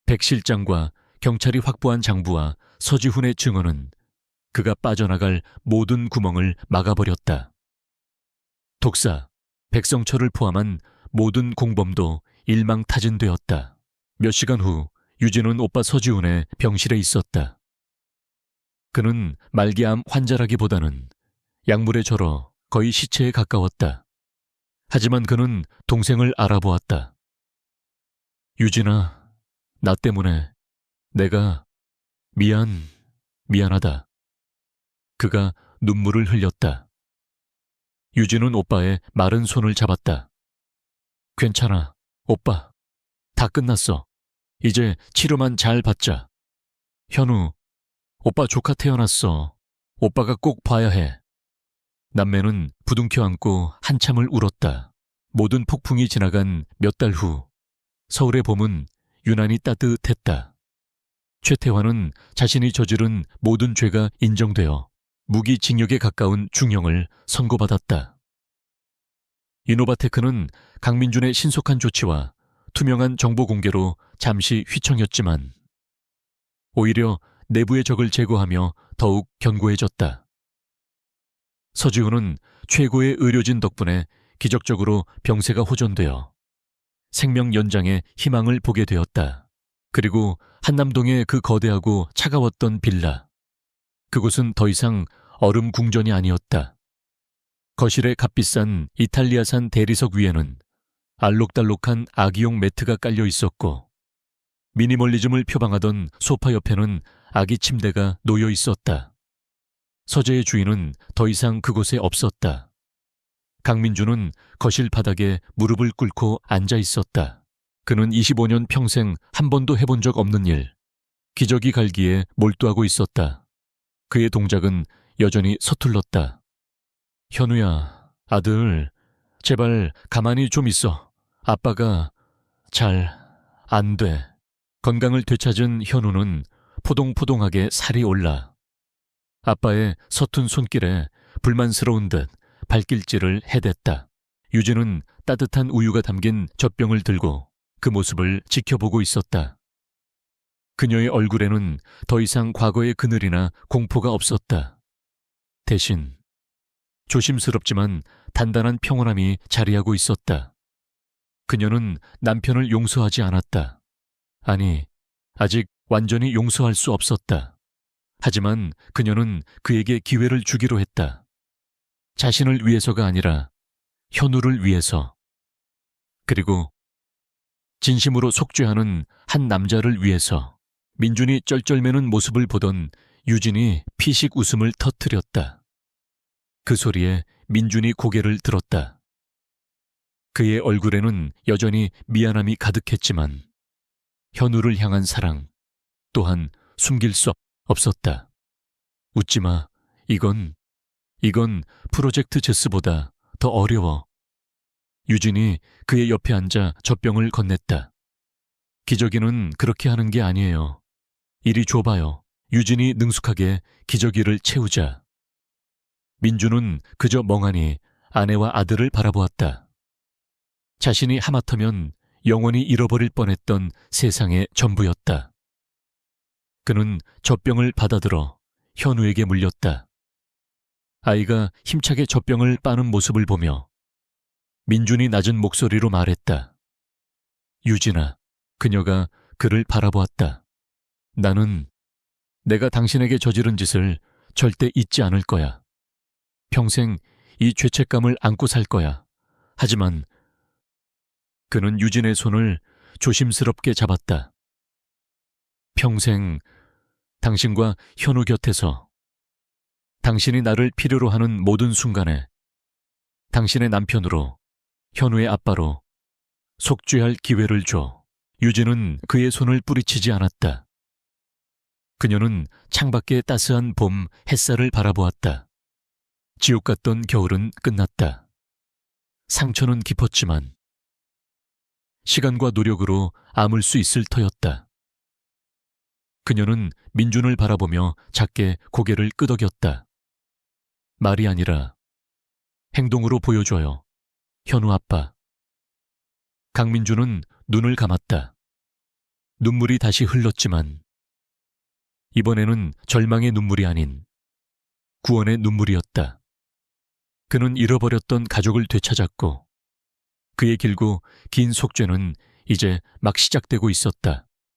백 실장과 경찰이 확보한 장부와 서지훈의 증언은 그가 빠져나갈 모든 구멍을 막아버렸다. 독사, 백성철을 포함한 모든 공범도 일망타진되었다. 몇 시간 후 유진은 오빠 서지훈의 병실에 있었다. 그는 말기암 환자라기보다는 약물에 절어 거의 시체에 가까웠다. 하지만 그는 동생을 알아보았다. 유진아, 나 때문에 내가 미안하다. 그가 눈물을 흘렸다. 유진은 오빠의 마른 손을 잡았다. 괜찮아, 오빠. 다 끝났어. 이제 치료만 잘 받자. 현우, 오빠 조카 태어났어. 오빠가 꼭 봐야 해. 남매는 부둥켜 안고 한참을 울었다. 모든 폭풍이 지나간 몇 달 후 서울의 봄은 유난히 따뜻했다. 최태환은 자신이 저지른 모든 죄가 인정되어 무기징역에 가까운 중형을 선고받았다. 이노바테크는 강민준의 신속한 조치와 투명한 정보 공개로 잠시 휘청였지만 오히려 내부의 적을 제거하며 더욱 견고해졌다. 서지훈은 최고의 의료진 덕분에 기적적으로 병세가 호전되어 생명 연장의 희망을 보게 되었다. 그리고 한남동의 그 거대하고 차가웠던 빌라. 그곳은 더 이상 얼음 궁전이 아니었다. 거실에 값비싼 이탈리아산 대리석 위에는 알록달록한 아기용 매트가 깔려 있었고 미니멀리즘을 표방하던 소파 옆에는 아기 침대가 놓여 있었다. 서재의 주인은 더 이상 그곳에 없었다. 강민주는 거실 바닥에 무릎을 꿇고 앉아 있었다. 그는 25년 평생 한 번도 해본 적 없는 일, 기저귀 갈기에 몰두하고 있었다. 그의 동작은 여전히 서툴렀다. 현우야, 아들, 제발 가만히 좀 있어. 아빠가 잘 안 돼. 건강을 되찾은 현우는 포동포동하게 살이 올라 아빠의 서툰 손길에 불만스러운 듯 발길질을 해댔다. 유진은 따뜻한 우유가 담긴 젖병을 들고 그 모습을 지켜보고 있었다. 그녀의 얼굴에는 더 이상 과거의 그늘이나 공포가 없었다. 대신 조심스럽지만 단단한 평온함이 자리하고 있었다. 그녀는 남편을 용서하지 않았다. 아니, 아직 완전히 용서할 수 없었다. 하지만 그녀는 그에게 기회를 주기로 했다. 자신을 위해서가 아니라 현우를 위해서. 그리고 진심으로 속죄하는 한 남자를 위해서. 민준이 쩔쩔매는 모습을 보던 유진이 피식 웃음을 터뜨렸다. 그 소리에 민준이 고개를 들었다. 그의 얼굴에는 여전히 미안함이 가득했지만 현우를 향한 사랑 또한 숨길 수 없었다. 웃지마. 이건 프로젝트 제스보다 더 어려워. 유진이 그의 옆에 앉아 젖병을 건넸다. 기저귀는 그렇게 하는 게 아니에요. 이리 줘봐요. 유진이 능숙하게 기저귀를 채우자. 민주는 그저 멍하니 아내와 아들을 바라보았다. 자신이 하마터면 영원히 잃어버릴 뻔했던 세상의 전부였다. 그는 젖병을 받아들어 현우에게 물렸다. 아이가 힘차게 젖병을 빠는 모습을 보며 민준이 낮은 목소리로 말했다. 유진아. 그녀가 그를 바라보았다. 나는 내가 당신에게 저지른 짓을 절대 잊지 않을 거야. 평생 이 죄책감을 안고 살 거야. 하지만 그는 유진의 손을 조심스럽게 잡았다. 평생 당신과 현우 곁에서 당신이 나를 필요로 하는 모든 순간에 당신의 남편으로 현우의 아빠로 속죄할 기회를 줘. 유진은 그의 손을 뿌리치지 않았다. 그녀는 창밖의 따스한 봄 햇살을 바라보았다. 지옥 같던 겨울은 끝났다. 상처는 깊었지만 시간과 노력으로 아물 수 있을 터였다. 그녀는 민준을 바라보며 작게 고개를 끄덕였다. 말이 아니라 행동으로 보여줘요. 현우 아빠. 강민준은 눈을 감았다. 눈물이 다시 흘렀지만 이번에는 절망의 눈물이 아닌 구원의 눈물이었다. 그는 잃어버렸던 가족을 되찾았고 그의 길고 긴 속죄는 이제 막 시작되고 있었다.